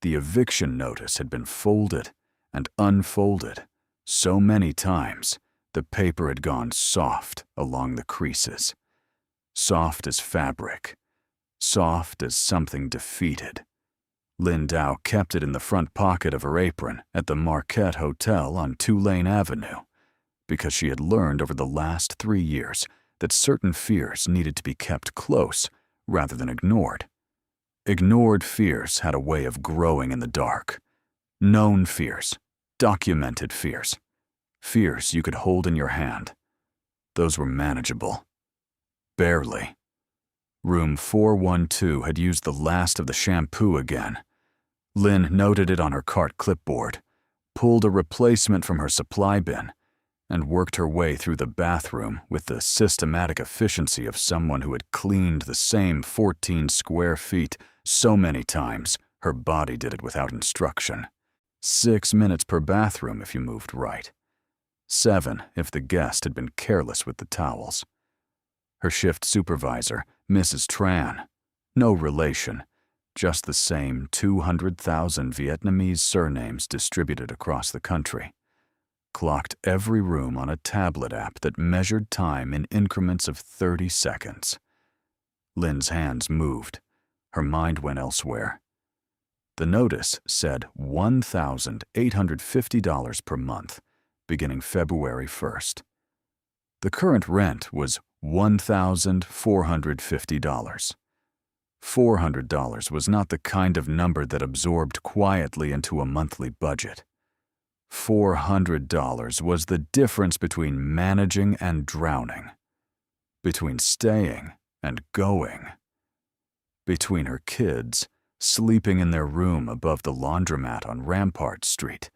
The eviction notice had been folded and unfolded so many times the paper had gone soft along the creases. Soft as fabric. Soft as something defeated. Linh Dao kept it in the front pocket of her apron at the Marquette Hotel on Tulane Avenue because she had learned over the last 3 years that certain fears needed to be kept close rather than ignored. Ignored fears had a way of growing in the dark. Known fears, documented fears, fears you could hold in your hand. Those were manageable. Barely. Room 412 had used the last of the shampoo again. Lynn noted it on her cart clipboard, pulled a replacement from her supply bin, and worked her way through the bathroom with the systematic efficiency of someone who had cleaned the same 14 square feet so many times her body did it without instruction. 6 minutes per bathroom if you moved right. 7 if the guest had been careless with the towels. Her shift supervisor, Mrs. Tran, no relation, just the same 200,000 Vietnamese surnames distributed across the country, clocked every room on a tablet app that measured time in increments of 30 seconds. Lynn's hands moved. Her mind went elsewhere. The notice said $1,850 per month, beginning February 1st. The current rent was $1,450. $400 was not the kind of number that absorbed quietly into a monthly budget. $400 was the difference between managing and drowning, between staying and going, between her kids sleeping in their room above the laundromat on Rampart Street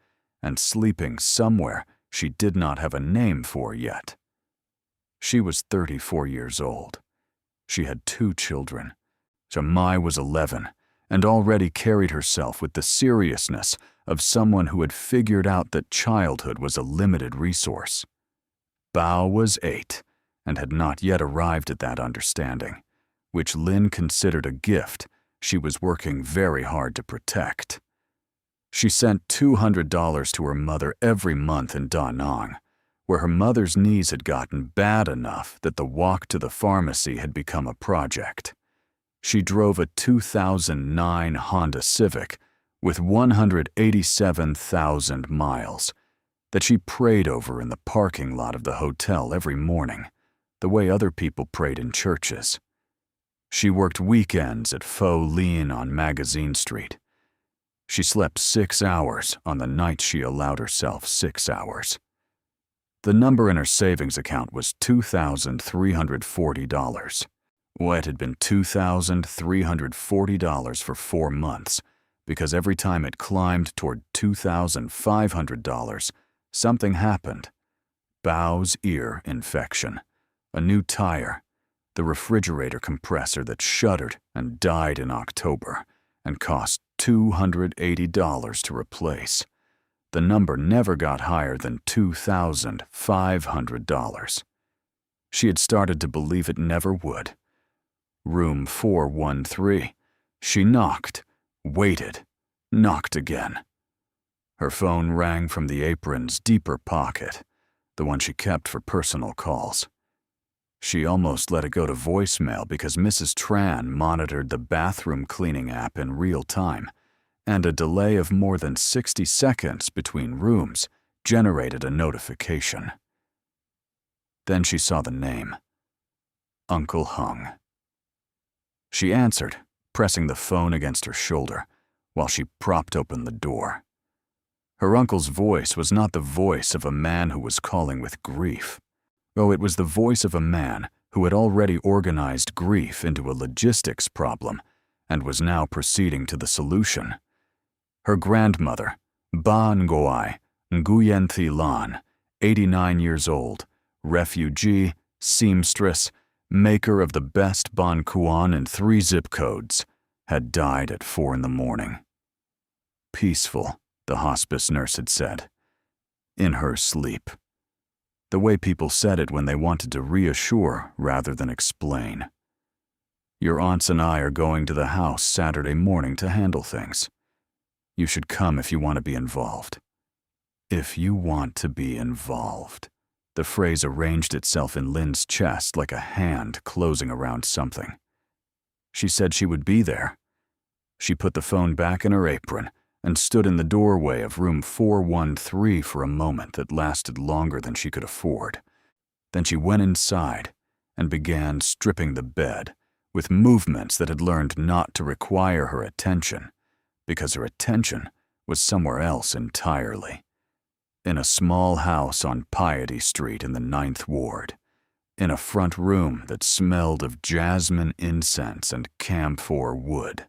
and sleeping somewhere she did not have a name for yet. She was 34 years old. She had 2 children. Jamai was 11 and already carried herself with the seriousness of someone who had figured out that childhood was a limited resource. Bao was 8 and had not yet arrived at that understanding, which Lynn considered a gift she was working very hard to protect. She sent $200 to her mother every month in Da Nang, where her mother's knees had gotten bad enough that the walk to the pharmacy had become a project. She drove a 2009 Honda Civic with 187,000 miles that she prayed over in the parking lot of the hotel every morning, the way other people prayed in churches. She worked weekends at Pho Lien on Magazine Street. She slept 6 hours on the nights she allowed herself 6 hours. The number in her savings account was $2,340. It had been $2,340 for 4 months, because every time it climbed toward $2,500, something happened. Bao's ear infection, a new tire, the refrigerator compressor that shuddered and died in October and cost $280 to replace. The number never got higher than $2,500. She had started to believe it never would. Room 413. She knocked, waited, knocked again. Her phone rang from the apron's deeper pocket, the one she kept for personal calls. She almost let it go to voicemail because Mrs. Tran monitored the bathroom cleaning app in real time, and a delay of more than 60 seconds between rooms generated a notification. Then she saw the name. Uncle Hung. She answered, pressing the phone against her shoulder, while she propped open the door. Her uncle's voice was not the voice of a man who was calling with grief. Oh, it was the voice of a man who had already organized grief into a logistics problem and was now proceeding to the solution. Her grandmother, Ba Ngoai Nguyen Thi Lan, 89 years old, refugee, seamstress, maker of the best Bon Quan in 3 zip codes, had died at 4 in the morning. Peaceful, the hospice nurse had said. In her sleep. The way people said it when they wanted to reassure rather than explain. Your aunts and I are going to the house Saturday morning to handle things. You should come if you want to be involved. If you want to be involved. The phrase arranged itself in Lynn's chest like a hand closing around something. She said she would be there. She put the phone back in her apron and stood in the doorway of room 413 for a moment that lasted longer than she could afford. Then she went inside and began stripping the bed with movements that had learned not to require her attention, because her attention was somewhere else entirely. In a small house on Piety Street in the 9th Ward, in a front room that smelled of jasmine incense and camphor wood,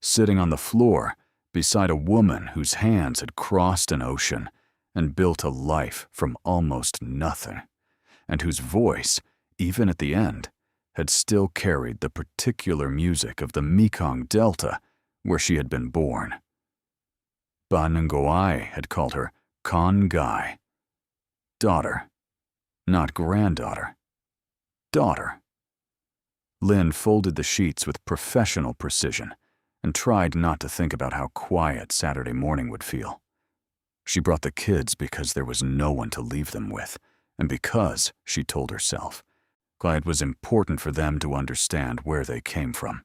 sitting on the floor beside a woman whose hands had crossed an ocean and built a life from almost nothing, and whose voice, even at the end, had still carried the particular music of the Mekong Delta where she had been born. Ban Ngoai had called her Con Gai. Daughter, not granddaughter. Daughter. Lynn folded the sheets with professional precision and tried not to think about how quiet Saturday morning would feel. She brought the kids because there was no one to leave them with, and because, she told herself, it was important for them to understand where they came from.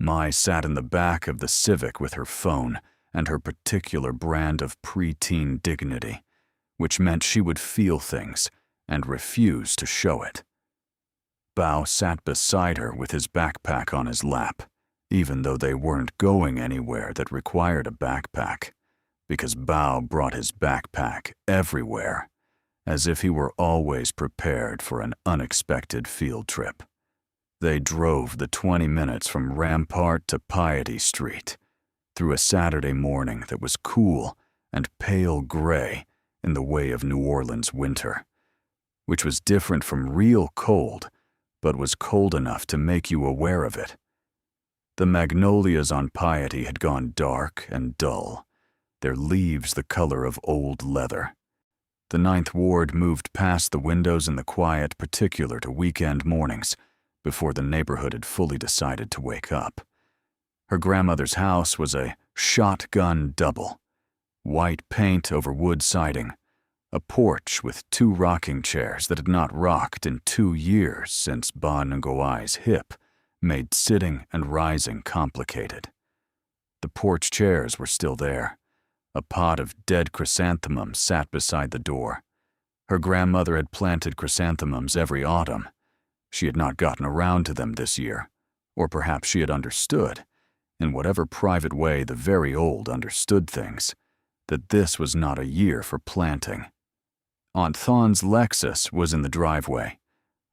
Mai sat in the back of the Civic with her phone and her particular brand of preteen dignity, which meant she would feel things and refuse to show it. Bao sat beside her with his backpack on his lap, even though they weren't going anywhere that required a backpack, because Bao brought his backpack everywhere, as if he were always prepared for an unexpected field trip. They drove the 20 minutes from Rampart to Piety Street, through a Saturday morning that was cool and pale gray in the way of New Orleans winter, which was different from real cold, but was cold enough to make you aware of it. The magnolias on Piety had gone dark and dull, their leaves the color of old leather. The 9th Ward moved past the windows in the quiet particular to weekend mornings, before the neighborhood had fully decided to wake up. Her grandmother's house was a shotgun double, white paint over wood siding, a porch with 2 rocking chairs that had not rocked in 2 years since Ban Ngoai's hip made sitting and rising complicated. The porch chairs were still there. A pot of dead chrysanthemums sat beside the door. Her grandmother had planted chrysanthemums every autumn. She had not gotten around to them this year, or perhaps she had understood, in whatever private way the very old understood things, that this was not a year for planting. Aunt Thon's Lexus was in the driveway.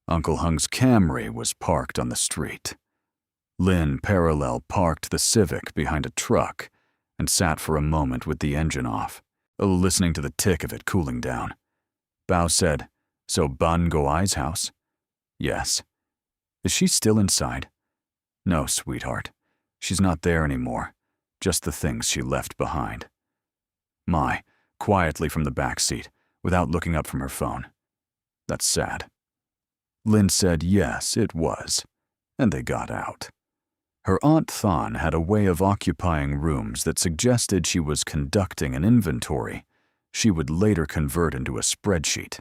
Uncle Hung's Camry was parked on the street. Lynn parallel parked the Civic behind a truck and sat for a moment with the engine off, listening to the tick of it cooling down. Bao said, "So Ban Ngoai's house?" "Yes." "Is she still inside?" "No, sweetheart. She's not there anymore. Just the things she left behind." Mai, quietly from the back seat, without looking up from her phone. "That's sad." Lynn said yes, it was, and they got out. Her Aunt Thon had a way of occupying rooms that suggested she was conducting an inventory she would later convert into a spreadsheet.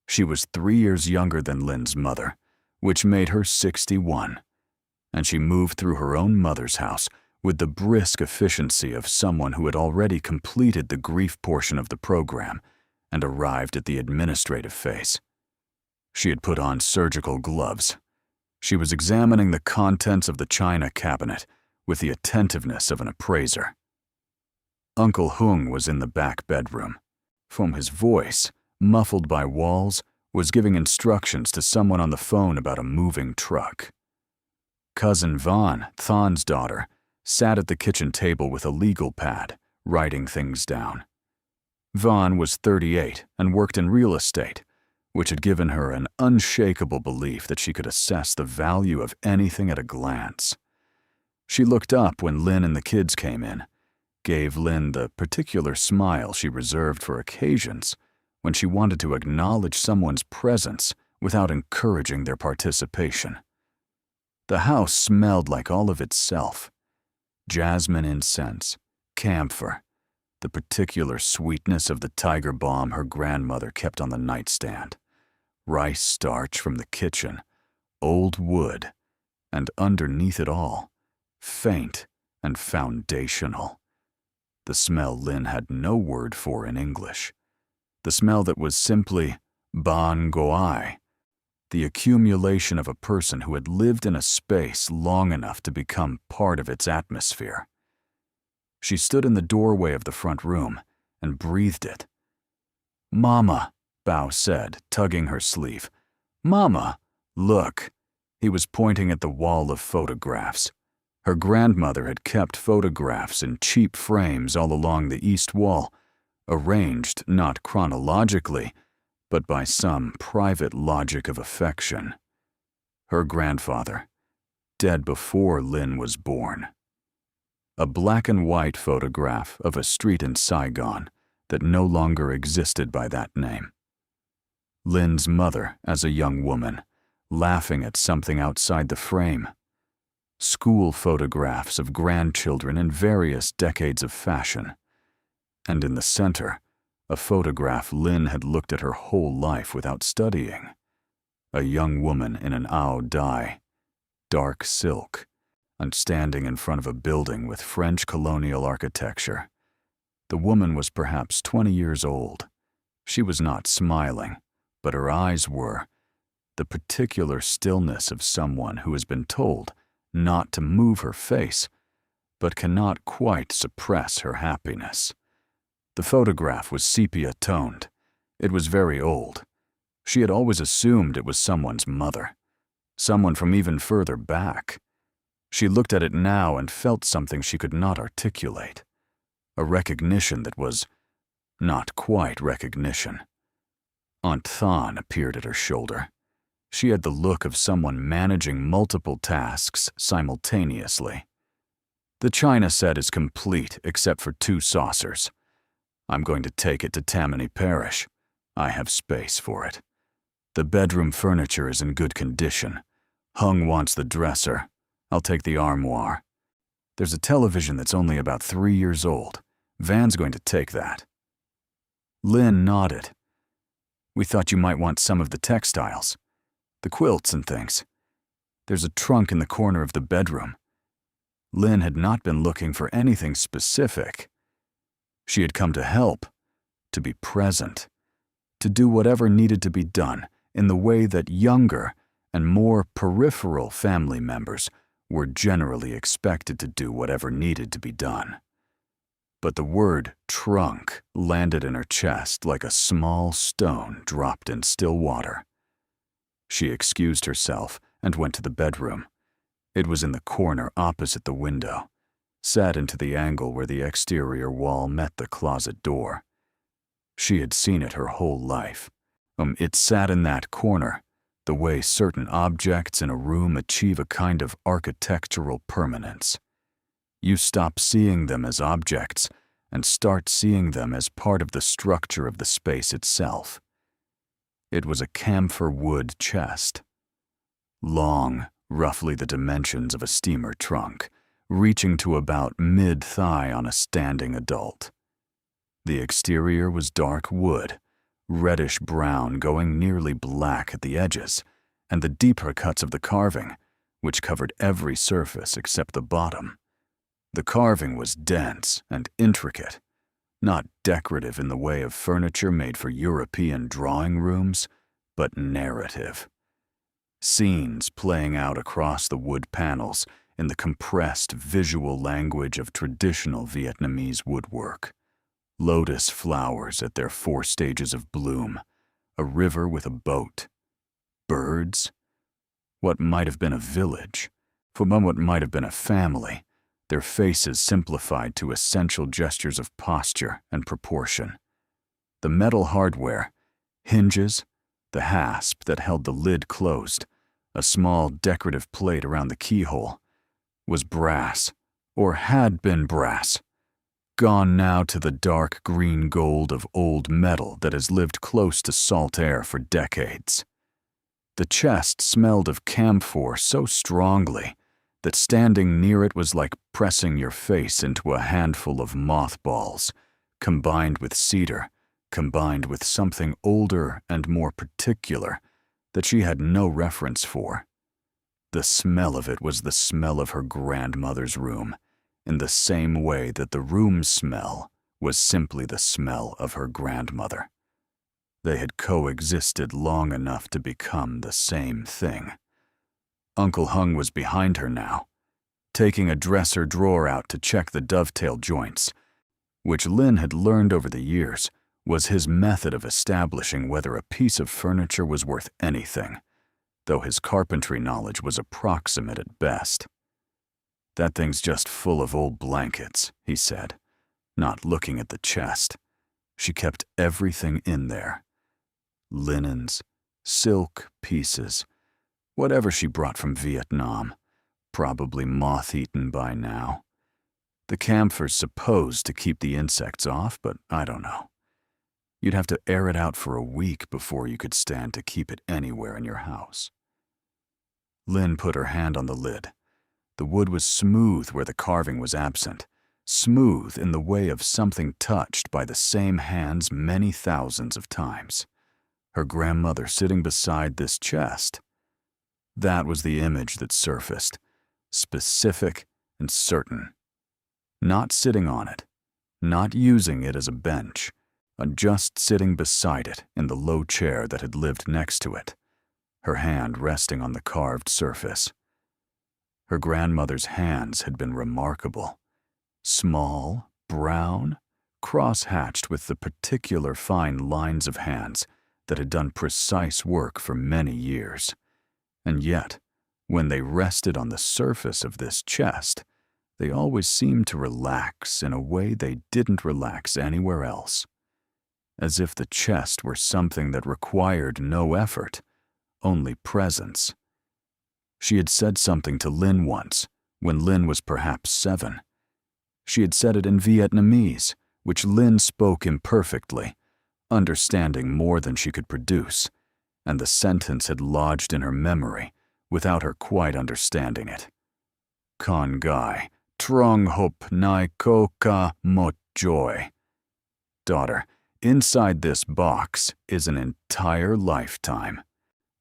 She was 3 years younger than Lynn's mother, which made her 61, and she moved through her own mother's house with the brisk efficiency of someone who had already completed the grief portion of the program and arrived at the administrative phase. She had put on surgical gloves. She was examining the contents of the china cabinet with the attentiveness of an appraiser. Uncle Hung was in the back bedroom. From his voice, muffled by walls, was giving instructions to someone on the phone about a moving truck. Cousin Vaughn, Thon's daughter, sat at the kitchen table with a legal pad, writing things down. Vaughn was 38 and worked in real estate, which had given her an unshakable belief that she could assess the value of anything at a glance. She looked up when Lynn and the kids came in, gave Lynn the particular smile she reserved for occasions when she wanted to acknowledge someone's presence without encouraging their participation. The house smelled like all of itself: jasmine incense, Camphor, the particular sweetness of the tiger balm her grandmother kept on the nightstand, rice starch from the kitchen, old wood, and underneath it all, faint and foundational, the smell Lynn had no word for in English, the smell that was simply ban goi, the accumulation of a person who had lived in a space long enough to become part of its atmosphere. She stood in the doorway of the front room and breathed it. "Mama," Bao said, tugging her sleeve. "Mama, look." He was pointing at the wall of photographs. Her grandmother had kept photographs in cheap frames all along the east wall, arranged not chronologically, but by some private logic of affection. Her grandfather, dead before Lynn was born. A black and white photograph of a street in Saigon that no longer existed by that name. Lynn's mother as a young woman, laughing at something outside the frame. School photographs of grandchildren in various decades of fashion. And in the center, a photograph Lynn had looked at her whole life without studying. A young woman in an ao dai, dark silk, and standing in front of a building with French colonial architecture. The woman was perhaps 20 years old. She was not smiling, but her eyes were, the particular stillness of someone who has been told not to move her face, but cannot quite suppress her happiness. The photograph was sepia-toned. It was very old. She had always assumed it was someone's mother, someone from even further back. She looked at it now and felt something she could not articulate, a recognition that was not quite recognition. Aunt Than appeared at her shoulder. She had the look of someone managing multiple tasks simultaneously. "The china set is complete except for 2 saucers. I'm going to take it to Tammany Parish. I have space for it. The bedroom furniture is in good condition. Hung wants the dresser. I'll take the armoire. There's a television that's only about 3 years old. Van's going to take that." Lynn nodded. "We thought you might want some of the textiles. The quilts and things. There's a trunk in the corner of the bedroom." Lynn had not been looking for anything specific. She had come to help, to be present, to do whatever needed to be done in the way that younger and more peripheral family members were generally expected to do whatever needed to be done. But the word trunk landed in her chest like a small stone dropped in still water. She excused herself and went to the bedroom. It was in the corner opposite the window, set into the angle where the exterior wall met the closet door. She had seen it her whole life. It sat in that corner, the way certain objects in a room achieve a kind of architectural permanence. You stop seeing them as objects and start seeing them as part of the structure of the space itself. It was a camphor wood chest. Long, roughly the dimensions of a steamer trunk, reaching to about mid-thigh on a standing adult. The exterior was dark wood, reddish-brown going nearly black at the edges, and the deeper cuts of the carving, which covered every surface except the bottom. The carving was dense and intricate, not decorative in the way of furniture made for European drawing rooms, but narrative. Scenes playing out across the wood panels in the compressed visual language of traditional Vietnamese woodwork. Lotus flowers at their 4 stages of bloom, a river with a boat, birds, what might have been a village, from what might have been a family, their faces simplified to essential gestures of posture and proportion. The metal hardware, hinges, the hasp that held the lid closed, a small decorative plate around the keyhole, was brass, or had been brass, gone now to the dark green gold of old metal that has lived close to salt air for decades. The chest smelled of camphor so strongly that standing near it was like pressing your face into a handful of mothballs, combined with cedar, combined with something older and more particular that she had no reference for. The smell of it was the smell of her grandmother's room, in the same way that the room's smell was simply the smell of her grandmother. They had coexisted long enough to become the same thing. Uncle Hung was behind her now, taking a dresser drawer out to check the dovetail joints, which Lynn had learned over the years was his method of establishing whether a piece of furniture was worth anything, though his carpentry knowledge was approximate at best. "That thing's just full of old blankets," he said, not looking at the chest. She kept everything in there. Linens, silk pieces, whatever she brought from Vietnam, probably moth-eaten by now. The camphor's supposed to keep the insects off, but I don't know. You'd have to air it out for a week before you could stand to keep it anywhere in your house. Lynn put her hand on the lid. The wood was smooth where the carving was absent, smooth in the way of something touched by the same hands many thousands of times. Her grandmother sitting beside this chest. That was the image that surfaced, specific and certain. Not sitting on it, not using it as a bench, but just sitting beside it in the low chair that had lived next to it, her hand resting on the carved surface. Her grandmother's hands had been remarkable. Small, brown, cross-hatched with the particular fine lines of hands that had done precise work for many years. And yet, when they rested on the surface of this chest, they always seemed to relax in a way they didn't relax anywhere else. As if the chest were something that required no effort, only presence. She had said something to Lynn once, when Lynn was perhaps 7. She had said it in Vietnamese, which Lynn spoke imperfectly, understanding more than she could produce, and the sentence had lodged in her memory without her quite understanding it. Con Gai, Trong Hop Nai Ko Ka Mot Joy. Daughter, inside this box is an entire lifetime.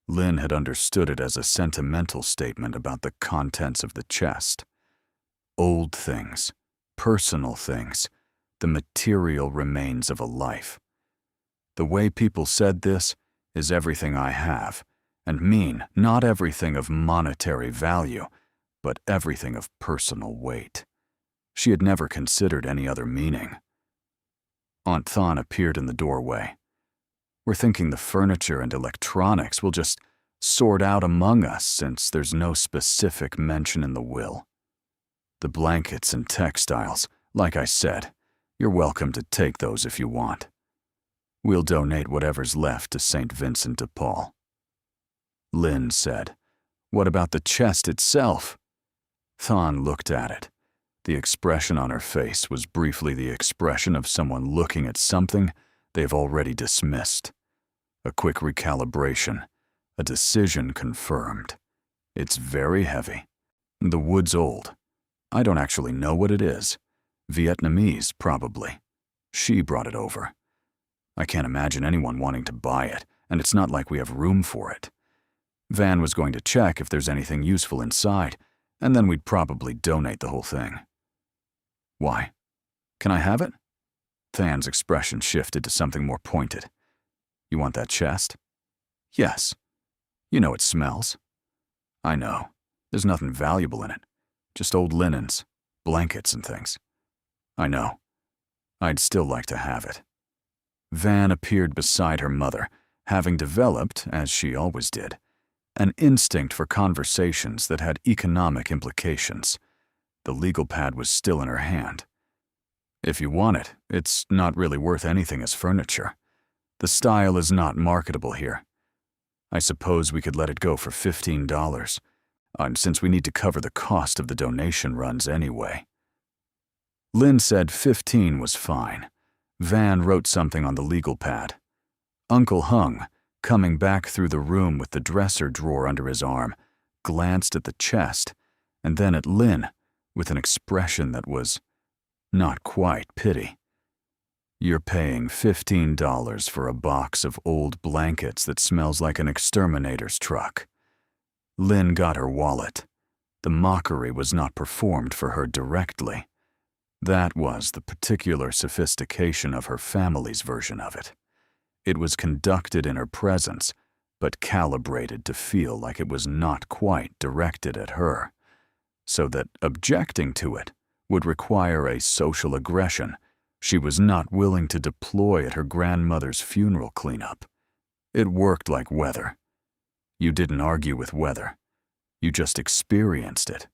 Lynn had understood it as a sentimental statement about the contents of the chest. Old things, personal things, the material remains of a life. The way people said this is everything I have, and mean not everything of monetary value, but everything of personal weight. She had never considered any other meaning. Aunt Thon appeared in the doorway. "We're thinking the furniture and electronics will just sort out among us since there's no specific mention in the will. The blankets and textiles, like I said, you're welcome to take those if you want. We'll donate whatever's left to St. Vincent de Paul." Lynn said, "What about the chest itself?" Thon looked at it. The expression on her face was briefly the expression of someone looking at something they've already dismissed. A quick recalibration, a decision confirmed. It's very heavy. The wood's old. I don't actually know what it is. Vietnamese, probably. She brought it over. I can't imagine anyone wanting to buy it, and it's not like we have room for it. Van was going to check if there's anything useful inside, and then we'd probably donate the whole thing. Why? Can I have it? Than's expression shifted to something more pointed. You want that chest? Yes. You know it smells. I know. There's nothing valuable in it. Just old linens, blankets and things. I know. I'd still like to have it. Van appeared beside her mother, having developed, as she always did, an instinct for conversations that had economic implications. The legal pad was still in her hand. If you want it, it's not really worth anything as furniture. The style is not marketable here. I suppose we could let it go for $15, since we need to cover the cost of the donation runs anyway. Lynn said 15 was fine. Van wrote something on the legal pad. Uncle Hung, coming back through the room with the dresser drawer under his arm, glanced at the chest and then at Lynn with an expression that was not quite pity. "You're paying $15 for a box of old blankets that smells like an exterminator's truck." Lynn got her wallet. The mockery was not performed for her directly. That was the particular sophistication of her family's version of it. It was conducted in her presence, but calibrated to feel like it was not quite directed at her, so that objecting to it would require a social aggression she was not willing to deploy at her grandmother's funeral cleanup. It worked like weather. You didn't argue with weather. You just experienced it.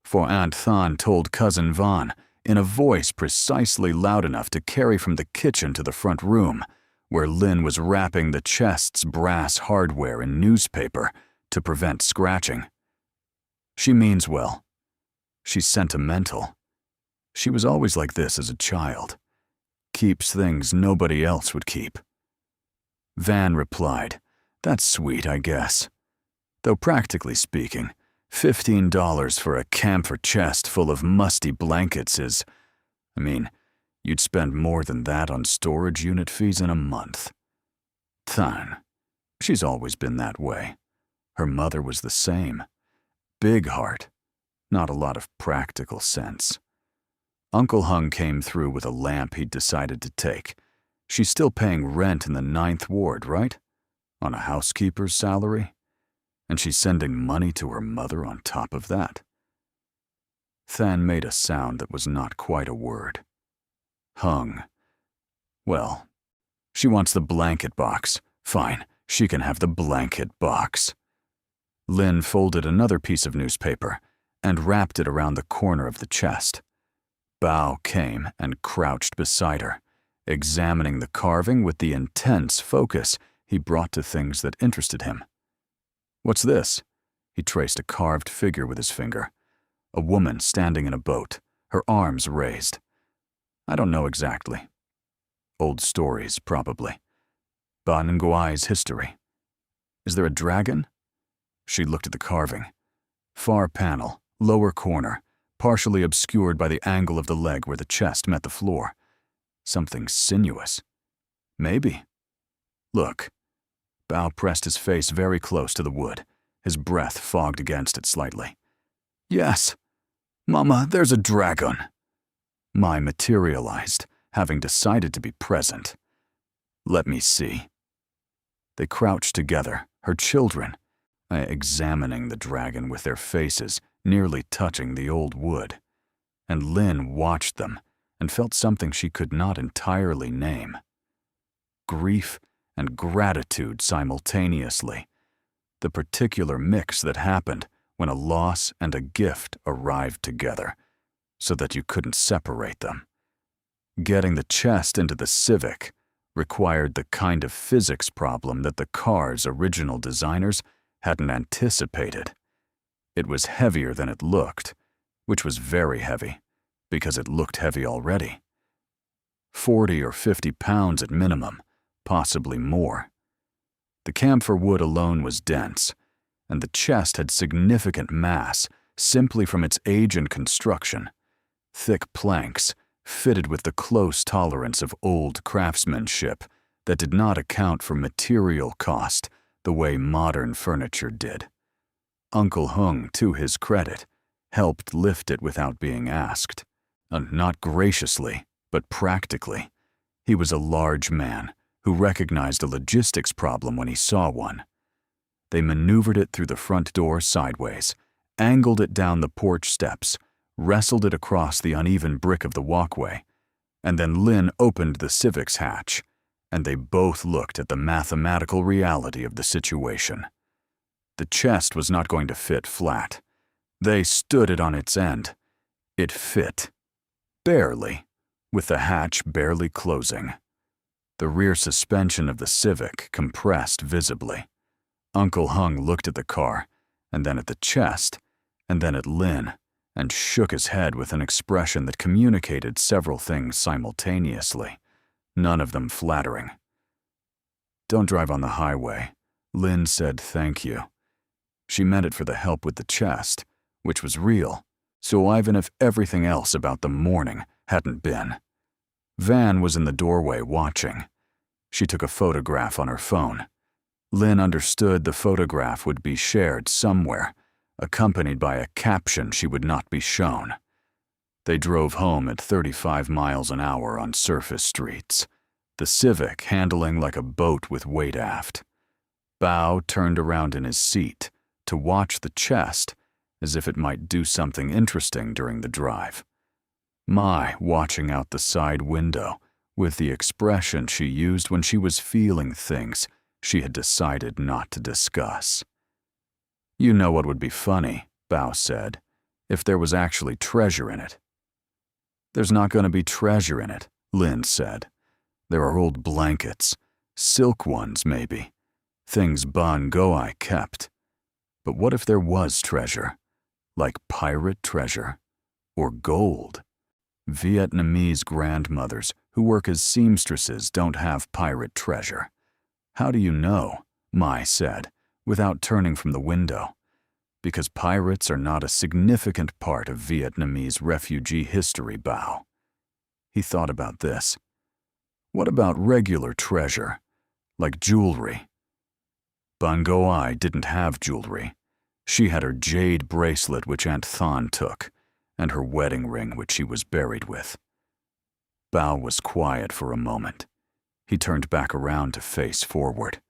For Aunt Thon told Cousin Vaughn in a voice precisely loud enough to carry from the kitchen to the front room, where Lynn was wrapping the chest's brass hardware in newspaper to prevent scratching. "She means well. She's sentimental. She was always like this as a child. Keeps things nobody else would keep." Van replied, "That's sweet, I guess. Though practically speaking, $15 for a camphor chest full of musty blankets is, you'd spend more than that on storage unit fees in a month." Than, she's always been that way. Her mother was the same. Big heart, not a lot of practical sense. Uncle Hung came through with a lamp he'd decided to take. She's still paying rent in the 9th Ward, right? On a housekeeper's salary? And she's sending money to her mother on top of that. Than made a sound that was not quite a word. Hung. Well, she wants the blanket box. Fine, she can have the blanket box. Lynn folded another piece of newspaper and wrapped it around the corner of the chest. Bao came and crouched beside her, examining the carving with the intense focus he brought to things that interested him. "What's this?" He traced a carved figure with his finger. A woman standing in a boat, her arms raised. "I don't know exactly. Old stories, probably. Ba Nguai's history. Is there a dragon?" She looked at the carving. Far panel, lower corner, partially obscured by the angle of the leg where the chest met the floor. Something sinuous. Maybe. Look. Bao pressed his face very close to the wood, his breath fogged against it slightly. "Yes. Mama, there's a dragon." Mai materialized, having decided to be present. "Let me see." They crouched together, her children, examining the dragon with their faces nearly touching the old wood. And Lynn watched them and felt something she could not entirely name. Grief and gratitude simultaneously. The particular mix that happened when a loss and a gift arrived together, so that you couldn't separate them. Getting the chest into the Civic required the kind of physics problem that the car's original designers hadn't anticipated. It was heavier than it looked, which was very heavy, because it looked heavy already. 40 or 50 pounds at minimum, possibly more. The camphor wood alone was dense, and the chest had significant mass simply from its age and construction. Thick planks, fitted with the close tolerance of old craftsmanship that did not account for material cost the way modern furniture did. Uncle Hung, to his credit, helped lift it without being asked. Not graciously, but practically. He was a large man who recognized a logistics problem when he saw one. They maneuvered it through the front door sideways, angled it down the porch steps, wrestled it across the uneven brick of the walkway, and then Lynn opened the Civic's hatch, and they both looked at the mathematical reality of the situation. The chest was not going to fit flat. They stood it on its end. It fit. Barely, with the hatch barely closing. The rear suspension of the Civic compressed visibly. Uncle Hung looked at the car, and then at the chest, and then at Lynn, and shook his head with an expression that communicated several things simultaneously, none of them flattering. "Don't drive on the highway." Lynn said thank you. She meant it for the help with the chest, which was real, so even if everything else about the morning hadn't been. Van was in the doorway watching. She took a photograph on her phone. Lynn understood the photograph would be shared somewhere, accompanied by a caption she would not be shown. They drove home at 35 miles an hour on surface streets, the Civic handling like a boat with weight aft. Bao turned around in his seat to watch the chest as if it might do something interesting during the drive. Mai watching out the side window with the expression she used when she was feeling things she had decided not to discuss. "You know what would be funny," Bao said, "if there was actually treasure in it." "There's not going to be treasure in it," Lynn said. "There are old blankets, silk ones maybe, things Ban Goai kept. But what if there was treasure, like pirate treasure, or gold? Vietnamese grandmothers who work as seamstresses don't have pirate treasure." "How do you know?" Mai said, without turning from the window. "Because pirates are not a significant part of Vietnamese refugee history, Bao." He thought about this. "What about regular treasure, like jewelry?" Ban Goai didn't have jewelry. She had her jade bracelet which Aunt Thon took, and her wedding ring which she was buried with. Bao was quiet for a moment. He turned back around to face forward.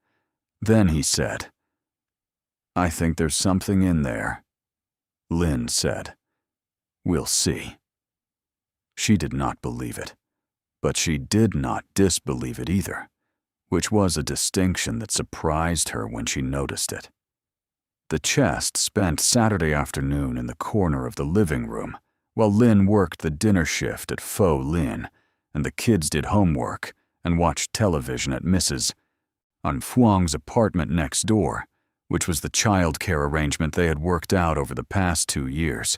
Then he said, "I think there's something in there." Lynn said, "We'll see." She did not believe it, but she did not disbelieve it either, which was a distinction that surprised her when she noticed it. The chest spent Saturday afternoon in the corner of the living room, while Lynn worked the dinner shift at Pho Lin, and the kids did homework and watched television at Mrs. on Phuong's apartment next door, which was the child care arrangement they had worked out over the past 2 years,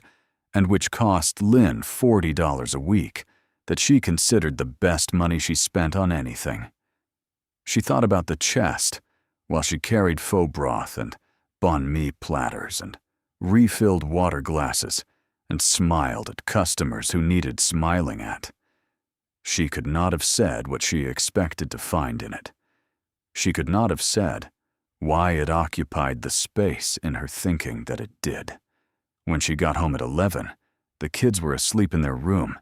and which cost Lynn $40 a week, that she considered the best money she spent on anything. She thought about the chest while she carried pho broth and banh mi platters and refilled water glasses and smiled at customers who needed smiling at. She could not have said what she expected to find in it. She could not have said why it occupied the space in her thinking that it did. When she got home at 11, the kids were asleep in their room,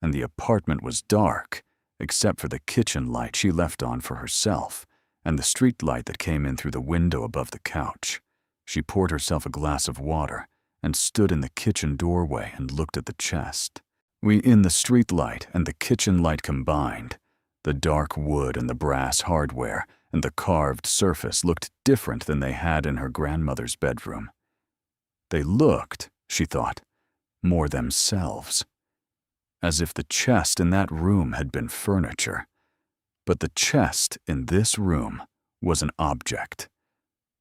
and the apartment was dark, except for the kitchen light she left on for herself and the street light that came in through the window above the couch. She poured herself a glass of water and stood in the kitchen doorway and looked at the chest. In the street light and the kitchen light combined, the dark wood and the brass hardware and the carved surface looked different than they had in her grandmother's bedroom. They looked, she thought, more themselves, as if the chest in that room had been furniture. But the chest in this room was an object,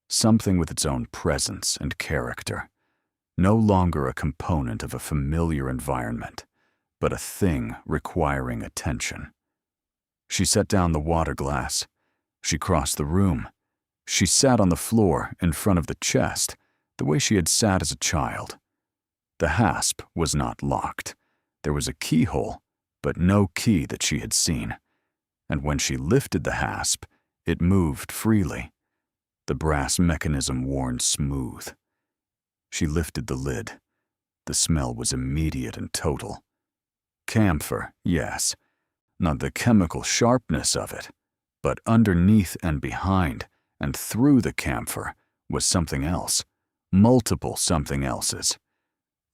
something with its own presence and character, no longer a component of a familiar environment, but a thing requiring attention. She set down the water glass. She crossed the room. She sat on the floor in front of the chest, the way she had sat as a child. The hasp was not locked. There was a keyhole, but no key that she had seen. And when she lifted the hasp, it moved freely, the brass mechanism worn smooth. She lifted the lid. The smell was immediate and total. Camphor, yes, not the chemical sharpness of it, but underneath and behind and through the camphor was something else, multiple something elses,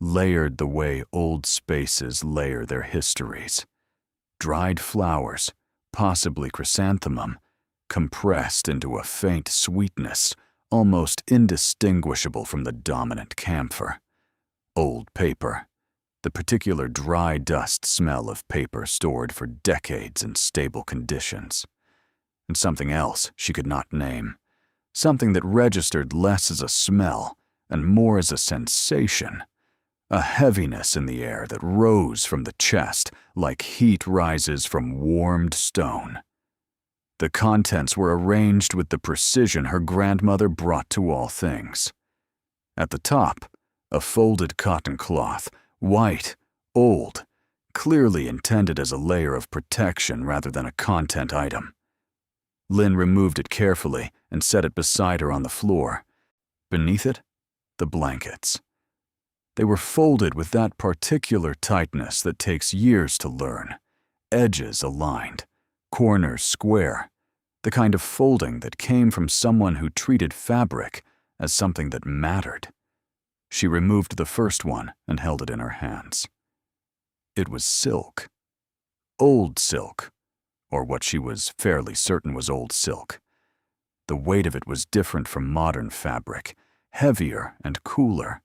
layered the way old spaces layer their histories. Dried flowers, possibly chrysanthemum, compressed into a faint sweetness almost indistinguishable from the dominant camphor. Old paper, the particular dry dust smell of paper stored for decades in stable conditions. And something else she could not name, something that registered less as a smell and more as a sensation, a heaviness in the air that rose from the chest like heat rises from warmed stone. The contents were arranged with the precision her grandmother brought to all things. At the top, A folded cotton cloth, white, old, clearly intended as a layer of protection rather than a content item. Lynn removed it carefully and set it beside her on the floor. Beneath it, the blankets. They were folded with that particular tightness that takes years to learn. Edges aligned, corners square, the kind of folding that came from someone who treated fabric as something that mattered. She removed the first one and held it in her hands. It was silk. Old silk, or what she was fairly certain was old silk. The weight of it was different from modern fabric, heavier and cooler,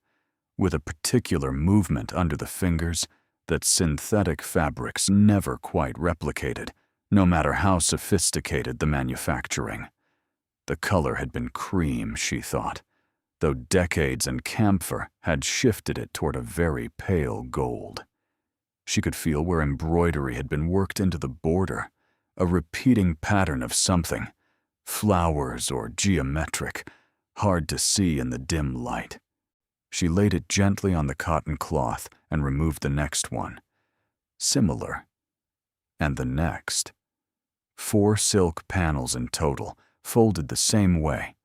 with a particular movement under the fingers that synthetic fabrics never quite replicated, no matter how sophisticated the manufacturing. The color had been cream, she thought, though decades and camphor had shifted it toward a very pale gold. She could feel where embroidery had been worked into the border, a repeating pattern of something, flowers or geometric, hard to see in the dim light. She laid it gently on the cotton cloth and removed the next one. Similar. And the next. 4 silk panels in total, folded the same way,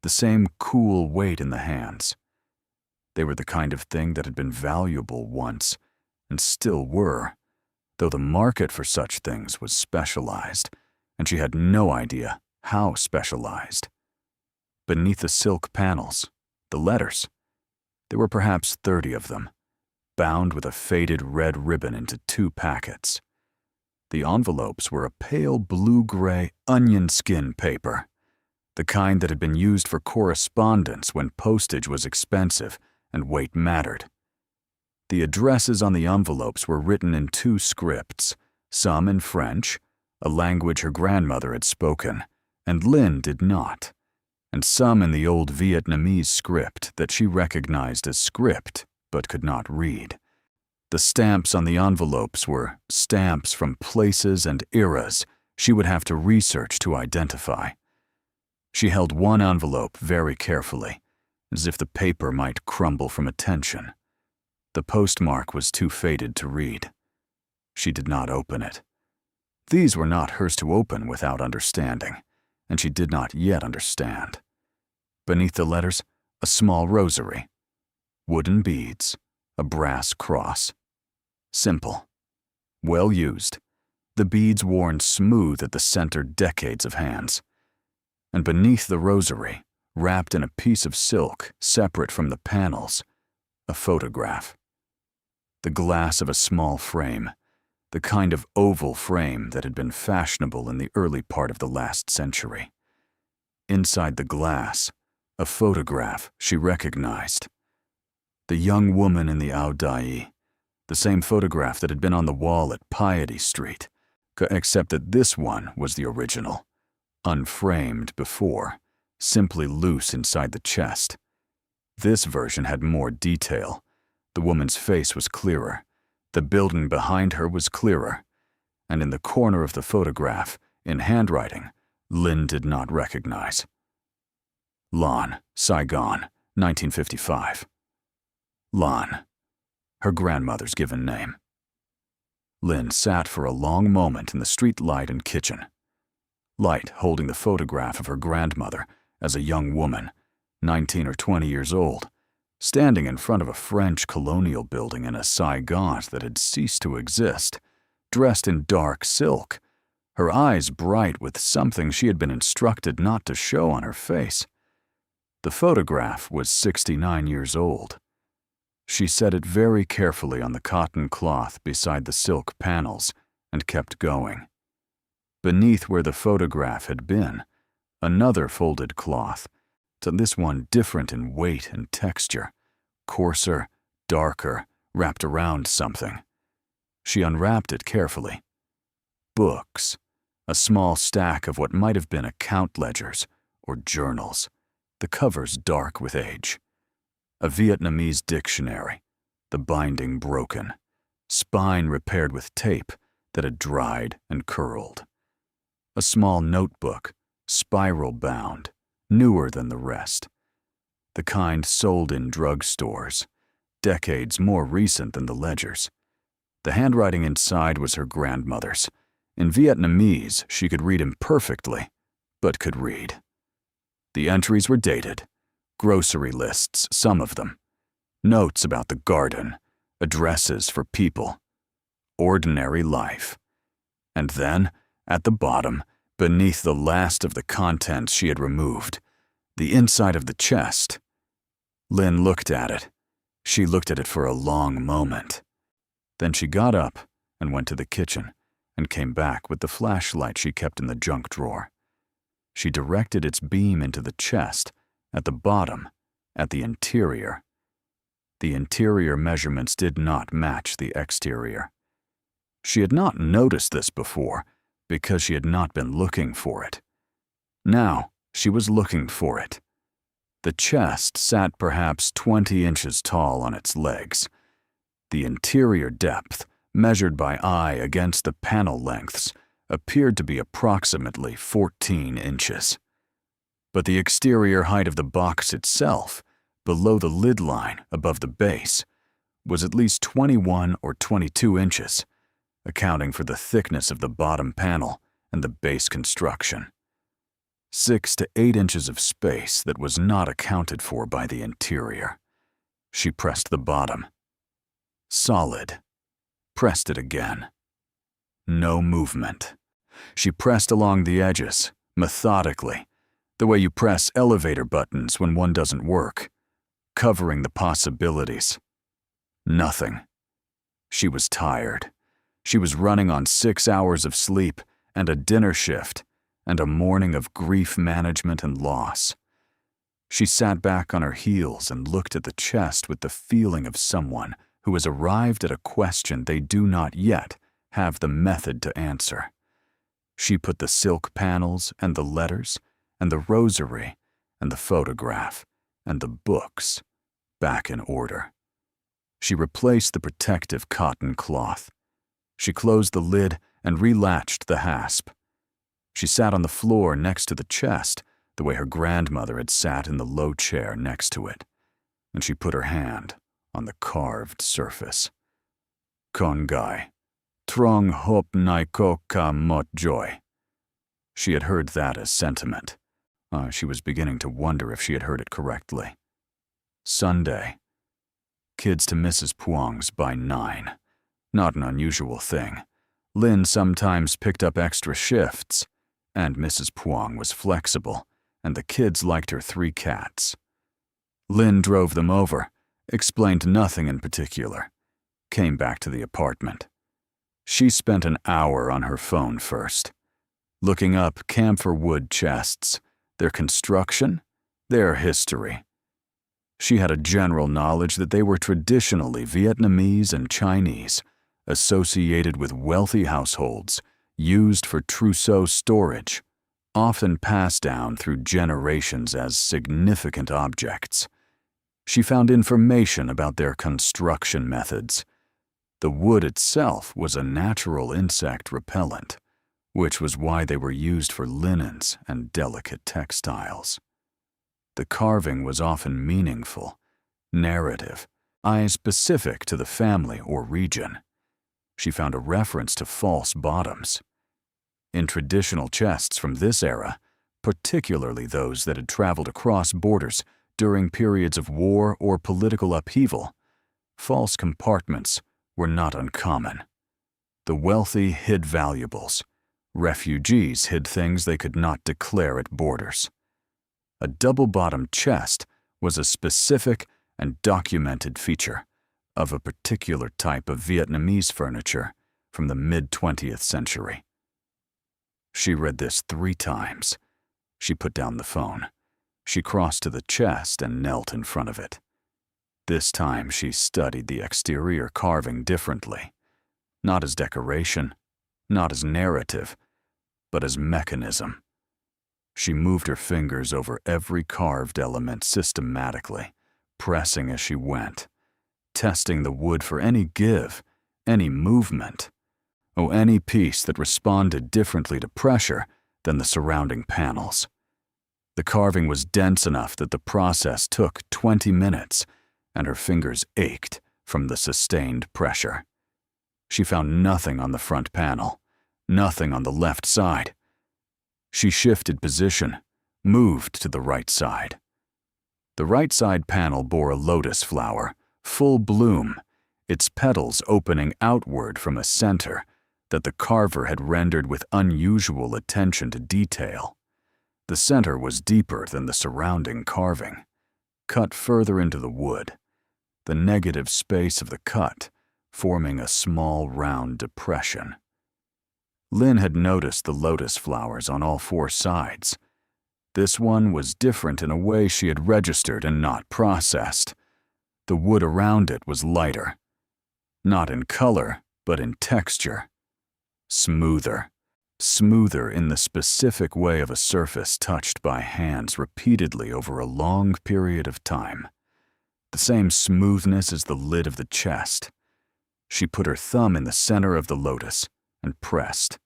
the same cool weight in the hands. They were the kind of thing that had been valuable once, and still were, though the market for such things was specialized, and she had no idea how specialized. Beneath the silk panels, the letters. There were perhaps 30 of them, bound with a faded red ribbon into 2 packets. The envelopes were a pale blue-gray onion skin paper, the kind that had been used for correspondence when postage was expensive and weight mattered. The addresses on the envelopes were written in 2 scripts, some in French, a language her grandmother had spoken, and Lynn did not, and some in the old Vietnamese script that she recognized as script but could not read. The stamps on the envelopes were stamps from places and eras she would have to research to identify. She held one envelope very carefully, as if the paper might crumble from attention. The postmark was too faded to read. She did not open it. These were not hers to open without understanding, and she did not yet understand. Beneath the letters, a small rosary. Wooden beads, a brass cross. Simple. Well used. The beads worn smooth at the center decades of hands. And beneath the rosary, wrapped in a piece of silk separate from the panels, a photograph. The glass of a small frame, the kind of oval frame that had been fashionable in the early part of the last century. Inside the glass, a photograph she recognized. The young woman in the Audai, the same photograph that had been on the wall at Piety Street, except that this one was the original, unframed before, simply loose inside the chest. This version had more detail. The woman's face was clearer, the building behind her was clearer, and in the corner of the photograph, in handwriting, Lynn did not recognize. Lan, Saigon, 1955. Lan, her grandmother's given name. Lynn sat for a long moment in the street light and kitchen. Light holding the photograph of her grandmother as a young woman, 19 or 20 years old, standing in front of a French colonial building in a Saigon that had ceased to exist, dressed in dark silk, her eyes bright with something she had been instructed not to show on her face. The photograph was 69 years old. She set it very carefully on the cotton cloth beside the silk panels and kept going. Beneath where the photograph had been, another folded cloth, to this one different in weight and texture, coarser, darker, wrapped around something. She unwrapped it carefully. Books, a small stack of what might have been account ledgers or journals, the covers dark with age. A Vietnamese dictionary, the binding broken, spine repaired with tape that had dried and curled. A small notebook, spiral-bound, newer than the rest, the kind sold in drugstores, decades more recent than the ledgers. The handwriting inside was her grandmother's. In Vietnamese, she could read imperfectly, but could read. The entries were dated. Grocery lists, some of them. Notes about the garden. Addresses for people. Ordinary life. And then, at the bottom, beneath the last of the contents she had removed, the inside of the chest. Lynn looked at it. She looked at it for a long moment. Then she got up and went to the kitchen and came back with the flashlight she kept in the junk drawer. She directed its beam into the chest, at the bottom, at the interior. The interior measurements did not match the exterior. She had not noticed this before because she had not been looking for it. Now she was looking for it. The chest sat perhaps 20 inches tall on its legs. The interior depth, measured by eye against the panel lengths, appeared to be approximately 14 inches. But the exterior height of the box itself, below the lid line above the base, was at least 21 or 22 inches, accounting for the thickness of the bottom panel and the base construction. 6 to 8 inches of space that was not accounted for by the interior. She pressed the bottom. Solid. Pressed it again. No movement. She pressed along the edges, methodically, the way you press elevator buttons when one doesn't work, covering the possibilities. Nothing. She was tired. She was running on 6 hours of sleep and a dinner shift and a morning of grief management and loss. She sat back on her heels and looked at the chest with the feeling of someone who has arrived at a question they do not yet have the method to answer. She put the silk panels and the letters and the rosary and the photograph and the books back in order. She replaced the protective cotton cloth. She closed the lid and relatched the hasp. She sat on the floor next to the chest, the way her grandmother had sat in the low chair next to it, and she put her hand on the carved surface. Con Gai, Trong Hop Nai Ko Ka Mot Joy. She had heard that as sentiment. She was beginning to wonder if she had heard it correctly. Sunday. Kids to Mrs. Puong's by 9. Not an unusual thing. Lynn sometimes picked up extra shifts, and Mrs. Puong was flexible, and the kids liked her 3 cats. Lynn drove them over, explained nothing in particular, came back to the apartment. She spent an hour on her phone first, looking up camphor wood chests, their construction, their history. She had a general knowledge that they were traditionally Vietnamese and Chinese, associated with wealthy households, used for trousseau storage, often passed down through generations as significant objects. She found information about their construction methods. The wood itself was a natural insect repellent, which was why they were used for linens and delicate textiles. The carving was often meaningful, narrative, specific to the family or region. She found a reference to false bottoms. In traditional chests from this era, particularly those that had traveled across borders during periods of war or political upheaval, false compartments were not uncommon. The wealthy hid valuables. Refugees hid things they could not declare at borders. A double-bottomed chest was a specific and documented feature of a particular type of Vietnamese furniture from the mid-20th century. She read this 3 times. She put down the phone. She crossed to the chest and knelt in front of it. This time she studied the exterior carving differently, not as decoration, not as narrative, but as mechanism. She moved her fingers over every carved element systematically, pressing as she went, testing the wood for any give, any movement, any piece that responded differently to pressure than the surrounding panels. The carving was dense enough that the process took 20 minutes, and her fingers ached from the sustained pressure. She found nothing on the front panel, nothing on the left side. She shifted position, moved to the right side. The right side panel bore a lotus flower, full bloom, its petals opening outward from a center that the carver had rendered with unusual attention to detail. The center was deeper than the surrounding carving, cut further into the wood, the negative space of the cut forming a small round depression. Lynn had noticed the lotus flowers on all four sides. This one was different in a way she had registered and not processed. The wood around it was lighter, not in color, but in texture. Smoother in the specific way of a surface touched by hands repeatedly over a long period of time. The same smoothness as the lid of the chest. She put her thumb in the center of the lotus and pressed.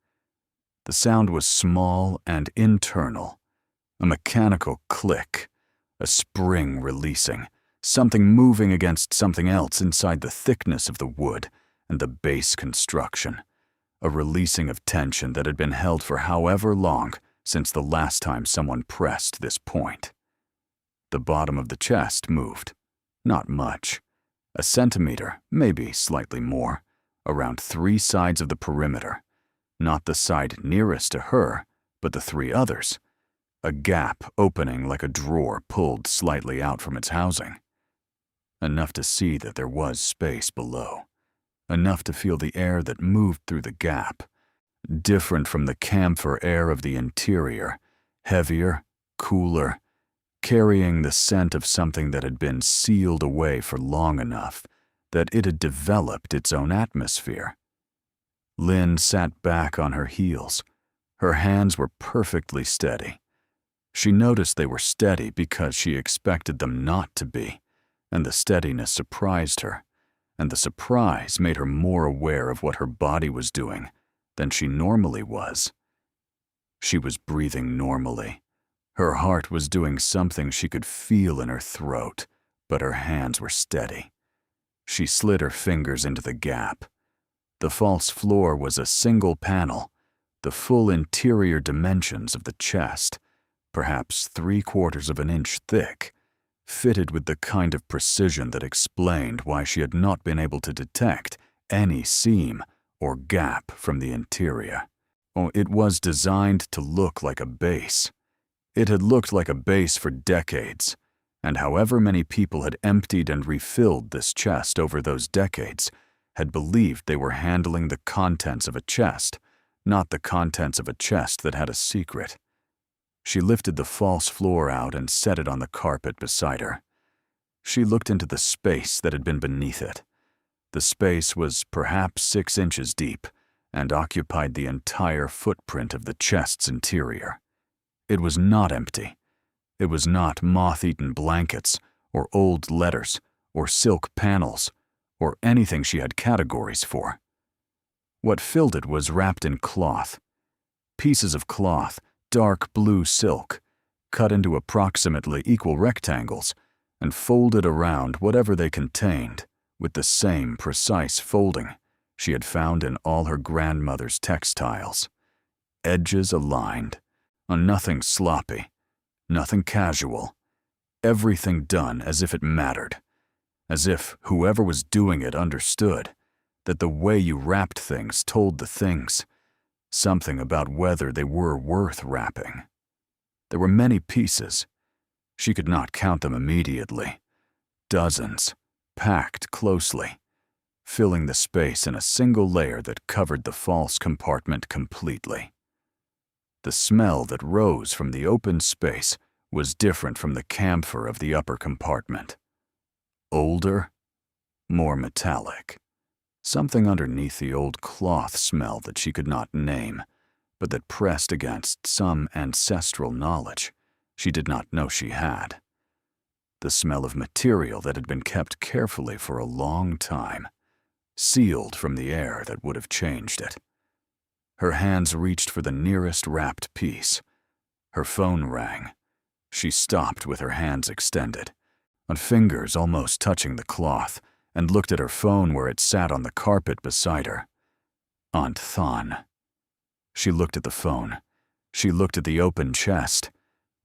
The sound was small and internal, a mechanical click, a spring releasing, something moving against something else inside the thickness of the wood and the base construction, a releasing of tension that had been held for however long since the last time someone pressed this point. The bottom of the chest moved, not much, a centimeter, maybe slightly more, around 3 sides of the perimeter, not the side nearest to her, but the 3 others, a gap opening like a drawer pulled slightly out from its housing. Enough to see that there was space below, enough to feel the air that moved through the gap, different from the camphor air of the interior, heavier, cooler, carrying the scent of something that had been sealed away for long enough that it had developed its own atmosphere. Lynn sat back on her heels. Her hands were perfectly steady. She noticed they were steady because she expected them not to be, and the steadiness surprised her, and the surprise made her more aware of what her body was doing than she normally was. She was breathing normally. Her heart was doing something she could feel in her throat, but her hands were steady. She slid her fingers into the gap. The false floor was a single panel, the full interior dimensions of the chest, perhaps 3/4 of an inch thick, fitted with the kind of precision that explained why she had not been able to detect any seam or gap from the interior. Oh, it was designed to look like a base. It had looked like a base for decades, and however many people had emptied and refilled this chest over those decades had believed they were handling the contents of a chest, not the contents of a chest that had a secret. She lifted the false floor out and set it on the carpet beside her. She looked into the space that had been beneath it. The space was perhaps 6 inches deep and occupied the entire footprint of the chest's interior. It was not empty. It was not moth-eaten blankets or old letters or silk panels or anything she had categories for. What filled it was wrapped in cloth. Pieces of cloth, dark blue silk, cut into approximately equal rectangles and folded around whatever they contained with the same precise folding she had found in all her grandmother's textiles. Edges aligned, on nothing sloppy, nothing casual, everything done as if it mattered, as if whoever was doing it understood that the way you wrapped things told the things something about whether they were worth wrapping. There were many pieces. She could not count them immediately. Dozens, packed closely, filling the space in a single layer that covered the false compartment completely. The smell that rose from the open space was different from the camphor of the upper compartment. Older, more metallic. Something underneath the old cloth smell that she could not name, but that pressed against some ancestral knowledge she did not know she had. The smell of material that had been kept carefully for a long time, sealed from the air that would have changed it. Her hands reached for the nearest wrapped piece. Her phone rang. She stopped with her hands extended. on fingers almost touching the cloth, and looked at her phone where it sat on the carpet beside her. Aunt Thon. She looked at the phone. She looked at the open chest,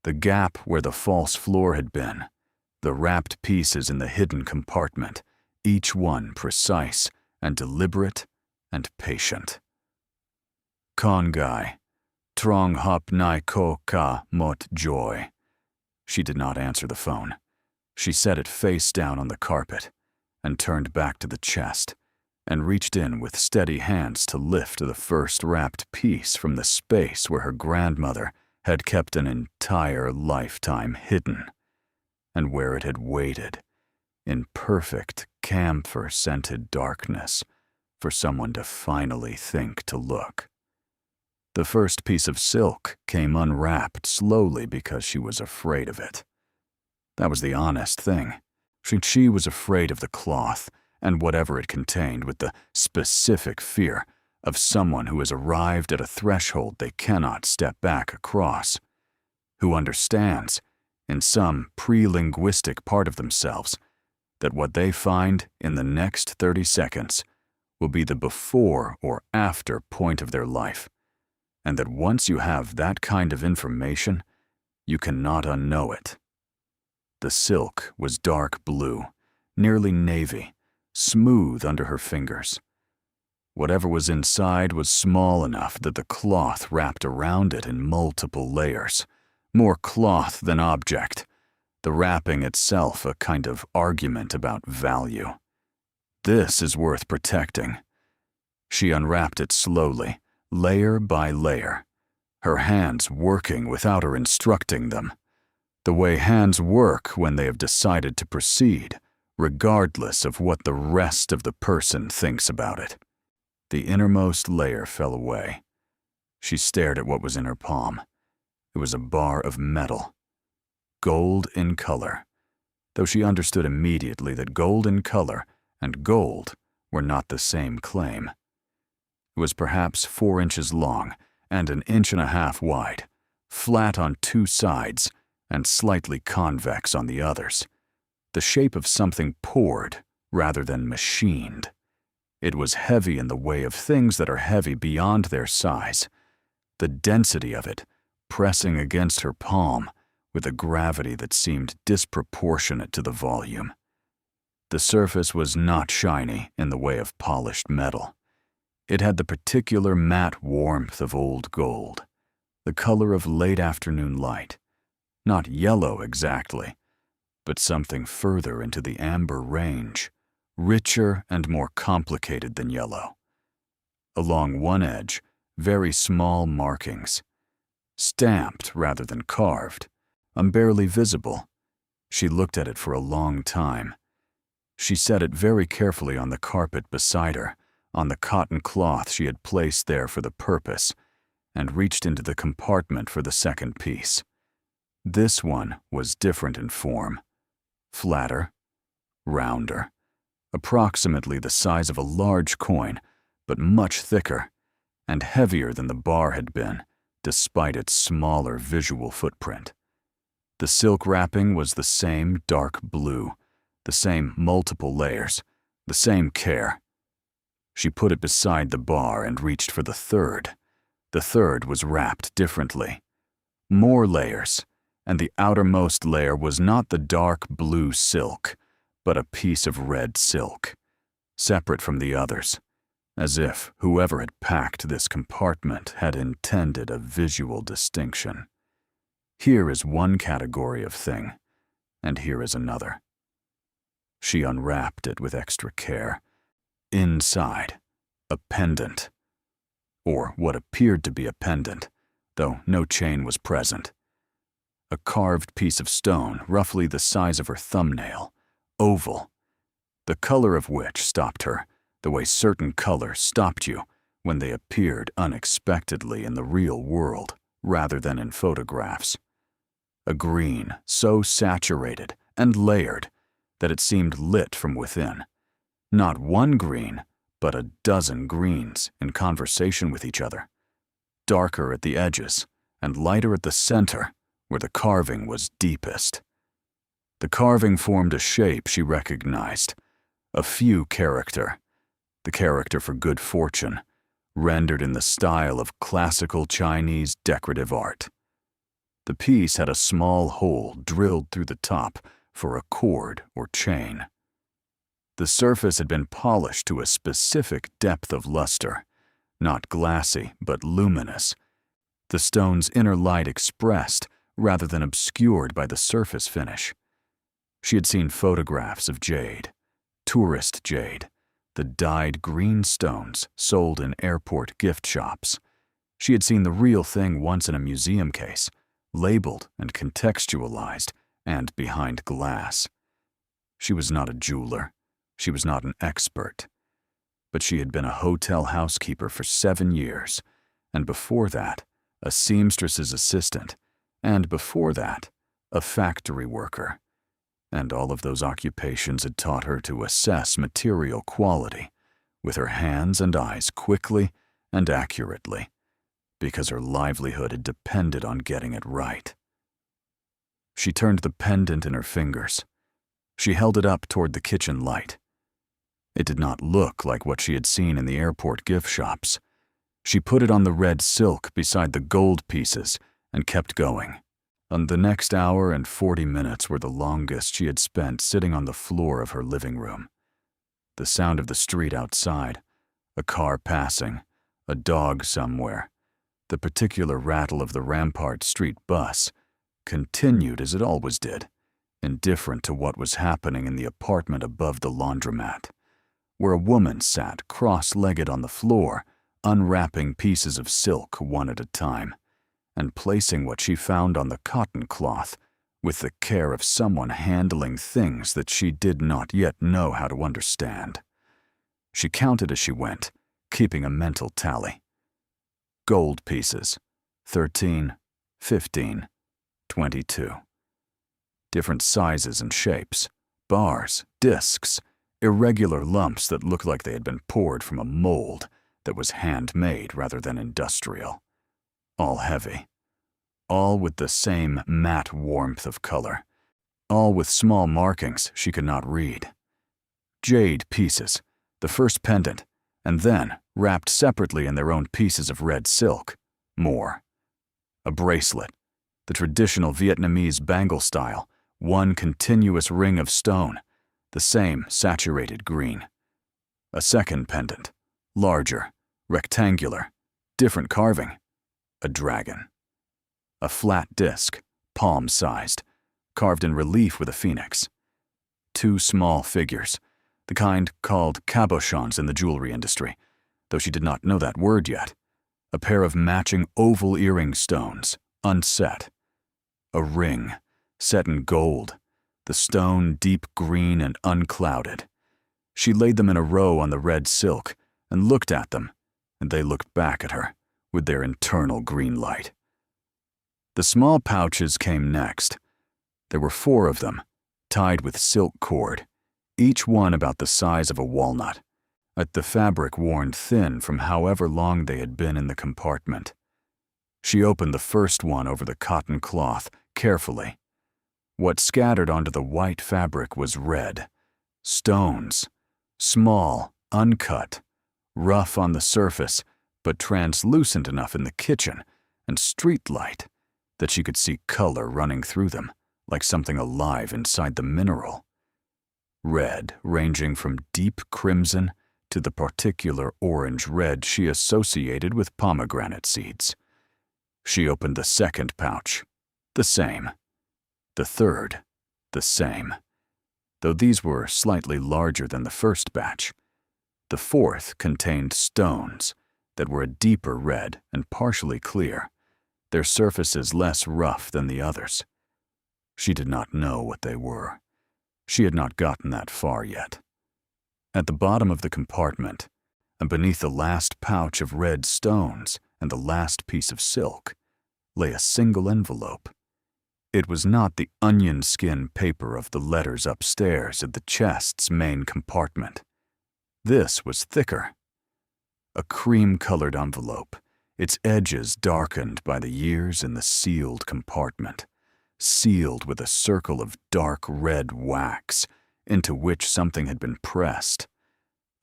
the gap where the false floor had been, the wrapped pieces in the hidden compartment, each one precise and deliberate and patient. Kongai, trong hop nai ko ka mot joy. She did not answer the phone. She set it face down on the carpet and turned back to the chest and reached in with steady hands to lift the first wrapped piece from the space where her grandmother had kept an entire lifetime hidden, and where it had waited, in perfect camphor-scented darkness, for someone to finally think to look. The first piece of silk came unwrapped slowly because she was afraid of it. That was the honest thing. She was afraid of the cloth and whatever it contained, with the specific fear of someone who has arrived at a threshold they cannot step back across, who understands, in some pre-linguistic part of themselves, that what they find in the next 30 seconds will be the before or after point of their life, and that once you have that kind of information, you cannot unknow it. The silk was dark blue, nearly navy, smooth under her fingers. Whatever was inside was small enough that the cloth wrapped around it in multiple layers, more cloth than object, the wrapping itself a kind of argument about value. This is worth protecting. She unwrapped it slowly, layer by layer, her hands working without her instructing them, the way hands work when they have decided to proceed, regardless of what the rest of the person thinks about it. The innermost layer fell away. She stared at what was in her palm. It was a bar of metal, gold in color, though she understood immediately that gold in color and gold were not the same claim. It was perhaps 4 inches long and 1.5 inches wide, flat on 2 sides and slightly convex on the others, the shape of something poured rather than machined. It was heavy in the way of things that are heavy beyond their size, the density of it pressing against her palm with a gravity that seemed disproportionate to the volume. The surface was not shiny in the way of polished metal. It had the particular matte warmth of old gold, the color of late afternoon light, not yellow exactly, but something further into the amber range, richer and more complicated than yellow. Along one edge, very small markings, stamped rather than carved, barely visible. She looked at it for a long time. She set it very carefully on the carpet beside her, on the cotton cloth she had placed there for the purpose, and reached into the compartment for the second piece. This one was different in form, flatter, rounder, approximately the size of a large coin, but much thicker and heavier than the bar had been, despite its smaller visual footprint. The silk wrapping was the same dark blue, the same multiple layers, the same care. She put it beside the bar and reached for the third. The third was wrapped differently. More layers, and the outermost layer was not the dark blue silk, but a piece of red silk, separate from the others, as if whoever had packed this compartment had intended a visual distinction. Here is one category of thing, and here is another. She unwrapped it with extra care. Inside, a pendant, or what appeared to be a pendant, though no chain was present. A carved piece of stone roughly the size of her thumbnail, oval, the color of which stopped her, the way certain colors stopped you when they appeared unexpectedly in the real world rather than in photographs. A green so saturated and layered that it seemed lit from within. Not one green, but a dozen greens in conversation with each other. Darker at the edges and lighter at the center, where the carving was deepest. The carving formed a shape she recognized, a few character, the character for good fortune, rendered in the style of classical Chinese decorative art. The piece had a small hole drilled through the top for a cord or chain. The surface had been polished to a specific depth of luster, not glassy but luminous, the stone's inner light expressed rather than obscured by the surface finish. She had seen photographs of jade, tourist jade, the dyed green stones sold in airport gift shops. She had seen the real thing once in a museum case, labeled and contextualized and behind glass. She was not a jeweler. She was not an expert. But she had been a hotel housekeeper for 7 years, and before that, a seamstress's assistant, and before that, a factory worker. And all of those occupations had taught her to assess material quality with her hands and eyes quickly and accurately, because her livelihood had depended on getting it right. She turned the pendant in her fingers. She held it up toward the kitchen light. It did not look like what she had seen in the airport gift shops. She put it on the red silk beside the gold pieces and kept going. And the next hour and 40 minutes were the longest she had spent sitting on the floor of her living room. The sound of the street outside, a car passing, a dog somewhere, the particular rattle of the Rampart Street bus, continued as it always did, indifferent to what was happening in the apartment above the laundromat, where a woman sat cross-legged on the floor, unwrapping pieces of silk one at a time, and placing what she found on the cotton cloth with the care of someone handling things that she did not yet know how to understand. She counted as she went, keeping a mental tally. Gold pieces, 13, 15, 22. Different sizes and shapes, bars, discs, irregular lumps that looked like they had been poured from a mold that was handmade rather than industrial. All heavy. All with the same matte warmth of color. All with small markings she could not read. Jade pieces, the first pendant, and then, wrapped separately in their own pieces of red silk, more. A bracelet, the traditional Vietnamese bangle style, one continuous ring of stone, the same saturated green. A second pendant, larger, rectangular, different carving, a dragon. A flat disc, palm-sized, carved in relief with a phoenix. 2 small figures, the kind called cabochons in the jewelry industry, though she did not know that word yet. A pair of matching oval earring stones, unset. A ring, set in gold, the stone deep green and unclouded. She laid them in a row on the red silk and looked at them, and they looked back at her with their internal green light. The small pouches came next. There were 4 of them, tied with silk cord, each one about the size of a walnut, at the fabric worn thin from however long they had been in the compartment. She opened the first one over the cotton cloth carefully. What scattered onto the white fabric was red. Stones. Small, uncut, rough on the surface, but translucent enough in the kitchen and street light that she could see color running through them, like something alive inside the mineral. Red ranging from deep crimson to the particular orange red she associated with pomegranate seeds. She opened the second pouch. The same. The third. The same. Though these were slightly larger than the first batch. The fourth contained stones that were a deeper red and partially clear, their surfaces less rough than the others. She did not know what they were. She had not gotten that far yet. At the bottom of the compartment, and beneath the last pouch of red stones and the last piece of silk, lay a single envelope. It was not the onion skin paper of the letters upstairs at the chest's main compartment. This was thicker. A cream-colored envelope, its edges darkened by the years in the sealed compartment, sealed with a circle of dark red wax into which something had been pressed,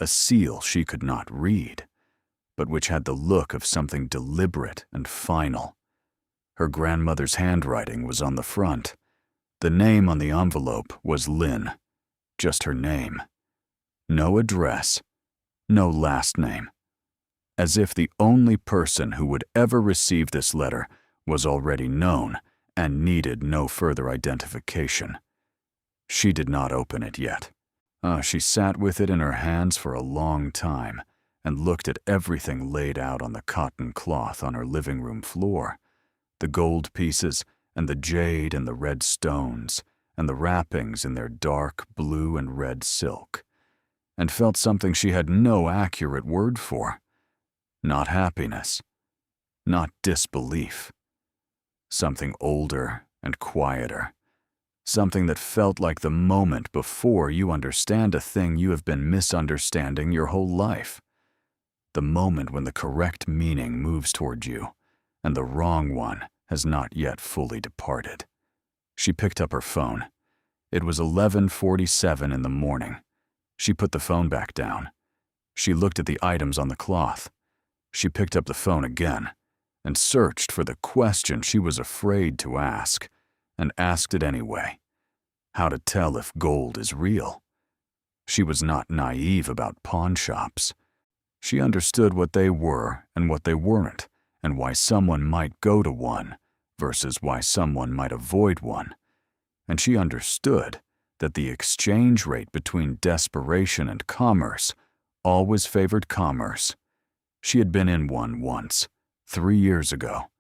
a seal she could not read, but which had the look of something deliberate and final. Her grandmother's handwriting was on the front. The name on the envelope was Lynn, just her name. No address, no last name. As if the only person who would ever receive this letter was already known and needed no further identification. She did not open it yet. She sat with it in her hands for a long time and looked at everything laid out on the cotton cloth on her living room floor, the gold pieces and the jade and the red stones and the wrappings in their dark blue and red silk, and felt something she had no accurate word for. Not happiness, not disbelief. Something older and quieter. Something that felt like the moment before you understand a thing you have been misunderstanding your whole life. The moment when the correct meaning moves toward you, and the wrong one has not yet fully departed. She picked up her phone. It was 11:47 in the morning. She put the phone back down. She looked at the items on the cloth. She picked up the phone again and searched for the question she was afraid to ask, and asked it anyway. How to tell if gold is real. She was not naive about pawn shops. She understood what they were and what they weren't, and why someone might go to one versus why someone might avoid one. And she understood that the exchange rate between desperation and commerce always favored commerce. She had been in one once, 3 years ago,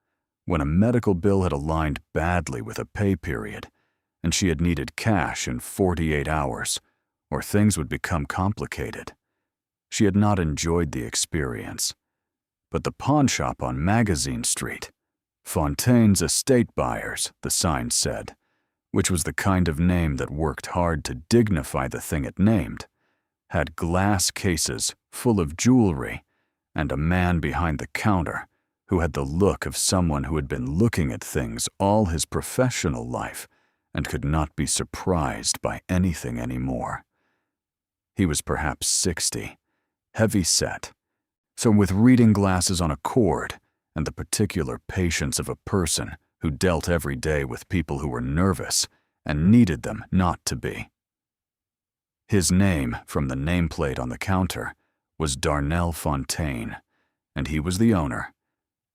when a medical bill had aligned badly with a pay period, and she had needed cash in 48 hours, or things would become complicated. She had not enjoyed the experience. But the pawn shop on Magazine Street, Fontaine's Estate Buyers, the sign said, which was the kind of name that worked hard to dignify the thing it named, had glass cases full of jewelry and a man behind the counter who had the look of someone who had been looking at things all his professional life and could not be surprised by anything anymore. He was perhaps 60, heavy-set, so with reading glasses on a cord and the particular patience of a person who dealt every day with people who were nervous and needed them not to be. His name, from the nameplate on the counter, was Darnell Fontaine, and he was the owner.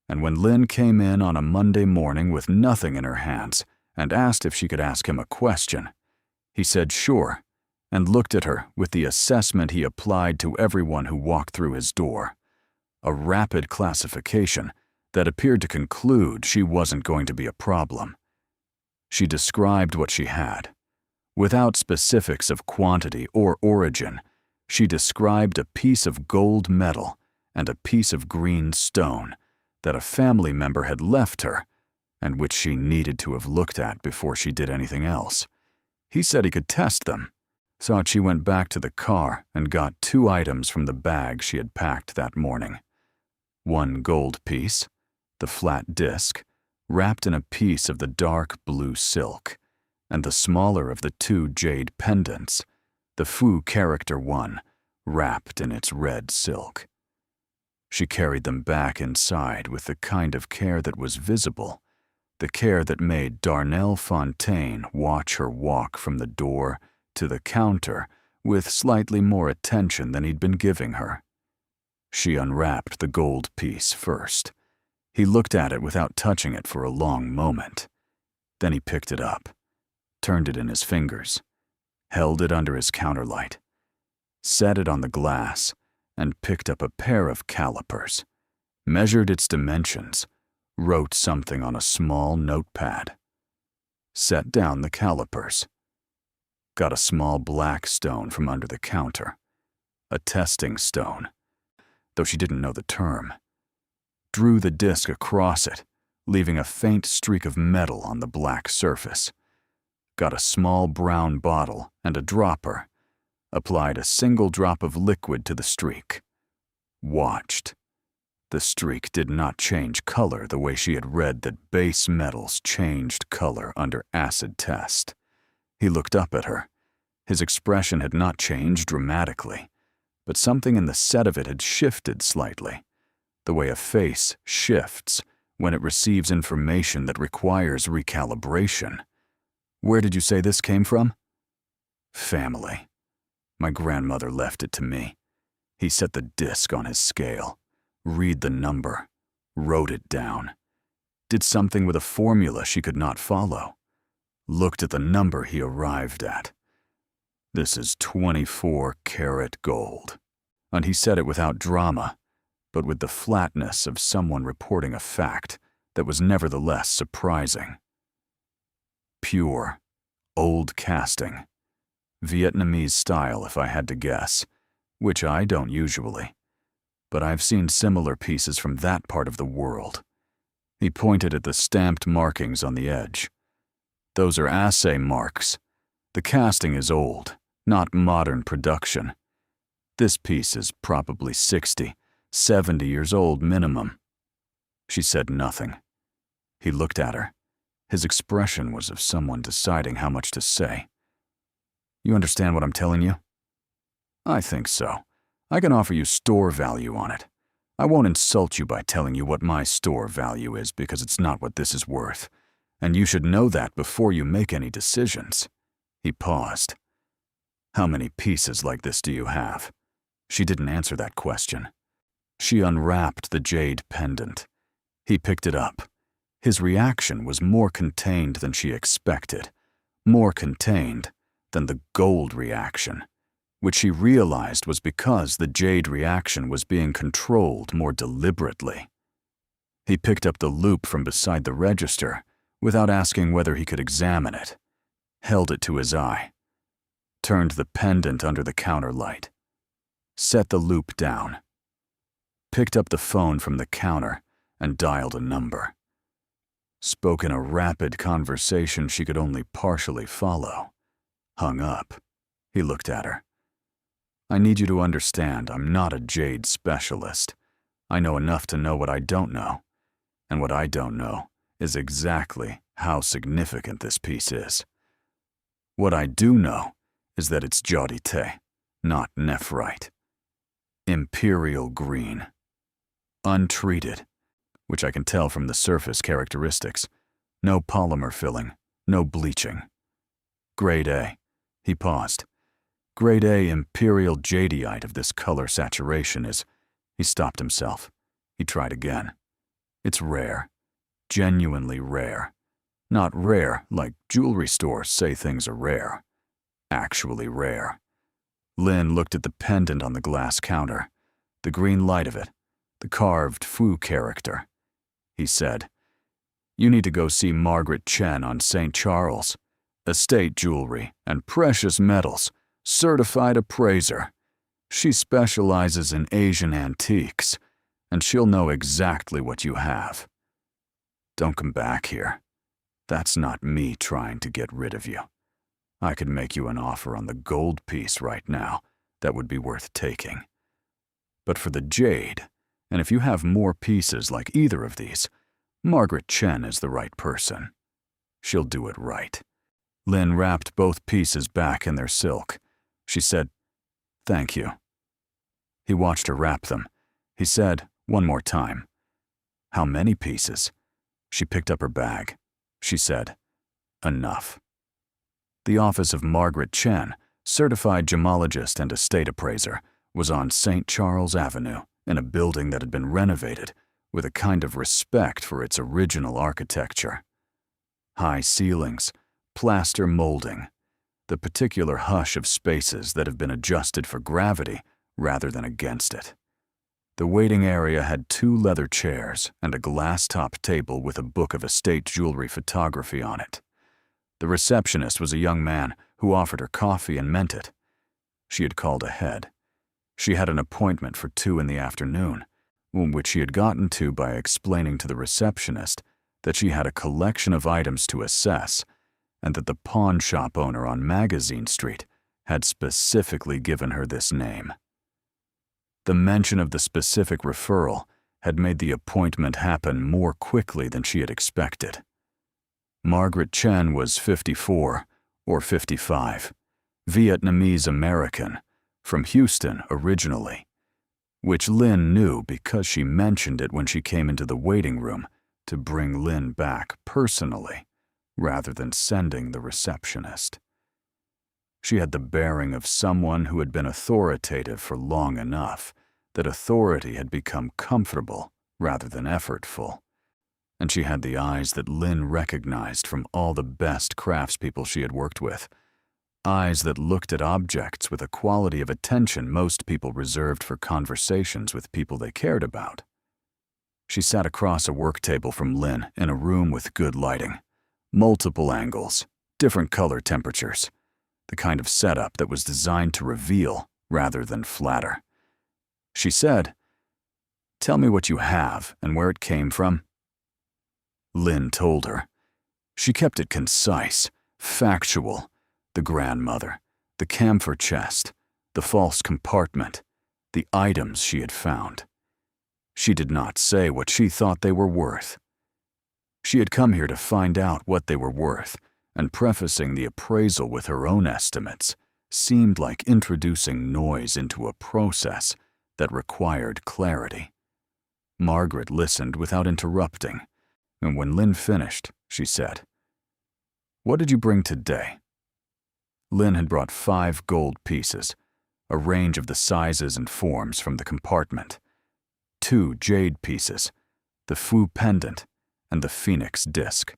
And when Lynn came in on a Monday morning with nothing in her hands and asked if she could ask him a question, he said sure, and looked at her with the assessment he applied to everyone who walked through his door, a rapid classification that appeared to conclude she wasn't going to be a problem. She described what she had. Without specifics of quantity or origin, she described a piece of gold metal and a piece of green stone that a family member had left her and which she needed to have looked at before she did anything else. He said he could test them, so she went back to the car and got 2 items from the bag she had packed that morning. 1 gold piece, the flat disc, wrapped in a piece of the dark blue silk, and the smaller of the 2 jade pendants, the Fu character one, wrapped in its red silk. She carried them back inside with the kind of care that was visible, the care that made Darnell Fontaine watch her walk from the door to the counter with slightly more attention than he'd been giving her. She unwrapped the gold piece first. He looked at it without touching it for a long moment. Then he picked it up, turned it in his fingers, held it under his counterlight, set it on the glass, and picked up a pair of calipers, measured its dimensions, wrote something on a small notepad, set down the calipers, got a small black stone from under the counter, a testing stone, though she didn't know the term, drew the disc across it, leaving a faint streak of metal on the black surface, got a small brown bottle and a dropper, applied a single drop of liquid to the streak, watched, The streak did not change color the way she had read that base metals changed color under acid test. He looked up at her. His expression had not changed dramatically, but something in the set of it had shifted slightly, the way a face shifts when it receives information that requires recalibration. Where did you say this came from? Family. My grandmother left it to me. He set the disc on his scale, read the number, wrote it down, did something with a formula she could not follow, looked at the number he arrived at. This is 24-karat gold. And he said it without drama, but with the flatness of someone reporting a fact that was nevertheless surprising. Pure, old casting. Vietnamese style, if I had to guess, which I don't usually. But I've seen similar pieces from that part of the world. He pointed at the stamped markings on the edge. Those are assay marks. The casting is old, not modern production. This piece is probably 60, 70 years old minimum. She said nothing. He looked at her. His expression was of someone deciding how much to say. You understand what I'm telling you? I think so. I can offer you store value on it. I won't insult you by telling you what my store value is because it's not what this is worth, and you should know that before you make any decisions. He paused. How many pieces like this do you have? She didn't answer that question. She unwrapped the jade pendant. He picked it up. His reaction was more contained than she expected, more contained than the gold reaction, which she realized was because the jade reaction was being controlled more deliberately. He picked up the loop from beside the register without asking whether he could examine it, held it to his eye, turned the pendant under the counter light, set the loop down, picked up the phone from the counter and dialed a number. Spoke in a rapid conversation she could only partially follow. Hung up. He looked at her. I need you to understand I'm not a jade specialist. I know enough to know what I don't know, and what I don't know is exactly how significant this piece is. What I do know is that it's jaudite, not nephrite. Imperial green. Untreated, which I can tell from the surface characteristics. No polymer filling, no bleaching. Grade A. He paused. Grade A imperial jadeite of this color saturation is... He stopped himself. He tried again. It's rare. Genuinely rare. Not rare like jewelry stores say things are rare. Actually rare. Lynn looked at the pendant on the glass counter, the green light of it, the carved Fu character. He said, You need to go see Margaret Chen on St. Charles. Estate jewelry and precious metals. Certified appraiser. She specializes in Asian antiques, and she'll know exactly what you have. Don't come back here. That's not me trying to get rid of you. I could make you an offer on the gold piece right now that would be worth taking. But for the jade, and if you have more pieces like either of these, Margaret Chen is the right person. She'll do it right. Lynn wrapped both pieces back in their silk. She said, Thank you. He watched her wrap them. He said, one more time, How many pieces? She picked up her bag. She said, Enough. The office of Margaret Chen, certified gemologist and estate appraiser, was on St. Charles Avenue in a building that had been renovated with a kind of respect for its original architecture. High ceilings, plaster molding, the particular hush of spaces that have been adjusted for gravity rather than against it. The waiting area had 2 leather chairs and a glass-top table with a book of estate jewelry photography on it. The receptionist was a young man who offered her coffee and meant it. She had called ahead. She had an appointment for 2 in the afternoon, which she had gotten to by explaining to the receptionist that she had a collection of items to assess and that the pawn shop owner on Magazine Street had specifically given her this name. The mention of the specific referral had made the appointment happen more quickly than she had expected. Margaret Chen was 54 or 55, Vietnamese American, from Houston originally, which Lynn knew because she mentioned it when she came into the waiting room to bring Lynn back personally, rather than sending the receptionist. She had the bearing of someone who had been authoritative for long enough that authority had become comfortable rather than effortful, and she had the eyes that Lynn recognized from all the best craftspeople she had worked with, eyes that looked at objects with a quality of attention most people reserved for conversations with people they cared about. She sat across a work table from Lynn in a room with good lighting, multiple angles, different color temperatures, the kind of setup that was designed to reveal rather than flatter. She said, "Tell me what you have and where it came from." Lynn told her. She kept it concise, factual, the grandmother, the camphor chest, the false compartment, the items she had found. She did not say what she thought they were worth. She had come here to find out what they were worth, and prefacing the appraisal with her own estimates seemed like introducing noise into a process that required clarity. Margaret listened without interrupting, and when Lynn finished, she said, "What did you bring today?" Lynn had brought 5 gold pieces, a range of the sizes and forms from the compartment, 2 jade pieces, the faux pendant, and the phoenix disc,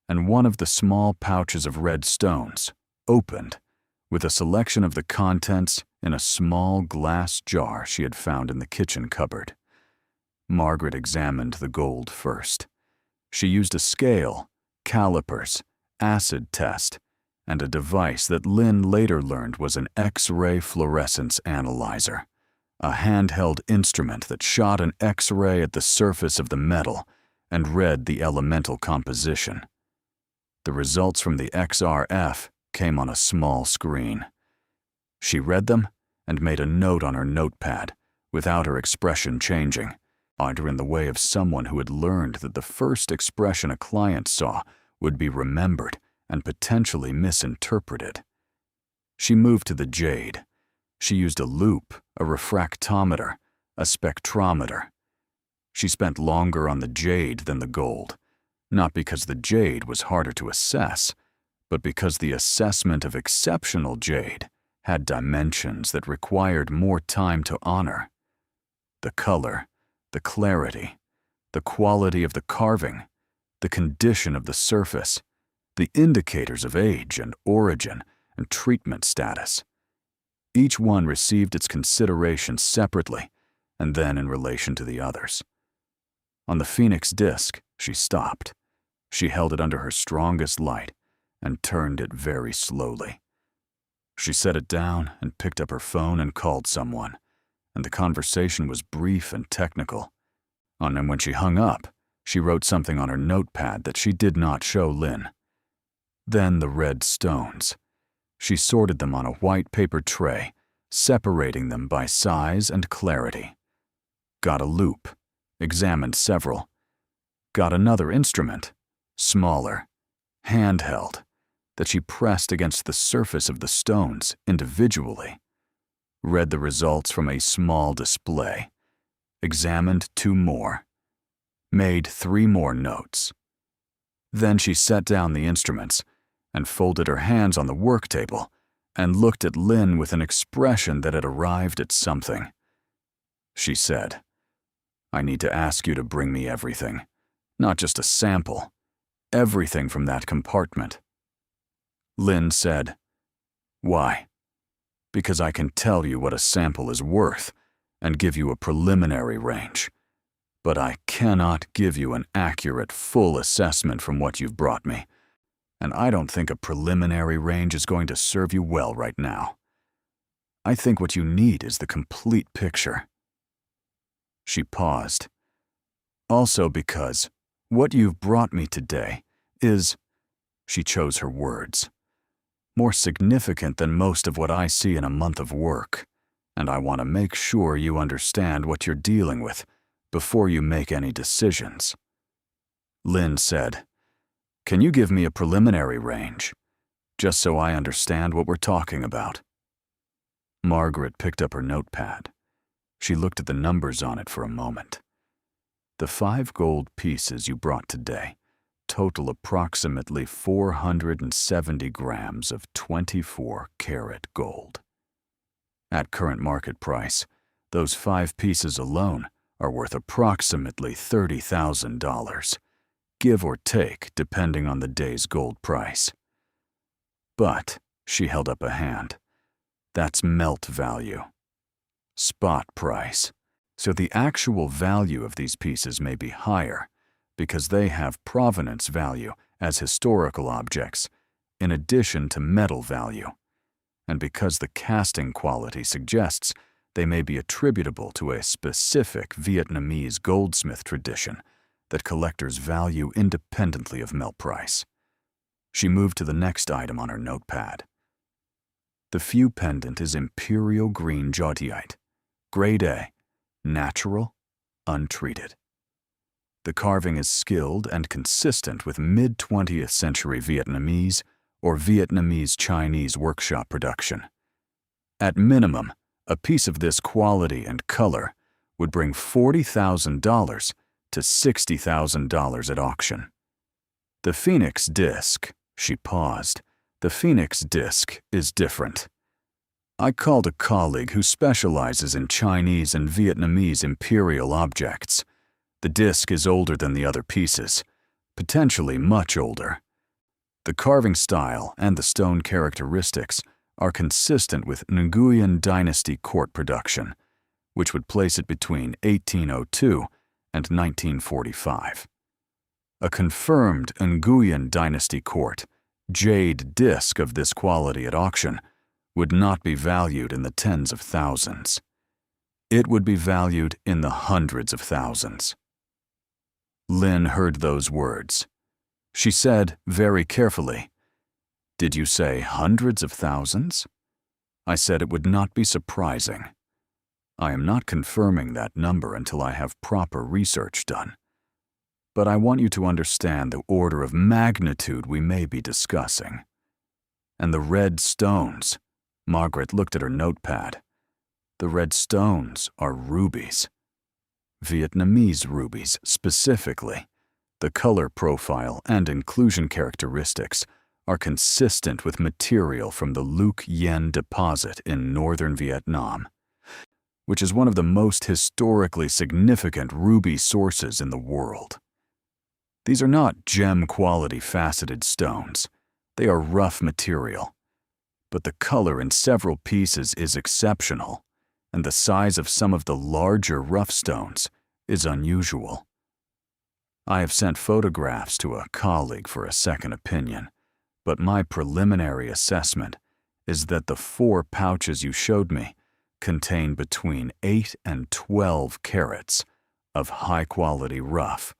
and one of the small pouches of red stones, opened, with a selection of the contents in a small glass jar she had found in the kitchen cupboard. Margaret examined the gold first. She used a scale, calipers, acid test, and a device that Lynn later learned was an X-ray fluorescence analyzer, a handheld instrument that shot an X-ray at the surface of the metal and read the elemental composition. The results from the XRF came on a small screen. She read them and made a note on her notepad, without her expression changing, either in the way of someone who had learned that the first expression a client saw would be remembered and potentially misinterpreted. She moved to the jade. She used a loupe, a refractometer, a spectrometer. She spent longer on the jade than the gold, not because the jade was harder to assess, but because the assessment of exceptional jade had dimensions that required more time to honor. The color, the clarity, the quality of the carving, the condition of the surface, the indicators of age and origin and treatment status. Each one received its consideration separately and then in relation to the others. On the phoenix disc, she stopped. She held it under her strongest light and turned it very slowly. She set it down and picked up her phone and called someone, and the conversation was brief and technical. And when she hung up, she wrote something on her notepad that she did not show Lynn. Then the red stones. She sorted them on a white paper tray, separating them by size and clarity. Got a loupe, examined several. Got another instrument, smaller, handheld, that she pressed against the surface of the stones individually. Read the results from a small display. Examined 2 more. Made 3 more notes. Then she set down the instruments and folded her hands on the work table and looked at Lynn with an expression that had arrived at something. She said, "I need to ask you to bring me everything, not just a sample, everything from that compartment." Lynn said, "Why?" "Because I can tell you what a sample is worth and give you a preliminary range, but I cannot give you an accurate, full assessment from what you've brought me, and I don't think a preliminary range is going to serve you well right now. I think what you need is the complete picture." She paused. "Also because what you've brought me today is," she chose her words, "more significant than most of what I see in a month of work, and I want to make sure you understand what you're dealing with before you make any decisions. Lynn said, "Can you give me a preliminary range, just so I understand what we're talking about?" Margaret picked up her notepad. She looked at the numbers on it for a moment. "The 5 gold pieces you brought today total approximately 470 grams of 24-karat gold. At current market price, those 5 pieces alone are worth approximately $30,000, give or take depending on the day's gold price. But," she held up a hand, "that's melt value. Spot price. So the actual value of these pieces may be higher because they have provenance value as historical objects in addition to metal value, and because the casting quality suggests they may be attributable to a specific Vietnamese goldsmith tradition that collectors value independently of melt price." She moved to the next item on her notepad. "The few pendant is imperial green jadeite, grade A, natural, untreated. The carving is skilled and consistent with mid-20th century Vietnamese or Vietnamese Chinese workshop production. At minimum, a piece of this quality and color would bring $40,000 to $60,000 at auction. The Phoenix disc," she paused, "the Phoenix disc is different. I called a colleague who specializes in Chinese and Vietnamese imperial objects. The disc is older than the other pieces, potentially much older. The carving style and the stone characteristics are consistent with Nguyen Dynasty court production, which would place it between 1802 and 1945. A confirmed Nguyen Dynasty court jade disc of this quality at auction would not be valued in the tens of thousands. It would be valued in the hundreds of thousands." Lynn heard those words. She said very carefully, "Did you say hundreds of thousands?" I said it would not be surprising. I am not confirming that number until I have proper research done. But I want you to understand the order of magnitude we may be discussing. And the red stones," Margaret looked at her notepad, "the red stones are rubies. Vietnamese rubies specifically. The color profile and inclusion characteristics are consistent with material from the Luc Yen deposit in northern Vietnam, which is one of the most historically significant ruby sources in the world. These are not gem-quality faceted stones. They are rough material. But the color in several pieces is exceptional, and the size of some of the larger rough stones is unusual. I have sent photographs to a colleague for a second opinion, but my preliminary assessment is that the 4 pouches you showed me contain between 8 and 12 carats of high-quality rough,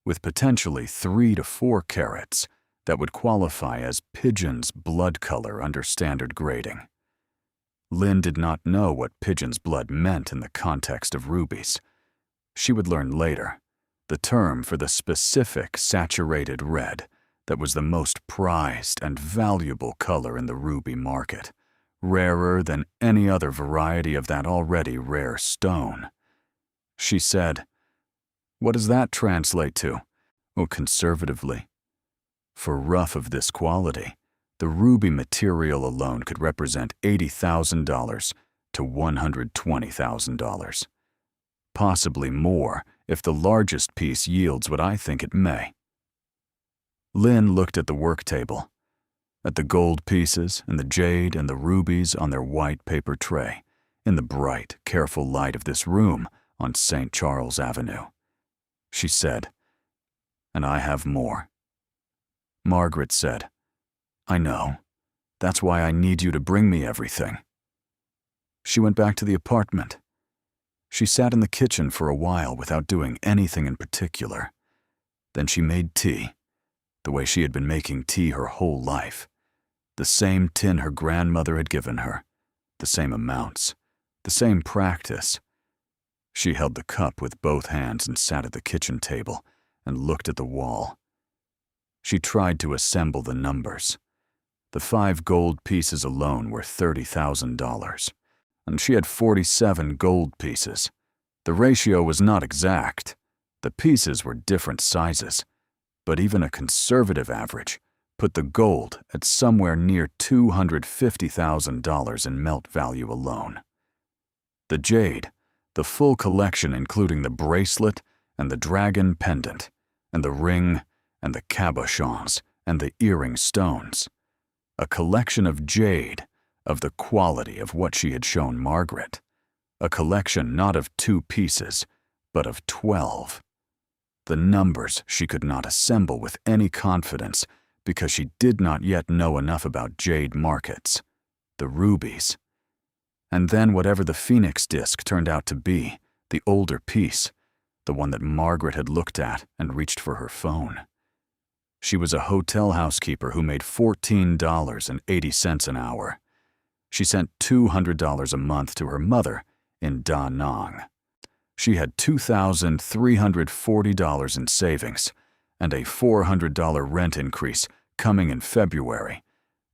with potentially 3 to 4 carats that would qualify as pigeon's blood color under standard grading. Lynn did not know what pigeon's blood meant in the context of rubies. She would learn later, the term for the specific saturated red that was the most prized and valuable color in the ruby market, rarer than any other variety of that already rare stone. She said, "What does that translate to?" "Oh, conservatively. For rough of this quality, the ruby material alone could represent $80,000 to $120,000. Possibly more if the largest piece yields what I think it may." Lynn looked at the work table, at the gold pieces and the jade and the rubies on their white paper tray, in the bright, careful light of this room on St. Charles Avenue. She said, "And I have more." Margaret said, "I know. That's why I need you to bring me everything." She went back to the apartment. She sat in the kitchen for a while without doing anything in particular. Then she made tea, the way she had been making tea her whole life. The same tin her grandmother had given her, the same amounts, the same practice. She held the cup with both hands and sat at the kitchen table and looked at the wall. She tried to assemble the numbers. The 5 gold pieces alone were $30,000, and she had 47 gold pieces. The ratio was not exact. The pieces were different sizes, but even a conservative average put the gold at somewhere near $250,000 in melt value alone. The jade, the full collection including the bracelet and the dragon pendant, and the ring and the cabochons and the earring stones. A collection of jade of the quality of what she had shown Margaret. A collection not of 2 pieces, but of 12. The numbers she could not assemble with any confidence because she did not yet know enough about jade markets, the rubies. And then whatever the phoenix disc turned out to be, the older piece, the one that Margaret had looked at and reached for her phone. She was a hotel housekeeper who made $14.80 an hour. She sent $200 a month to her mother in Da Nang. She had $2,340 in savings and a $400 rent increase coming in February,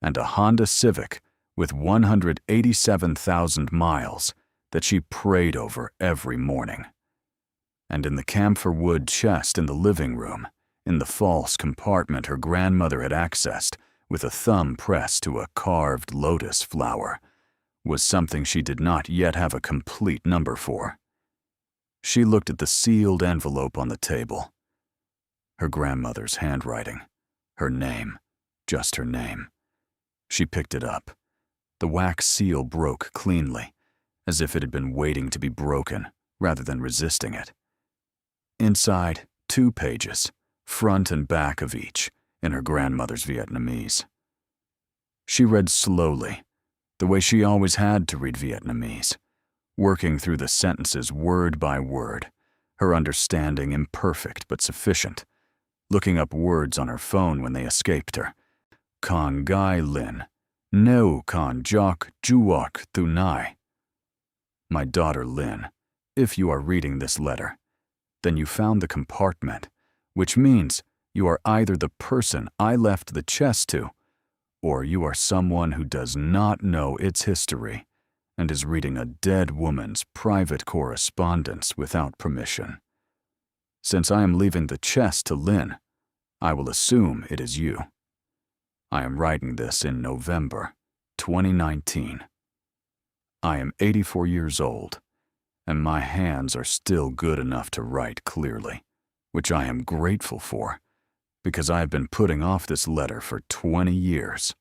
and a Honda Civic with 187,000 miles that she prayed over every morning. And in the camphor wood chest in the living room, in the false compartment her grandmother had accessed with a thumb pressed to a carved lotus flower, was something she did not yet have a complete number for. She looked at the sealed envelope on the table. Her grandmother's handwriting. Her name. Just her name. She picked it up. The wax seal broke cleanly, as if it had been waiting to be broken rather than resisting it. Inside, 2 pages, front and back of each, in her grandmother's Vietnamese. She read slowly, the way she always had to read Vietnamese, working through the sentences word by word, her understanding imperfect but sufficient, looking up words on her phone when they escaped her. Con Gai Lin, No Con Jock Juok Thu Nai. My daughter Lin, if you are reading this letter, then you found the compartment, which means you are either the person I left the chest to, or you are someone who does not know its history and is reading a dead woman's private correspondence without permission. Since I am leaving the chest to Lin, I will assume it is you. I am writing this in November 2019. I am 84 years old, and my hands are still good enough to write clearly, which I am grateful for, because I have been putting off this letter for 20 years.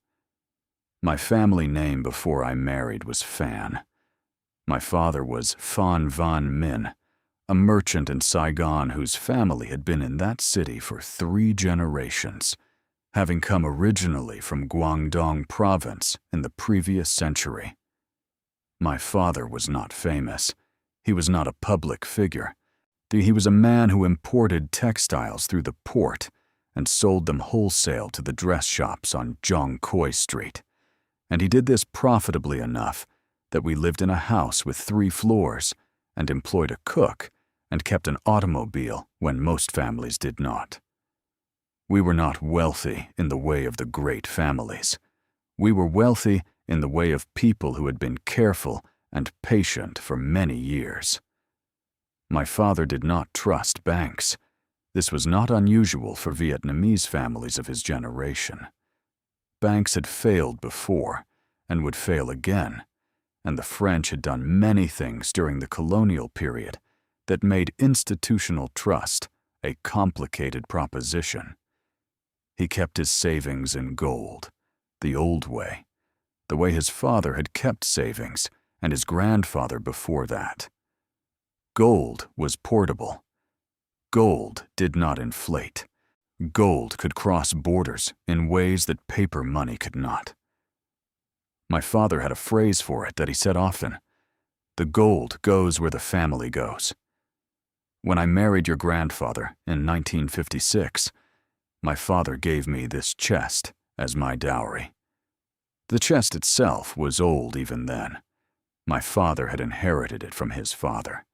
My family name before I married was Phan. My father was Phan Van Min, a merchant in Saigon whose family had been in that city for 3 generations, having come originally from Guangdong province in the previous century. My father was not famous. He was not a public figure. He was a man who imported textiles through the port and sold them wholesale to the dress shops on Zhong Koi Street. And he did this profitably enough that we lived in a house with 3 floors and employed a cook and kept an automobile when most families did not. We were not wealthy in the way of the great families. We were wealthy in the way of people who had been careful and patient for many years. My father did not trust banks. This was not unusual for Vietnamese families of his generation. Banks had failed before and would fail again, and the French had done many things during the colonial period that made institutional trust a complicated proposition. He kept his savings in gold, the old way, the way his father had kept savings and his grandfather before that. Gold was portable. Gold did not inflate. Gold could cross borders in ways that paper money could not. My father had a phrase for it that he said often: "The gold goes where the family goes." When I married your grandfather in 1956, my father gave me this chest as my dowry. The chest itself was old even then. My father had inherited it from his father,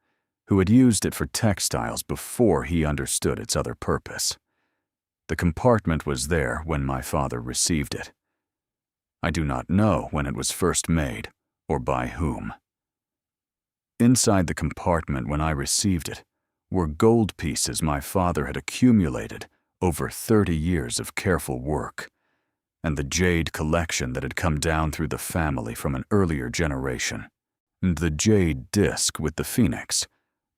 who had used it for textiles before he understood its other purpose. The compartment was there when my father received it. I do not know when it was first made or by whom. Inside the compartment when I received it were gold pieces my father had accumulated over 30 years of careful work, and the jade collection that had come down through the family from an earlier generation. And the jade disc with the phoenix,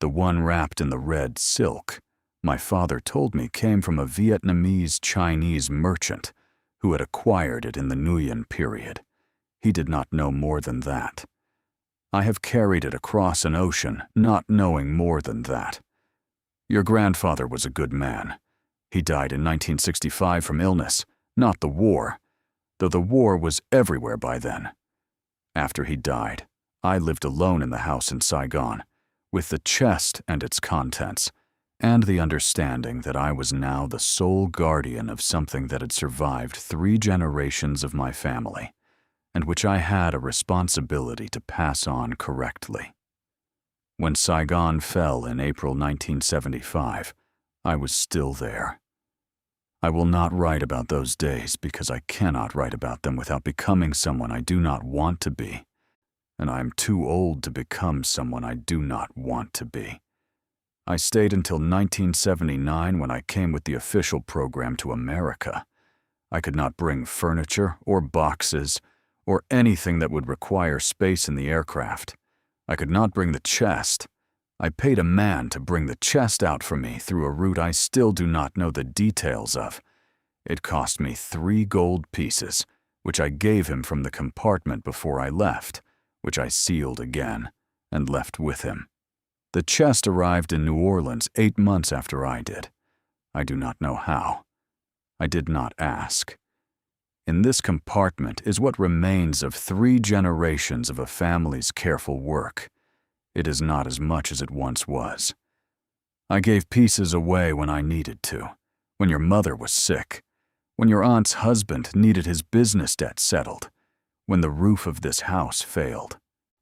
the one wrapped in the red silk, my father told me came from a Vietnamese-Chinese merchant who had acquired it in the Nguyen period. He did not know more than that. I have carried it across an ocean, not knowing more than that. Your grandfather was a good man. He died in 1965 from illness, not the war, though the war was everywhere by then. After he died, I lived alone in the house in Saigon, with the chest and its contents, and the understanding that I was now the sole guardian of something that had survived 3 generations of my family, and which I had a responsibility to pass on correctly. When Saigon fell in April 1975, I was still there. I will not write about those days because I cannot write about them without becoming someone I do not want to be, and I am too old to become someone I do not want to be. I stayed until 1979 when I came with the official program to America. I could not bring furniture or boxes or anything that would require space in the aircraft. I could not bring the chest. I paid a man to bring the chest out for me through a route I still do not know the details of. It cost me 3 gold pieces, which I gave him from the compartment before I left, which I sealed again and left with him. The chest arrived in New Orleans 8 months after I did. I do not know how. I did not ask. In this compartment is what remains of 3 generations of a family's careful work. It is not as much as it once was. I gave pieces away when I needed to, when your mother was sick, when your aunt's husband needed his business debt settled, when the roof of this house failed.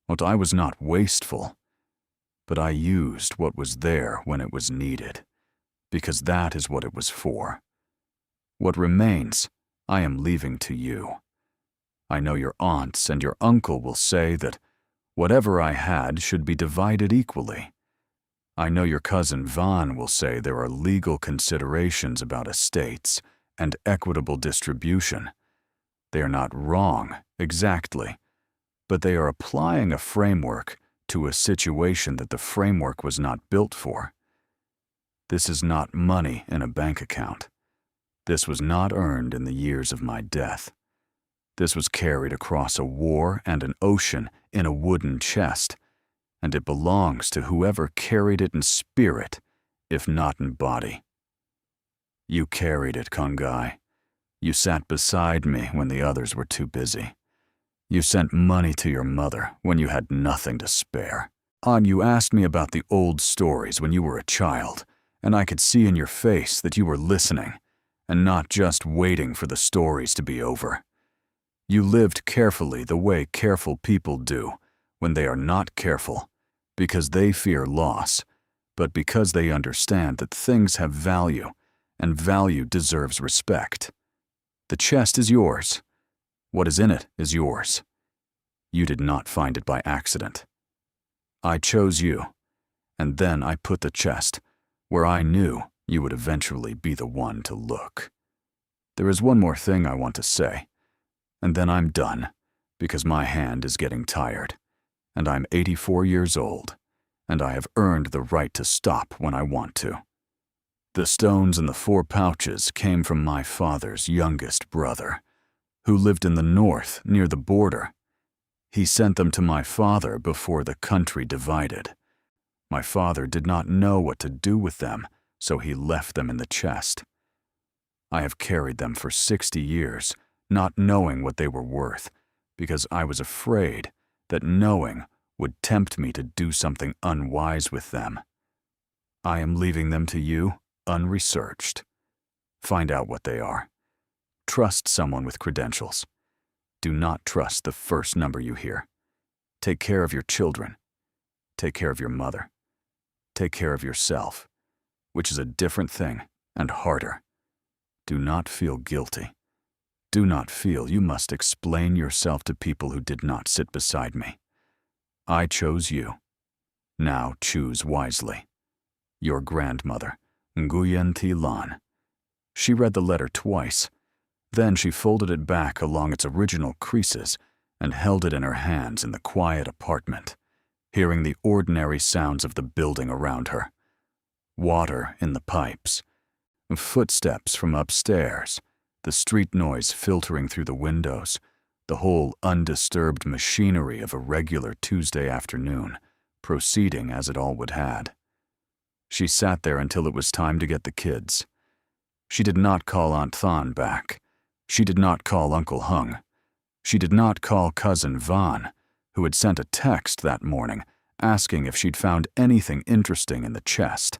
But I was not wasteful, but I used what was there when it was needed, because that is what it was for. What remains, I am leaving to you. I know your aunts and your uncle will say that whatever I had should be divided equally. I know your cousin Vaughn will say there are legal considerations about estates and equitable distribution. They are not wrong, exactly, but they are applying a framework to a situation that the framework was not built for. This is not money in a bank account. This was not earned in the years of my death. This was carried across a war and an ocean in a wooden chest, and it belongs to whoever carried it in spirit, if not in body. You carried it, Kongai. You sat beside me when the others were too busy. You sent money to your mother when you had nothing to spare. You asked me about the old stories when you were a child, and I could see in your face that you were listening, and not just waiting for the stories to be over. You lived carefully the way careful people do when they are not careful, because they fear loss, but because they understand that things have value, and value deserves respect. The chest is yours. What is in it is yours. You did not find it by accident. I chose you, and then I put the chest where I knew you would eventually be the one to look. There is one more thing I want to say, and then I'm done, because my hand is getting tired, and I'm 84 years old, and I have earned the right to stop when I want to. The stones in the 4 pouches came from my father's youngest brother, who lived in the north near the border. He sent them to my father before the country divided. My father did not know what to do with them, so he left them in the chest. I have carried them for 60 years, not knowing what they were worth, because I was afraid that knowing would tempt me to do something unwise with them. I am leaving them to you, unresearched. Find out what they are. Trust someone with credentials. Do not trust the first number you hear. Take care of your children. Take care of your mother. take care of yourself, which is a different thing and harder. Do not feel guilty. Do not feel you must explain yourself to people who did not sit beside me. I chose you. Now choose wisely. Your grandmother, Nguyen Thi Lan. She read the letter twice. Then she folded it back along its original creases and held it in her hands in the quiet apartment, hearing the ordinary sounds of the building around her. Water in the pipes, footsteps from upstairs, the street noise filtering through the windows, the whole undisturbed machinery of a regular Tuesday afternoon, proceeding as it always had. She sat there until it was time to get the kids. She did not call Aunt Thon back. She did not call Uncle Hung. She did not call Cousin Vaughn, who had sent a text that morning asking if she'd found anything interesting in the chest.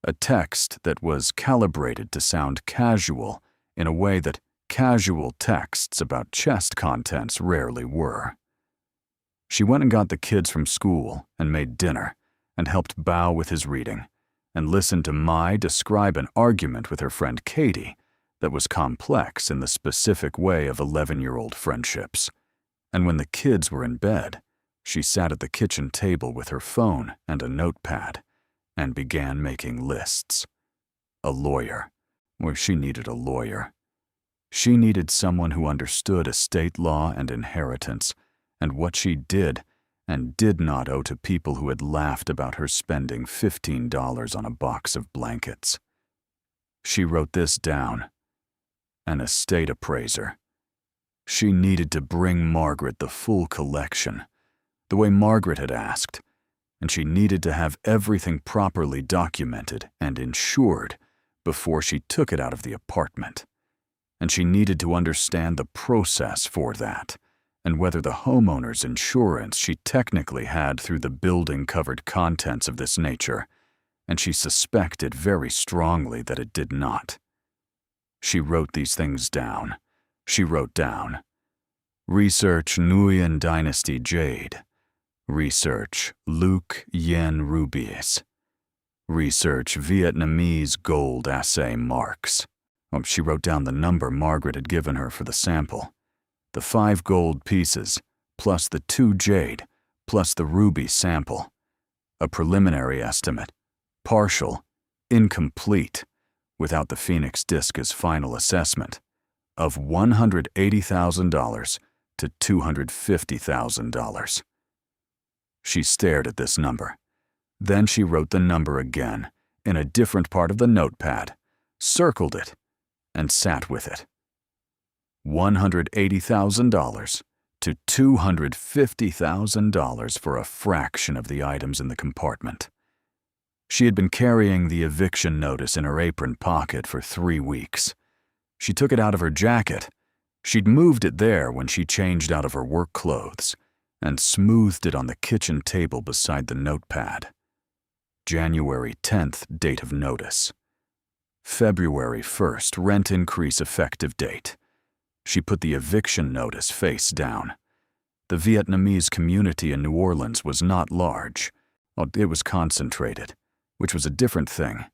A text that was calibrated to sound casual in a way that casual texts about chest contents rarely were. She went and got the kids from school and made dinner and helped Bao with his reading and listened to Mai describe an argument with her friend Katie that was complex in the specific way of 11-year-old friendships. And when the kids were in bed, she sat at the kitchen table with her phone and a notepad and began making lists. A lawyer, where she needed a lawyer. She needed someone who understood estate law and inheritance and what she did and did not owe to people who had laughed about her spending $15 on a box of blankets. She wrote this down. An estate appraiser. She needed to bring Margaret the full collection, the way Margaret had asked, and she needed to have everything properly documented and insured before she took it out of the apartment. And she needed to understand the process for that, and whether the homeowner's insurance she technically had through the building-covered contents of this nature, and she suspected very strongly that it did not. She wrote these things down. She wrote down, research Nguyen Dynasty Jade. Research Luc Yen Rubies. Research Vietnamese gold assay marks. She wrote down the number Margaret had given her for the sample. The 5 gold pieces, plus the 2 jade, plus the ruby sample. A preliminary estimate. Partial, incomplete, without the Phoenix disc as final assessment, of $180,000 to $250,000. She stared at this number. Then she wrote the number again, in a different part of the notepad, circled it, and sat with it. $180,000 to $250,000 for a fraction of the items in the compartment. She had been carrying the eviction notice in her apron pocket for 3 weeks. She took it out of her jacket. She'd moved it there when she changed out of her work clothes and smoothed it on the kitchen table beside the notepad. January 10th date of notice. February 1st rent increase effective date. She put the eviction notice face down. The Vietnamese community in New Orleans was not large. It was concentrated, which was a different thing,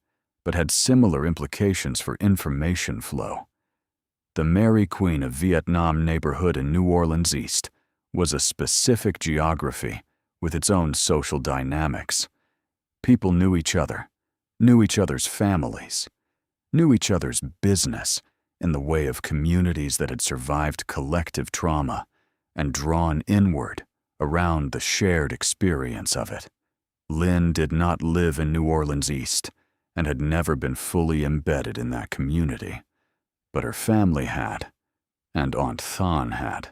but had similar implications for information flow. The Mary Queen of Vietnam neighborhood in New Orleans East was a specific geography with its own social dynamics. People knew each other, knew each other's families, knew each other's business in the way of communities that had survived collective trauma and drawn inward around the shared experience of it. Lynn did not live in New Orleans East and had never been fully embedded in that community, but her family had, and Aunt Thon had,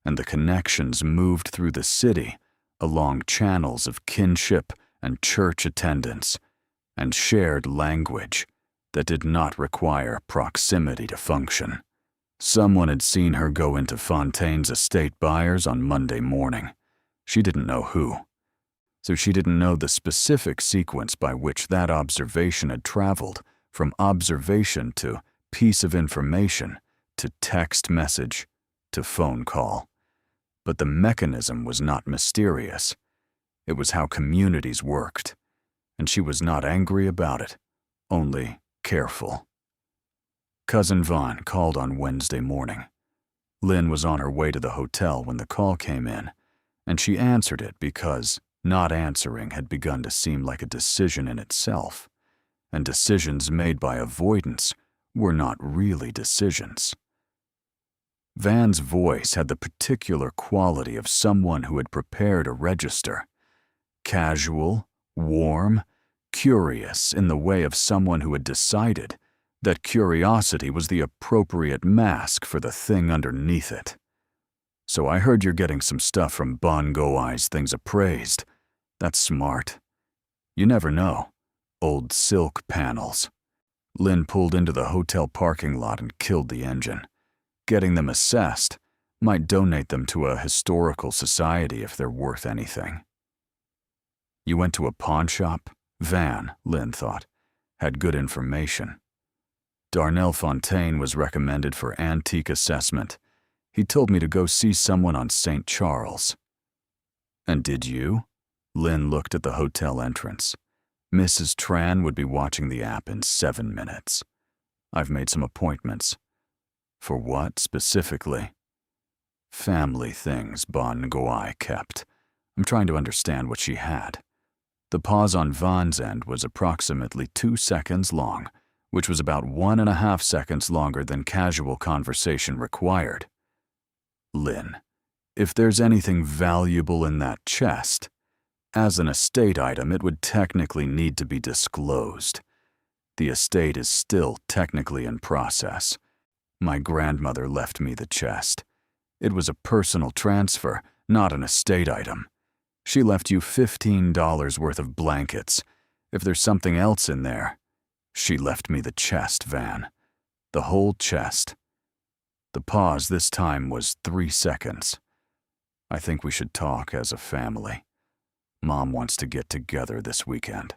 and the connections moved through the city along channels of kinship and church attendance and shared language that did not require proximity to function. Someone had seen her go into Fontaine's estate buyers on Monday morning. She didn't know who. So she didn't know the specific sequence by which that observation had traveled from observation to piece of information to text message to phone call. But the mechanism was not mysterious. It was how communities worked, and she was not angry about it, only careful. Cousin Vaughn called on Wednesday morning. Lynn was on her way to the hotel when the call came in, and she answered it because not answering had begun to seem like a decision in itself, and decisions made by avoidance were not really decisions. Van's voice had the particular quality of someone who had prepared a register. Casual, warm, curious in the way of someone who had decided that curiosity was the appropriate mask for the thing underneath it. "So I heard you're getting some stuff from Bon Go-I's Things Appraised. That's smart. You never know. Old silk panels." Lynn pulled into the hotel parking lot and killed the engine. Getting them assessed might donate them to a historical society if they're worth anything. You went to a pawn shop? Van, Lynn thought, had good information. Darnell Fontaine was recommended for antique assessment. He told me to go see someone on St. Charles. And did you? Lynn looked at the hotel entrance. Mrs. Tran would be watching the app in 7 minutes. I've made some appointments. For what, specifically? Family things Bon Go-I kept. I'm trying to understand what she had. The pause on Van's end was approximately 2 seconds long, which was about 1.5 seconds longer than casual conversation required. Lynn, if there's anything valuable in that chest, as an estate item, it would technically need to be disclosed. The estate is still technically in process. My grandmother left me the chest. It was a personal transfer, not an estate item. She left you $15 worth of blankets. If there's something else in there, she left me the chest, Van. The whole chest. The pause this time was 3 seconds. I think we should talk as a family. Mom wants to get together this weekend.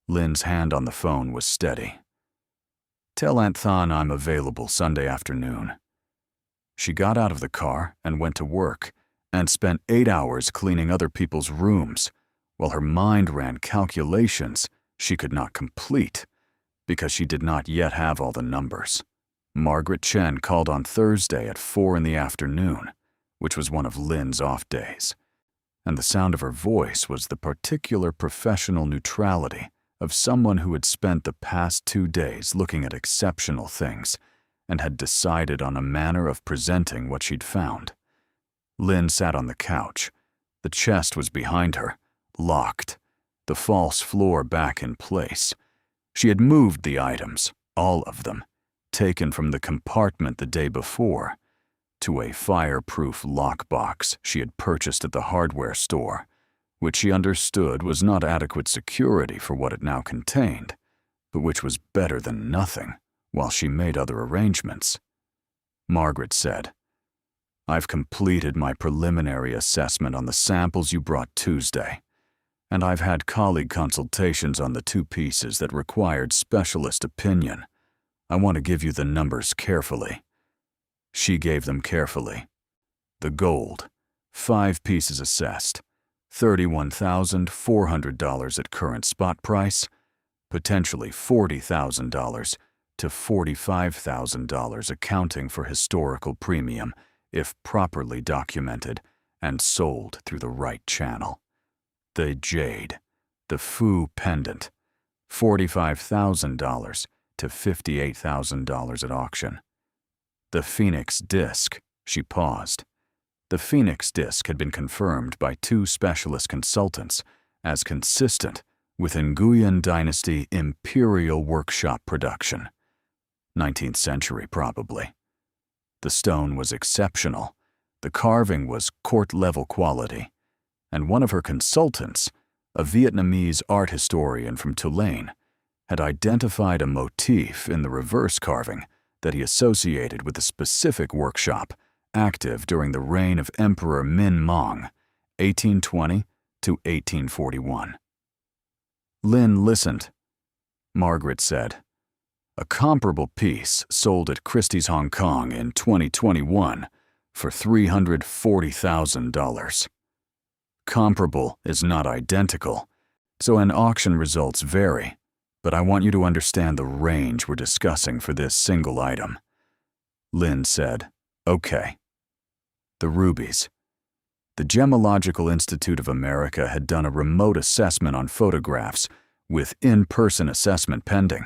Lynn's hand on the phone was steady. Tell Aunt Thon I'm available Sunday afternoon. She got out of the car and went to work and spent 8 hours cleaning other people's rooms while her mind ran calculations she could not complete because she did not yet have all the numbers. Margaret Chen called on Thursday at 4 in the afternoon, which was one of Lynn's off days, and the sound of her voice was the particular professional neutrality of someone who had spent the past 2 days looking at exceptional things and had decided on a manner of presenting what she'd found. Lynn sat on the couch. The chest was behind her, locked, the false floor back in place. She had moved the items, all of them, taken from the compartment the day before, to a fireproof lockbox she had purchased at the hardware store, which she understood was not adequate security for what it now contained, but which was better than nothing, while she made other arrangements. Margaret said, I've completed my preliminary assessment on the samples you brought Tuesday, and I've had colleague consultations on the 2 pieces that required specialist opinion. I want to give you the numbers carefully. She gave them carefully. The gold, 5 pieces assessed, $31,400 at current spot price, potentially $40,000 to $45,000 accounting for historical premium if properly documented and sold through the right channel. The jade, the faux pendant, $45,000 to $58,000 at auction. The Phoenix disc, she paused. The Phoenix disc had been confirmed by 2 specialist consultants as consistent with Nguyen Dynasty Imperial Workshop production. 19th century, probably. The stone was exceptional. The carving was court-level quality. And one of her consultants, a Vietnamese art historian from Tulane, had identified a motif in the reverse carving that he associated with a specific workshop active during the reign of Emperor Min Maung, 1820 to 1841. Lynn listened. Margaret said, a comparable piece sold at Christie's Hong Kong in 2021 for $340,000. Comparable is not identical. So an auction results vary, but I want you to understand the range we're discussing for this single item. Lynn said, "Okay." The rubies. The Gemological Institute of America had done a remote assessment on photographs with in-person assessment pending.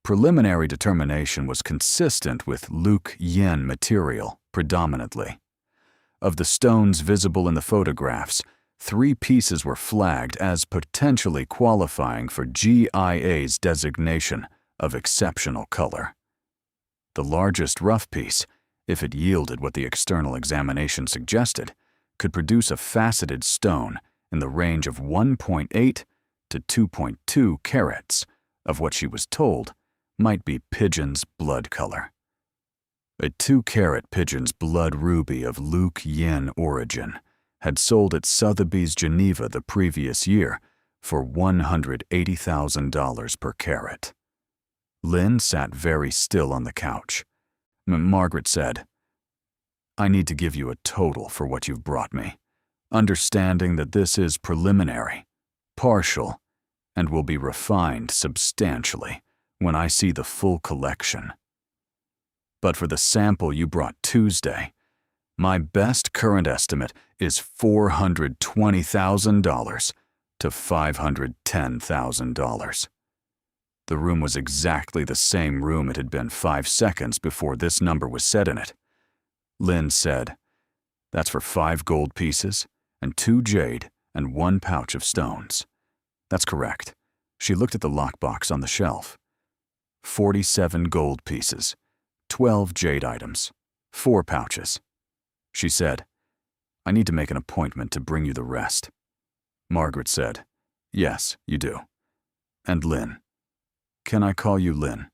Preliminary determination was consistent with Luke Yin material, predominantly. Of the stones visible in the photographs, 3 pieces were flagged as potentially qualifying for GIA's designation of exceptional color. The largest rough piece, if it yielded what the external examination suggested, could produce a faceted stone in the range of 1.8 to 2.2 carats of what she was told might be pigeon's blood color. A 2-carat pigeon's blood ruby of Luke Yin origin had sold at Sotheby's Geneva the previous year for $180,000 per carat. Lynn sat very still on the couch. Margaret said, "I need to give you a total for what you've brought me, understanding that this is preliminary, partial, and will be refined substantially when I see the full collection. But for the sample you brought Tuesday, my best current estimate is $420,000 to $510,000. The room was exactly the same room it had been 5 seconds before this number was said in it. Lynn said, "That's for 5 gold pieces and 2 jade and 1 pouch of stones." "That's correct." She looked at the lockbox on the shelf. 47 gold pieces, 12 jade items, 4 pouches. She said, "I need to make an appointment to bring you the rest." Margaret said, "Yes, you do." And Lynn, "Can I call you Lynn?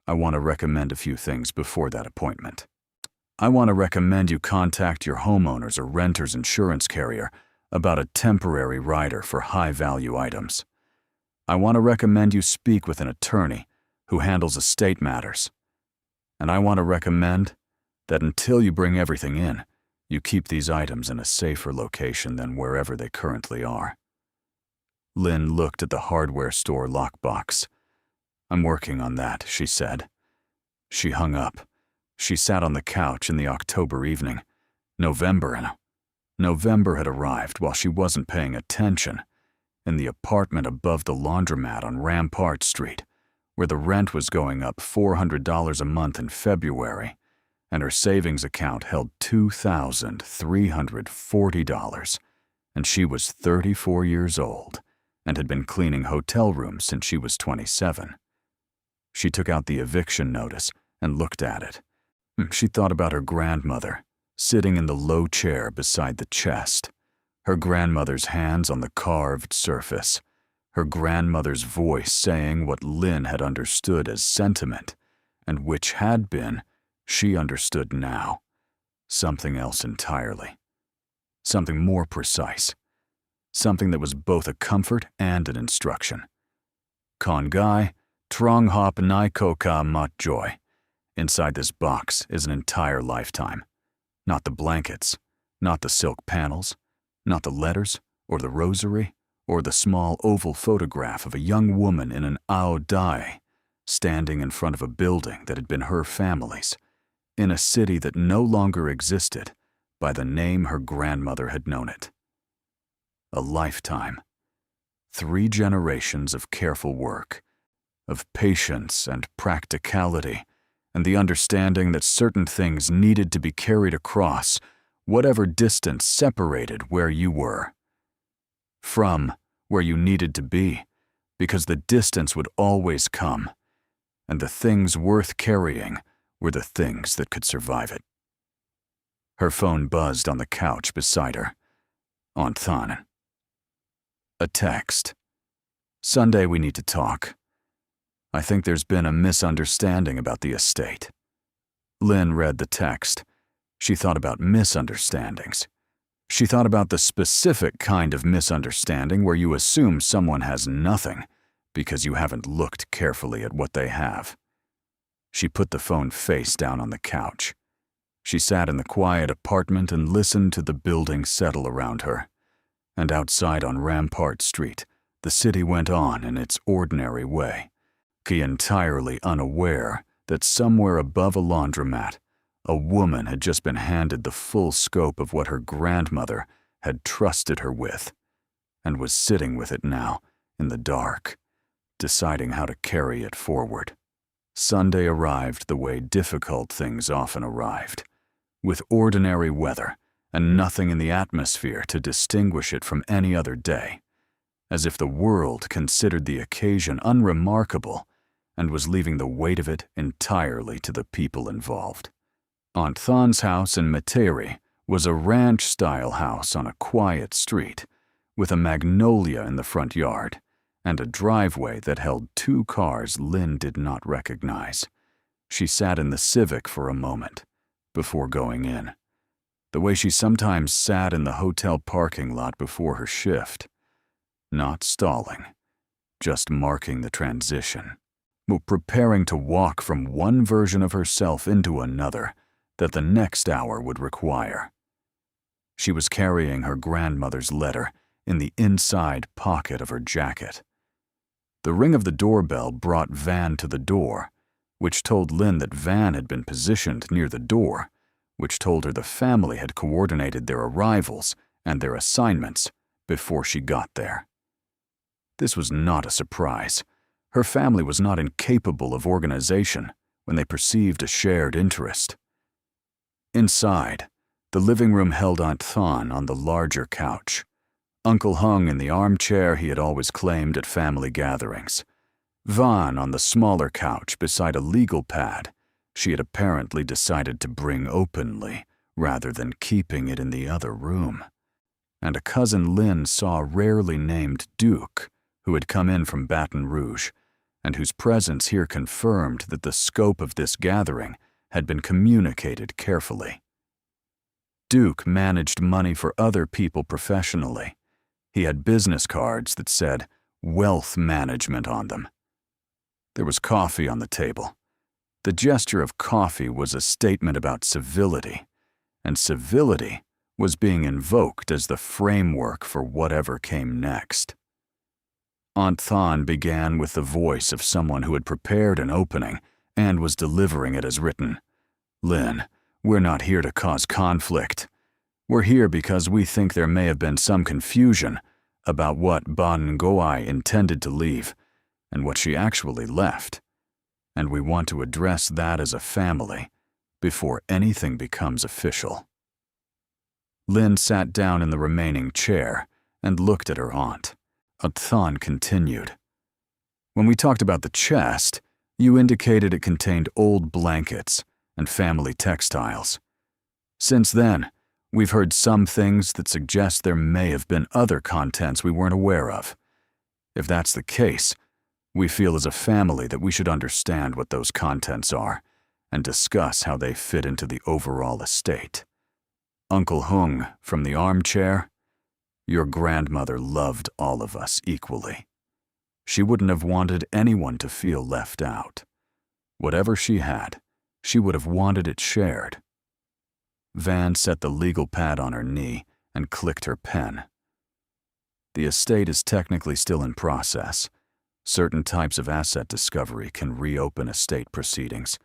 I want to recommend a few things before that appointment. I want to recommend you contact your homeowner's or renter's insurance carrier about a temporary rider for high-value items. I want to recommend you speak with an attorney who handles estate matters. And I want to recommend that until you bring everything in, you keep these items in a safer location than wherever they currently are." Lynn looked at the hardware store lockbox. "I'm working on that," she said. She hung up. She sat on the couch in the October evening. November had arrived while she wasn't paying attention, in the apartment above the laundromat on Rampart Street, where the rent was going up $400 a month in February, and her savings account held $2,340, and she was 34 years old and had been cleaning hotel rooms since she was 27. She took out the eviction notice and looked at it. She thought about her grandmother, sitting in the low chair beside the chest, her grandmother's hands on the carved surface, her grandmother's voice saying what Lynn had understood as sentiment, and which had been, she understood now, something else entirely. Something more precise. Something that was both a comfort and an instruction. "Kongai, trong hop nai koka mat joy. Inside this box is an entire lifetime. Not the blankets, not the silk panels, not the letters or the rosary, or the small oval photograph of a young woman in an ao dai, standing in front of a building that had been her family's, in a city that no longer existed by the name her grandmother had known it. A lifetime. 3 generations of careful work, of patience and practicality, and the understanding that certain things needed to be carried across whatever distance separated where you were from where you needed to be, because the distance would always come, and the things worth carrying were the things that could survive it. Her phone buzzed on the couch beside her. Aunt Thanen. A text. "Sunday we need to talk. I think there's been a misunderstanding about the estate." Lynn read the text. She thought about misunderstandings. She thought about the specific kind of misunderstanding where you assume someone has nothing because you haven't looked carefully at what they have. She put the phone face down on the couch. She sat in the quiet apartment and listened to the building settle around her. And outside on Rampart Street, The city went on in its ordinary way, entirely unaware that somewhere above a laundromat, a woman had just been handed the full scope of what her grandmother had trusted her with, and was sitting with it now, in the dark, deciding how to carry it forward. Sunday arrived the way difficult things often arrived, with ordinary weather and nothing in the atmosphere to distinguish it from any other day, as if the world considered the occasion unremarkable and was leaving the weight of it entirely to the people involved. Aunt Thon's house in Metairie was a ranch-style house on a quiet street, with a magnolia in the front yard, and a driveway that held 2 cars Lynn did not recognize. She sat in the Civic for a moment, before going in, the way she sometimes sat in the hotel parking lot before her shift, not stalling, just marking the transition, but preparing to walk from one version of herself into another that the next hour would require. She was carrying her grandmother's letter in the inside pocket of her jacket. The ring of the doorbell brought Van to the door, which told Lynn that Van had been positioned near the door, which told her the family had coordinated their arrivals and their assignments before she got there. This was not a surprise. Her family was not incapable of organization when they perceived a shared interest. Inside, the living room held Aunt Thon on the larger couch, Uncle Hung in the armchair he had always claimed at family gatherings, Van on the smaller couch beside a legal pad she had apparently decided to bring openly rather than keeping it in the other room, and a cousin Lynn saw rarely named Duke, who had come in from Baton Rouge, and whose presence here confirmed that the scope of this gathering had been communicated carefully. Duke managed money for other people professionally. He had business cards that said wealth management on them. There was coffee on the table. The gesture of coffee was a statement about civility, and civility was being invoked as the framework for whatever came next. Aunt Thon began with the voice of someone who had prepared an opening and was delivering it as written. "Lynn, we're not here to cause conflict. We're here because we think there may have been some confusion about what Ban Ngoai intended to leave and what she actually left, and we want to address that as a family before anything becomes official." Lynn sat down in the remaining chair and looked at her aunt. Aunt Thon continued. "When we talked about the chest, you indicated it contained old blankets and family textiles. Since then, we've heard some things that suggest there may have been other contents we weren't aware of. If that's the case, we feel as a family that we should understand what those contents are and discuss how they fit into the overall estate. Uncle Hung from the armchair, your grandmother loved all of us equally. She wouldn't have wanted anyone to feel left out. Whatever she had, she would have wanted it shared." Van set the legal pad on her knee and clicked her pen. "The estate is technically still in process. Certain types of asset discovery can reopen estate proceedings,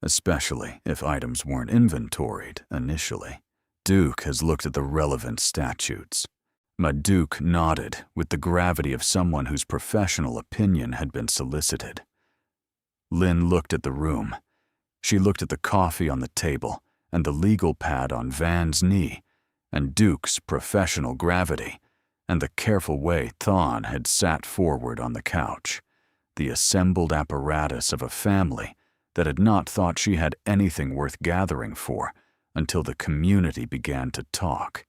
especially if items weren't inventoried initially. Duke has looked at the relevant statutes." Duke nodded with the gravity of someone whose professional opinion had been solicited. Lynn looked at the room. She looked at the coffee on the table and the legal pad on Van's knee, and Duke's professional gravity, and the careful way Thon had sat forward on the couch, the assembled apparatus of a family that had not thought she had anything worth gathering for until the community began to talk,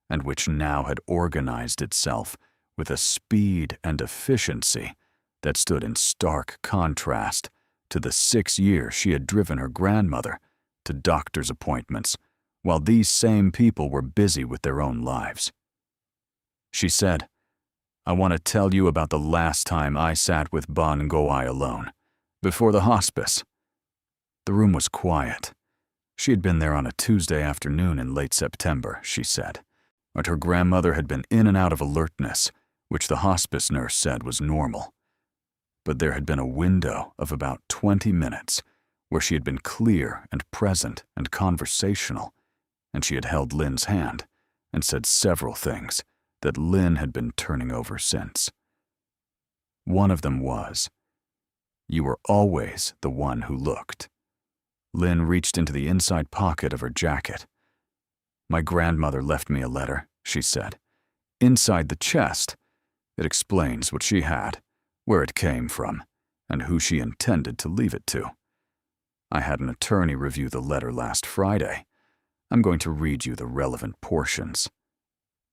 and which now had organized itself with a speed and efficiency that stood in stark contrast to the 6 years she had driven her grandmother to doctor's appointments while these same people were busy with their own lives. She said, "I want to tell you about the last time I sat with Ban Ngoai alone, before the hospice." The room was quiet. She had been there on a Tuesday afternoon in late September, she said, but her grandmother had been in and out of alertness, which the hospice nurse said was normal. But there had been a window of about 20 minutes where she had been clear and present and conversational, and she had held Lynn's hand and said several things that Lynn had been turning over since. One of them was, "You were always the one who looked." Lynn reached into the inside pocket of her jacket. "My grandmother left me a letter," she said. "Inside the chest. It explains what she had, where it came from, and who she intended to leave it to. I had an attorney review the letter last Friday. I'm going to read you the relevant portions."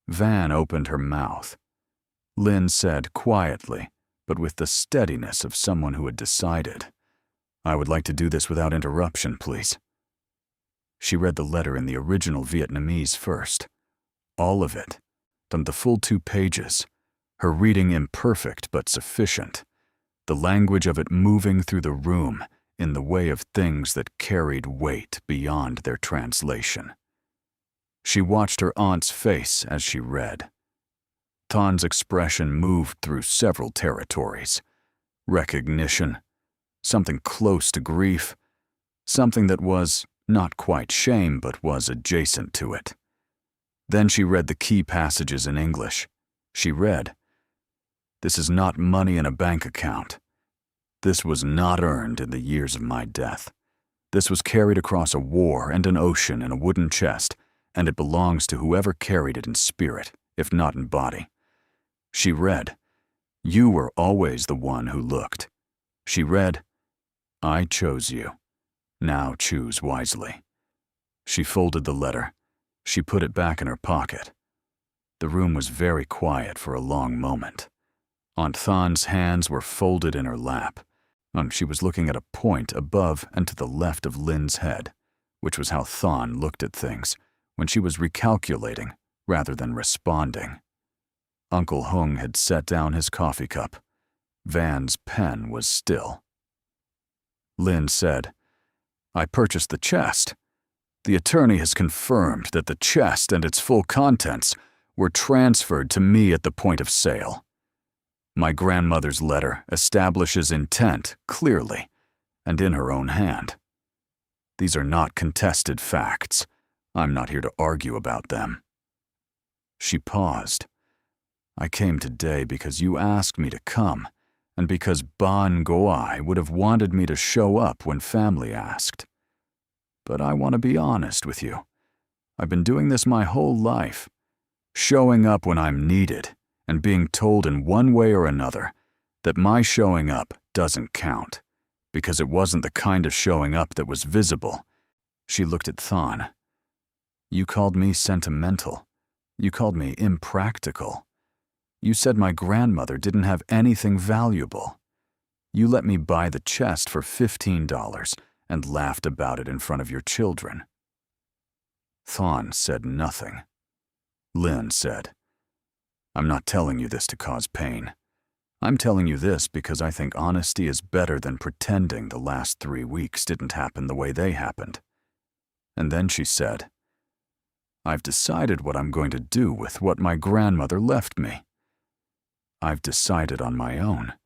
Van opened her mouth. Lynn said quietly, but with the steadiness of someone who had decided, "I would like to do this without interruption, please." She read the letter in the original Vietnamese first. All of it, from the full 2 pages, her reading imperfect but sufficient, the language of it moving through the room in the way of things that carried weight beyond their translation. She watched her aunt's face as she read. Ton's expression moved through several territories. Recognition, something close to grief, something that was not quite shame but was adjacent to it. Then she read the key passages in English. She read, "This is not money in a bank account. This was not earned in the years of my death. This was carried across a war and an ocean in a wooden chest, and it belongs to whoever carried it in spirit, if not in body." She read, "You were always the one who looked." She read, "I chose you. Now choose wisely." She folded the letter. She put it back in her pocket. The room was very quiet for a long moment. Aunt Thon's hands were folded in her lap, and she was looking at a point above and to the left of Lynn's head, which was how Thon looked at things when she was recalculating rather than responding. Uncle Hung had set down his coffee cup. Van's pen was still. Lynn said, "I purchased the chest. The attorney has confirmed that the chest and its full contents were transferred to me at the point of sale. My grandmother's letter establishes intent clearly and in her own hand. These are not contested facts. I'm not here to argue about them." She paused. "I came today because you asked me to come, and because Ban Goai would have wanted me to show up when family asked. But I want to be honest with you. I've been doing this my whole life, showing up when I'm needed and being told in one way or another that my showing up doesn't count, because it wasn't the kind of showing up that was visible." She looked at Thon. "You called me sentimental. You called me impractical. You said my grandmother didn't have anything valuable. You let me buy the chest for $15 and laughed about it in front of your children." Thon said nothing. Lynn said, "I'm not telling you this to cause pain. I'm telling you this because I think honesty is better than pretending the last 3 weeks didn't happen the way they happened." And then she said, "I've decided what I'm going to do with what my grandmother left me. I've decided on my own,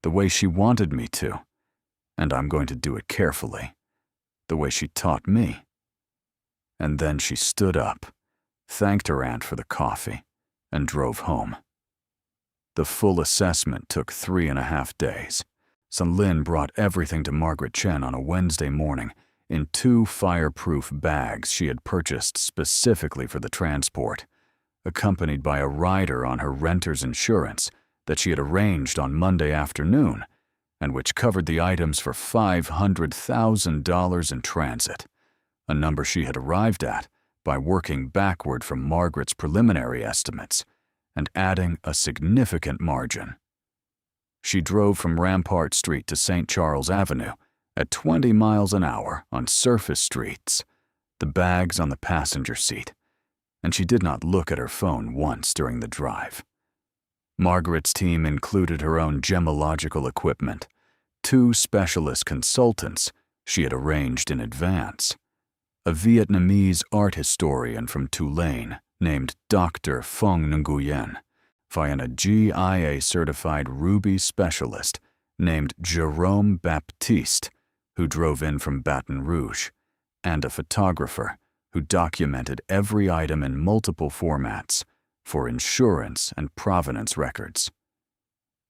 the way she wanted me to, and I'm going to do it carefully, the way she taught me." And then she stood up, thanked her aunt for the coffee, and drove home. The full assessment took 3.5 days, so Lynn brought everything to Margaret Chen on a Wednesday morning in 2 fireproof bags she had purchased specifically for the transport, accompanied by a rider on her renter's insurance that she had arranged on Monday afternoon, and which covered the items for $500,000 in transit, a number she had arrived at by working backward from Margaret's preliminary estimates and adding a significant margin. She drove from Rampart Street to St. Charles Avenue at 20 miles an hour on surface streets, the bags on the passenger seat, and she did not look at her phone once during the drive. Margaret's team included her own gemological equipment, 2 specialist consultants she had arranged in advance, a Vietnamese art historian from Tulane named Dr. Phong Nguyen, via a GIA-certified ruby specialist named Jerome Baptiste, who drove in from Baton Rouge, and a photographer who documented every item in multiple formats for insurance and provenance records.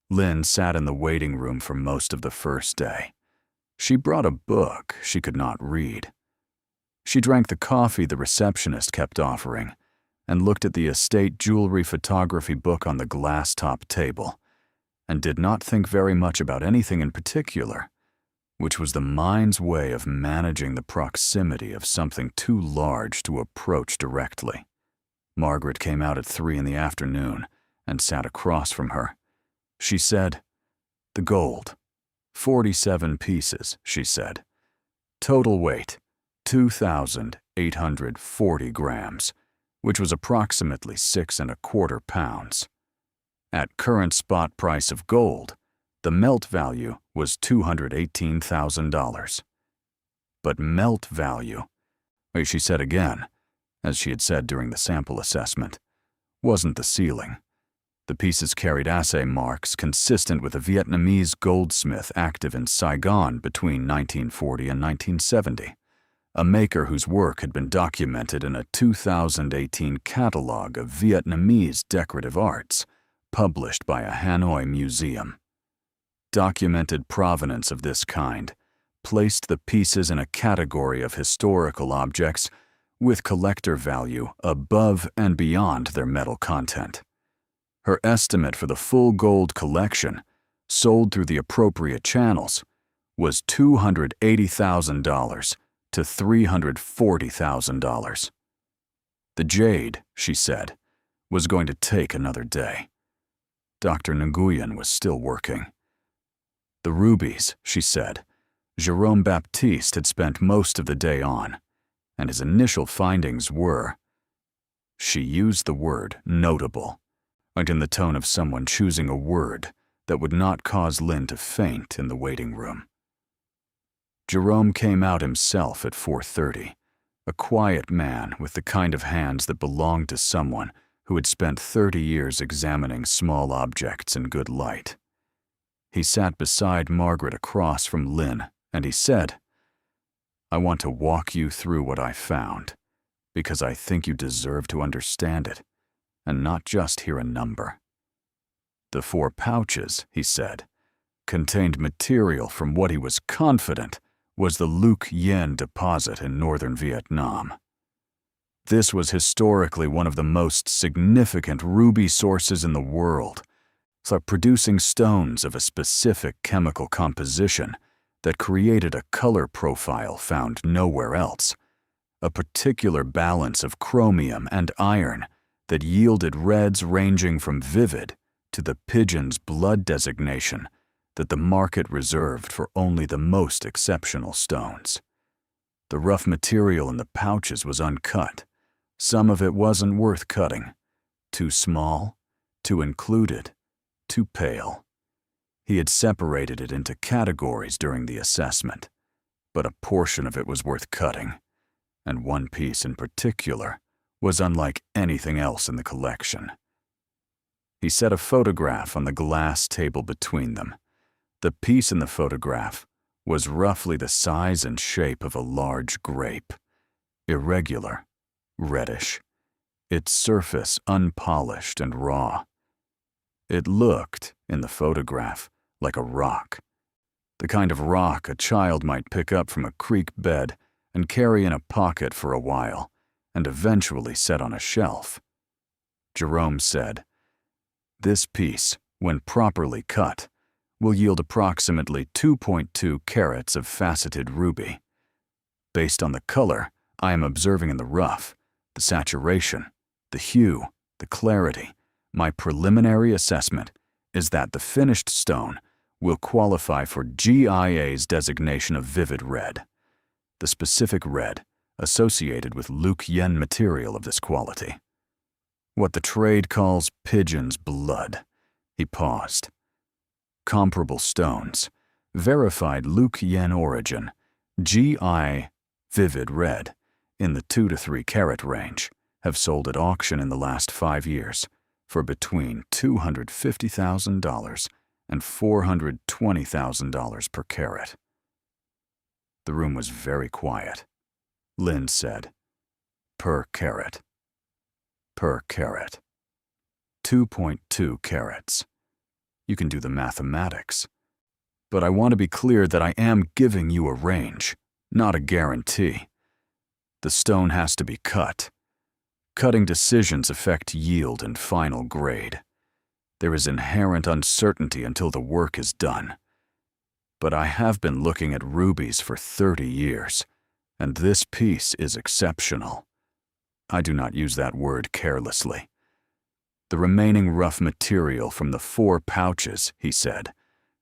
Lynn sat in the waiting room for most of the first day. She brought a book she could not read. She drank the coffee the receptionist kept offering and looked at the estate jewelry photography book on the glass-top table, and did not think very much about anything in particular, which was the mind's way of managing the proximity of something too large to approach directly. Margaret came out at 3 in the afternoon and sat across from her. She said, "The gold. 47 pieces," she said. "Total weight, 2,840 grams, which was approximately 6¼ pounds. At current spot price of gold, the melt value was $218,000. But melt value, she said again, as she had said during the sample assessment, wasn't the ceiling. The pieces carried assay marks consistent with a Vietnamese goldsmith active in Saigon between 1940 and 1970, a maker whose work had been documented in a 2018 catalog of Vietnamese decorative arts published by a Hanoi museum. Documented provenance of this kind placed the pieces in a category of historical objects with collector value above and beyond their metal content. Her estimate for the full gold collection, sold through the appropriate channels, was $280,000 to $340,000. The jade, she said, was going to take another day. Dr. Nguyen was still working. The rubies, she said, Jerome Baptiste had spent most of the day on, and his initial findings were, she used the word notable, and in the tone of someone choosing a word that would not cause Lynn to faint in the waiting room. Jerome came out himself at 4:30, a quiet man with the kind of hands that belonged to someone who had spent 30 years examining small objects in good light. He sat beside Margaret across from Lynn, and he said, "I want to walk you through what I found, because I think you deserve to understand it, and not just hear a number." The 4 pouches, he said, contained material from what he was confident was the Luc Yen deposit in northern Vietnam. This was historically one of the most significant ruby sources in the world, so producing stones of a specific chemical composition that created a color profile found nowhere else, a particular balance of chromium and iron that yielded reds ranging from vivid to the pigeon's blood designation that the market reserved for only the most exceptional stones. The rough material in the pouches was uncut. Some of it wasn't worth cutting. Too small, too included, too pale. He had separated it into categories during the assessment, but a portion of it was worth cutting, and one piece in particular was unlike anything else in the collection. He set a photograph on the glass table between them. The piece in the photograph was roughly the size and shape of a large grape, irregular, reddish, its surface unpolished and raw. It looked, in the photograph, like a rock, the kind of rock a child might pick up from a creek bed and carry in a pocket for a while, and eventually set on a shelf. Jerome said, "This piece, when properly cut, will yield approximately 2.2 carats of faceted ruby. Based on the color I am observing in the rough, the saturation, the hue, the clarity, my preliminary assessment is that the finished stone will qualify for GIA's designation of vivid red, the specific red associated with Luc Yen material of this quality. What the trade calls pigeon's blood." He paused. Comparable stones, verified Luc Yen origin, GI vivid red, in the 2 to 3 carat range, have sold at auction in the last 5 years for between $250,000 and $420,000 per carat. The room was very quiet. Lynn said, "Per carat. Per carat. 2.2 carats. You can do the mathematics. But I want to be clear that I am giving you a range, not a guarantee. The stone has to be cut. Cutting decisions affect yield and final grade. There is inherent uncertainty until the work is done. But I have been looking at rubies for 30 years, and this piece is exceptional. I do not use that word carelessly. The remaining rough material from the 4 pouches, he said,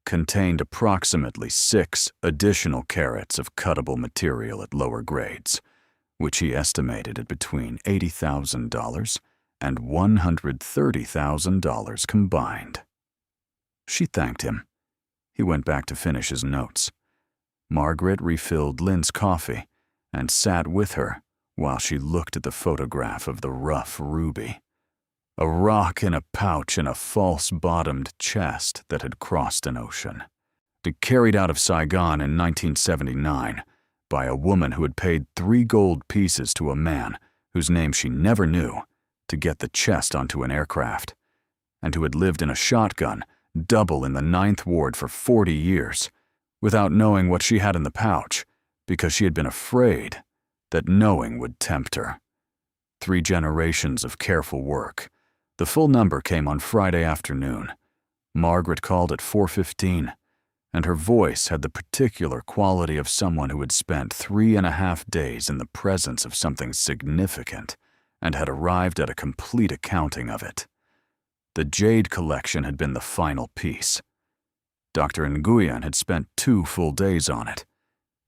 contained approximately 6 additional carats of cuttable material at lower grades, which he estimated at between $80,000 and $130,000 combined. She thanked him. He went back to finish his notes. Margaret refilled Lynn's coffee and sat with her while she looked at the photograph of the rough ruby. A rock in a pouch in a false-bottomed chest that had crossed an ocean. Carried out of Saigon in 1979 by a woman who had paid 3 gold pieces to a man whose name she never knew to get the chest onto an aircraft, and who had lived in a shotgun double in the 9th Ward for 40 years without knowing what she had in the pouch because she had been afraid that knowing would tempt her. 3 generations of careful work. The full number came on Friday afternoon. Margaret called at 4:15, and her voice had the particular quality of someone who had spent 3.5 days in the presence of something significant and had arrived at a complete accounting of it. The jade collection had been the final piece. Dr. Nguyen had spent 2 full days on it,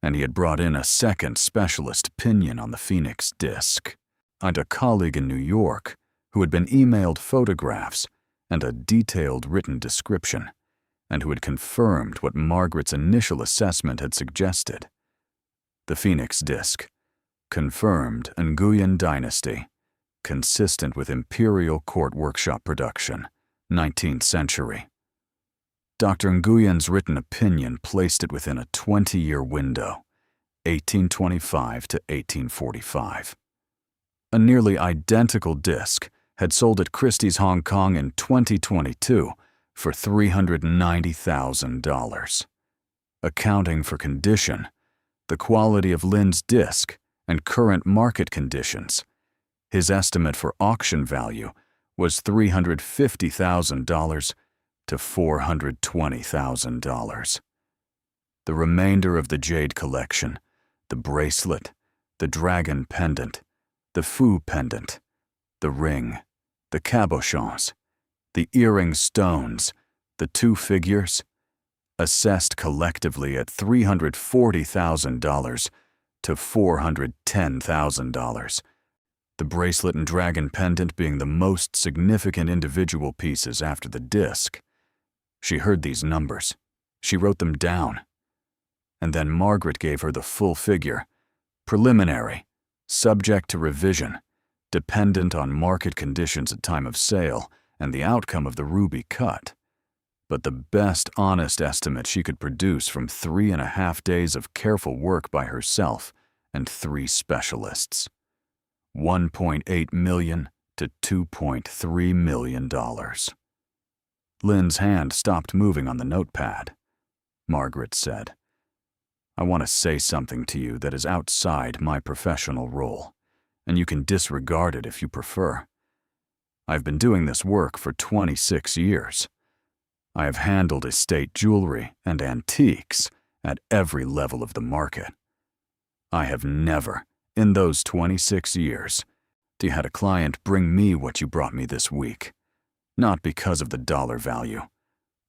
and he had brought in a second specialist opinion on the Phoenix disc, and a colleague in New York who had been emailed photographs and a detailed written description, and who had confirmed what Margaret's initial assessment had suggested. The Phoenix disc confirmed Nguyen dynasty, consistent with imperial court workshop production, 19th century. Dr. Nguyen's written opinion placed it within a 20-year window, 1825 to 1845. A nearly identical disc had sold at Christie's Hong Kong in 2022 for $390,000. Accounting for condition, the quality of Lynn's disc, and current market conditions, his estimate for auction value was $350,000 to $420,000. The remainder of the jade collection, the bracelet, the dragon pendant, the fou pendant, the ring, the cabochons, the earring stones, the 2 figures, assessed collectively at $340,000 to $410,000, the bracelet and dragon pendant being the most significant individual pieces after the disc. She heard these numbers. She wrote them down. And then Margaret gave her the full figure, preliminary, subject to revision, dependent on market conditions at time of sale and the outcome of the ruby cut, but the best honest estimate she could produce from 3.5 days of careful work by herself and 3 specialists. $1.8 million to $2.3 million. Lynn's hand stopped moving on the notepad. Margaret said, "I want to say something to you that is outside my professional role, and you can disregard it if you prefer. I've been doing this work for 26 years. I have handled estate jewelry and antiques at every level of the market. I have never, in those 26 years, had a client bring me what you brought me this week. Not because of the dollar value.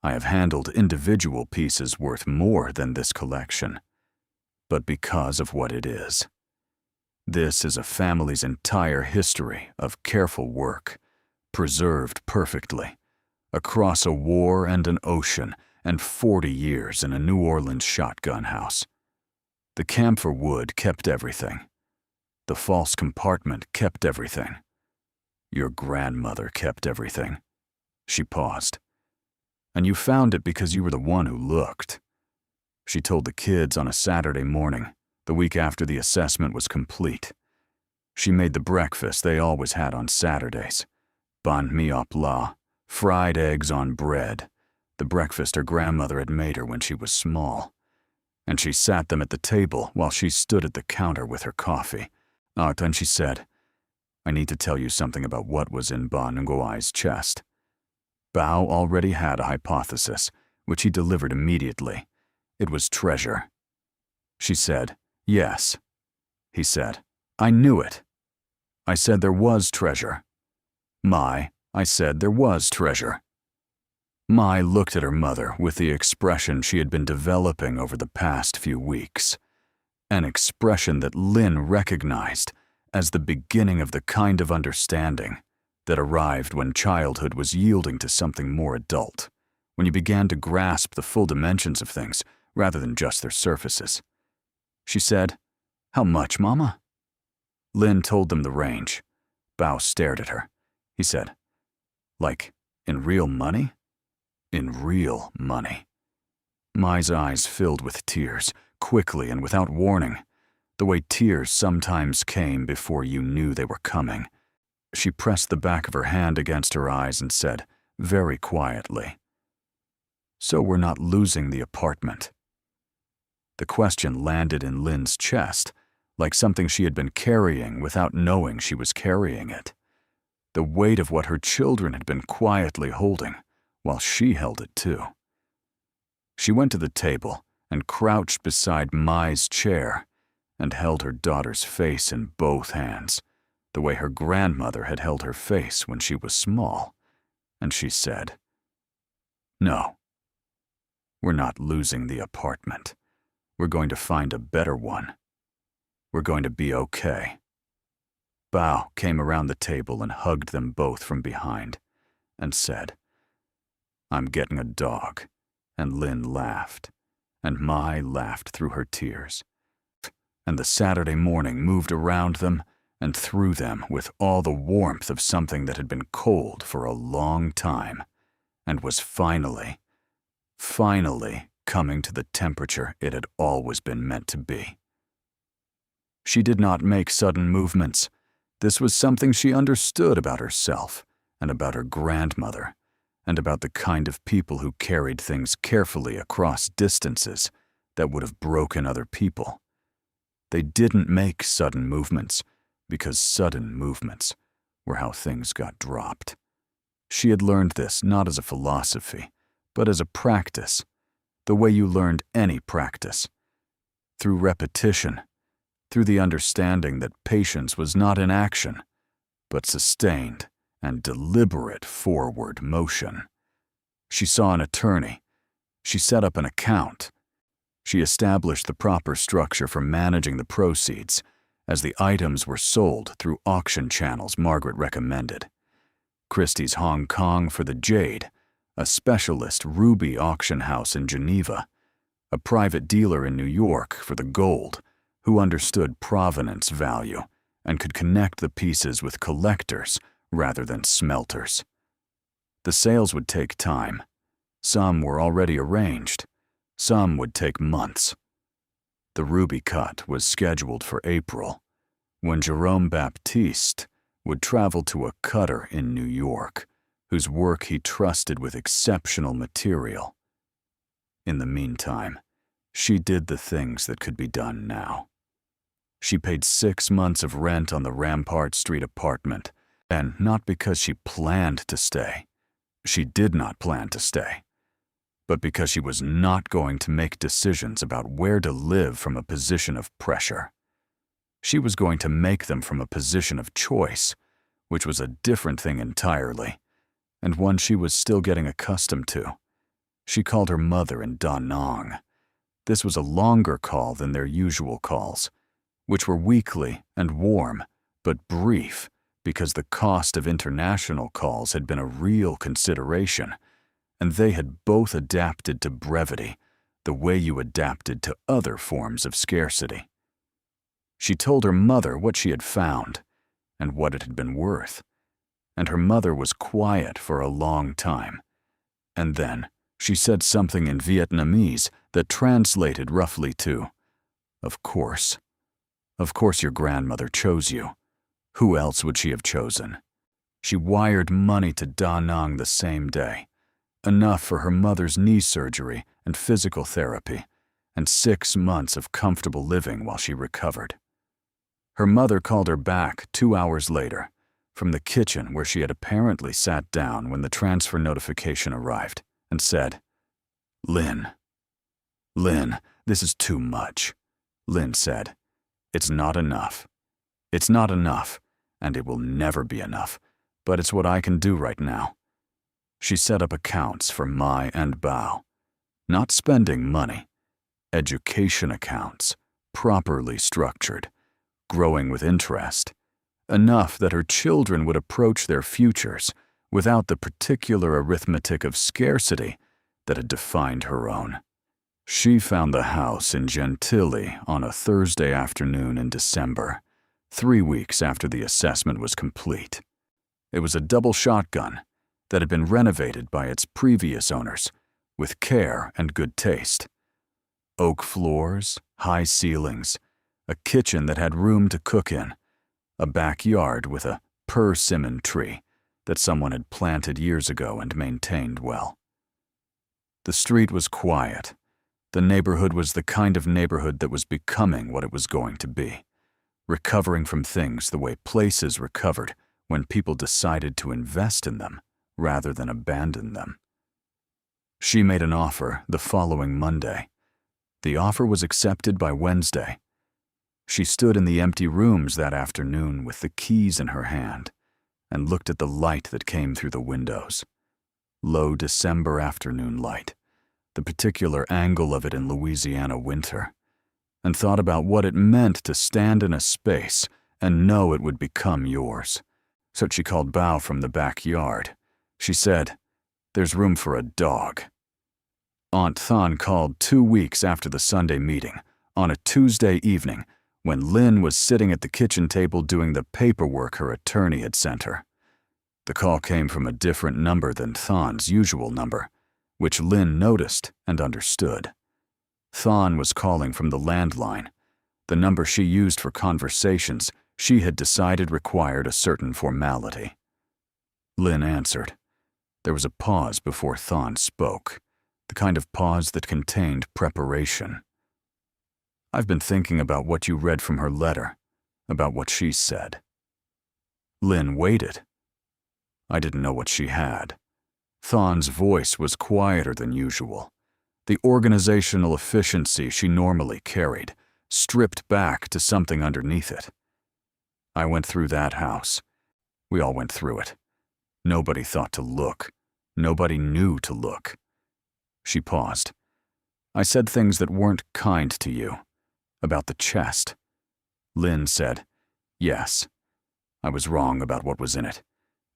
I have handled individual pieces worth more than this collection, but because of what it is. This is a family's entire history of careful work, preserved perfectly, across a war and an ocean and 40 years in a New Orleans shotgun house. The camphor wood kept everything. The false compartment kept everything. Your grandmother kept everything. She paused. And you found it because you were the one who looked. She told the kids on a Saturday morning, the week after the assessment was complete. She made the breakfast they always had on Saturdays. Banh mi au plat, fried eggs on bread, the breakfast her grandmother had made her when she was small. And she sat them at the table while she stood at the counter with her coffee. Then she said, I need to tell you something about what was in Ban Nguai's chest. Bao already had a hypothesis, which he delivered immediately. It was treasure. She said, yes. He said, I knew it. I said there was treasure. I said there was treasure. Mai looked at her mother with the expression she had been developing over the past few weeks. An expression that Lin recognized as the beginning of the kind of understanding that arrived when childhood was yielding to something more adult, when you began to grasp the full dimensions of things rather than just their surfaces. She said, How much, Mama? Lin told them the range. Bao stared at her. He said, Like, in real money? In real money. Mai's eyes filled with tears, quickly and without warning, the way tears sometimes came before you knew they were coming. She pressed the back of her hand against her eyes and said, very quietly, So we're not losing the apartment. The question landed in Lin's chest, like something she had been carrying without knowing she was carrying it. The weight of what her children had been quietly holding, while she held it too. She went to the table and crouched beside Mai's chair and held her daughter's face in both hands, the way her grandmother had held her face when she was small, and she said, No, we're not losing the apartment. We're going to find a better one. We're going to be okay. Bao came around the table and hugged them both from behind and said, I'm getting a dog, and Lin laughed, and Mai laughed through her tears. And the Saturday morning moved around them and through them with all the warmth of something that had been cold for a long time and was finally coming to the temperature it had always been meant to be. She did not make sudden movements. This was something she understood about herself and about her grandmother and about the kind of people who carried things carefully across distances that would have broken other people. They didn't make sudden movements because sudden movements were how things got dropped. She had learned this not as a philosophy, but as a practice, the way you learned any practice. Through repetition, through the understanding that patience was not in action, but sustained and deliberate forward motion. She saw an attorney. She set up an account. She established the proper structure for managing the proceeds as the items were sold through auction channels Margaret recommended. Christie's Hong Kong for the jade, a specialist ruby auction house in Geneva, a private dealer in New York for the gold, who understood provenance value and could connect the pieces with collectors rather than smelters. The sales would take time. Some were already arranged. Some would take months. The ruby cut was scheduled for April, when Jerome Baptiste would travel to a cutter in New York, whose work he trusted with exceptional material. In the meantime, she did the things that could be done now. She paid 6 months of rent on the Rampart Street apartment, and not because she planned to stay. She did not plan to stay. But because she was not going to make decisions about where to live from a position of pressure. She was going to make them from a position of choice, which was a different thing entirely, and one she was still getting accustomed to. She called her mother in Da Nang. This was a longer call than their usual calls, which were weekly and warm, but brief because the cost of international calls had been a real consideration, and they had both adapted to brevity the way you adapted to other forms of scarcity. She told her mother what she had found and what it had been worth, and her mother was quiet for a long time. And then she said something in Vietnamese that translated roughly to, Of course your grandmother chose you. Who else would she have chosen? She wired money to Da Nang the same day, enough for her mother's knee surgery and physical therapy, and 6 months of comfortable living while she recovered. Her mother called her back 2 hours later, from the kitchen where she had apparently sat down when the transfer notification arrived, and said, Lynn, this is too much. Lynn said, It's not enough. It's not enough, and it will never be enough, but it's what I can do right now. She set up accounts for Mai and Bao. Not spending money. Education accounts, properly structured, growing with interest, enough that her children would approach their futures without the particular arithmetic of scarcity that had defined her own. She found the house in Gentilly on a Thursday afternoon in December, 3 weeks after the assessment was complete. It was a double shotgun that had been renovated by its previous owners with care and good taste. Oak floors, high ceilings, a kitchen that had room to cook in, a backyard with a persimmon tree that someone had planted years ago and maintained well. The street was quiet. The neighborhood was the kind of neighborhood that was becoming what it was going to be, recovering from things the way places recovered when people decided to invest in them rather than abandon them. She made an offer the following Monday. The offer was accepted by Wednesday. She stood in the empty rooms that afternoon with the keys in her hand and looked at the light that came through the windows. Low December afternoon light, the particular angle of it in Louisiana winter, and thought about what it meant to stand in a space and know it would become yours. So she called Bao from the backyard. She said, There's room for a dog. Aunt Than called 2 weeks after the Sunday meeting, on a Tuesday evening, when Lynn was sitting at the kitchen table doing the paperwork her attorney had sent her. The call came from a different number than Than's usual number, which Lynn noticed and understood. Than was calling from the landline, the number she used for conversations she had decided required a certain formality. Lynn answered. There was a pause before Than spoke, the kind of pause that contained preparation. I've been thinking about what you read from her letter, about what she said. Lynn waited. I didn't know what she had. Than's voice was quieter than usual. The organizational efficiency she normally carried, stripped back to something underneath it. I went through that house. We all went through it. Nobody thought to look. Nobody knew to look. She paused. I said things that weren't kind to you. About the chest. Lynn said, Yes. I was wrong about what was in it.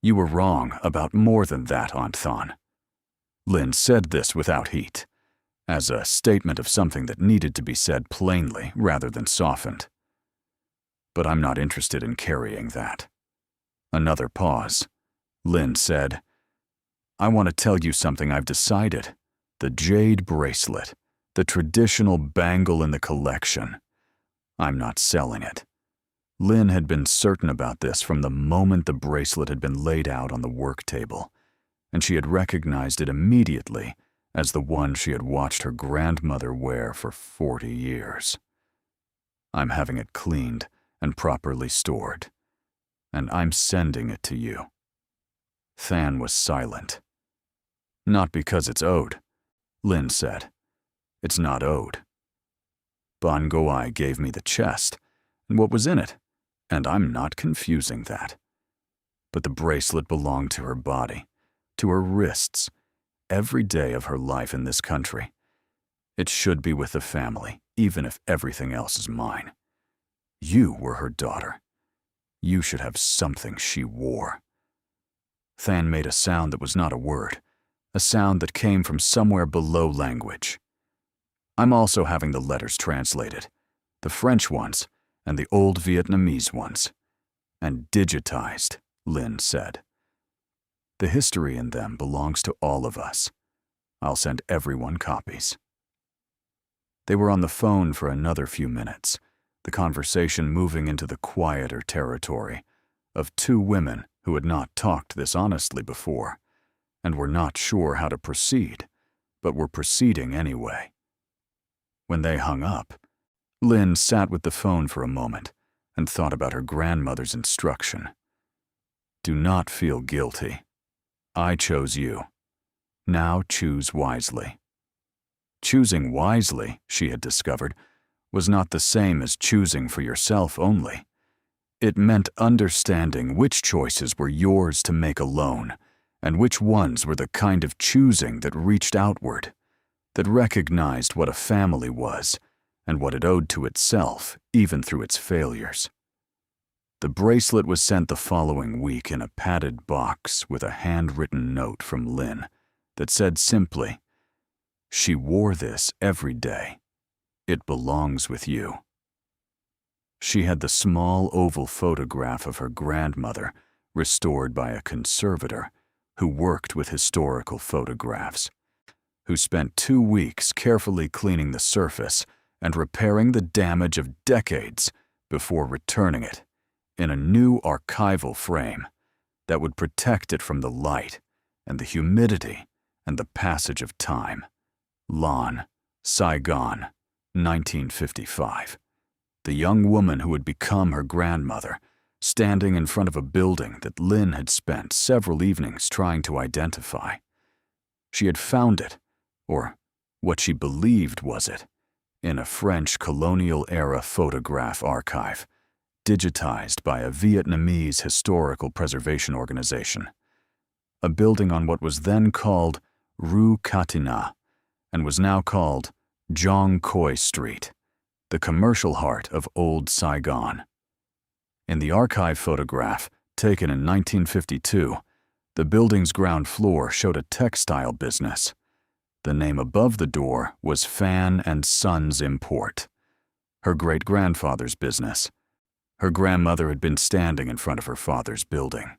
You were wrong about more than that, Aunt Than. Lynn said this without heat, as a statement of something that needed to be said plainly rather than softened. But I'm not interested in carrying that. Another pause. Lynn said, I want to tell you something I've decided. The jade bracelet, the traditional bangle in the collection. I'm not selling it. Lynn had been certain about this from the moment the bracelet had been laid out on the work table, and she had recognized it immediately as the one she had watched her grandmother wear for 40 years. I'm having it cleaned and properly stored, and I'm sending it to you. Than was silent. Not because it's owed, Lynn said. It's not owed. Ban Goai gave me the chest, and what was in it, and I'm not confusing that. But the bracelet belonged to her body, to her wrists, every day of her life in this country. It should be with the family, even if everything else is mine. You were her daughter. You should have something she wore. Than made a sound that was not a word, a sound that came from somewhere below language. I'm also having the letters translated, the French ones and the old Vietnamese ones, and digitized, Lynn said. The history in them belongs to all of us. I'll send everyone copies." They were on the phone for another few minutes, the conversation moving into the quieter territory of two women who had not talked this honestly before and were not sure how to proceed, but were proceeding anyway. When they hung up, Lynn sat with the phone for a moment and thought about her grandmother's instruction. "Do not feel guilty. I chose you. Now choose wisely." Choosing wisely, she had discovered, was not the same as choosing for yourself only. It meant understanding which choices were yours to make alone, and which ones were the kind of choosing that reached outward, that recognized what a family was and what it owed to itself, even through its failures. The bracelet was sent the following week in a padded box with a handwritten note from Lynn that said simply, "She wore this every day. It belongs with you." She had the small oval photograph of her grandmother restored by a conservator who worked with historical photographs, who spent 2 weeks carefully cleaning the surface and repairing the damage of decades before returning it in a new archival frame that would protect it from the light and the humidity and the passage of time. Lawn, Saigon, 1955. The young woman who had become her grandmother, standing in front of a building that Lynn had spent several evenings trying to identify. She had found it, or what she believed was it, in a French colonial-era photograph archive, digitized by a Vietnamese historical preservation organization. A building on what was then called Rue Catina and was now called Jong Khoi Street, the commercial heart of old Saigon. In the archive photograph, taken in 1952, the building's ground floor showed a textile business. The name above the door was Fan and Sons Import, her great-grandfather's business. Her grandmother had been standing in front of her father's building,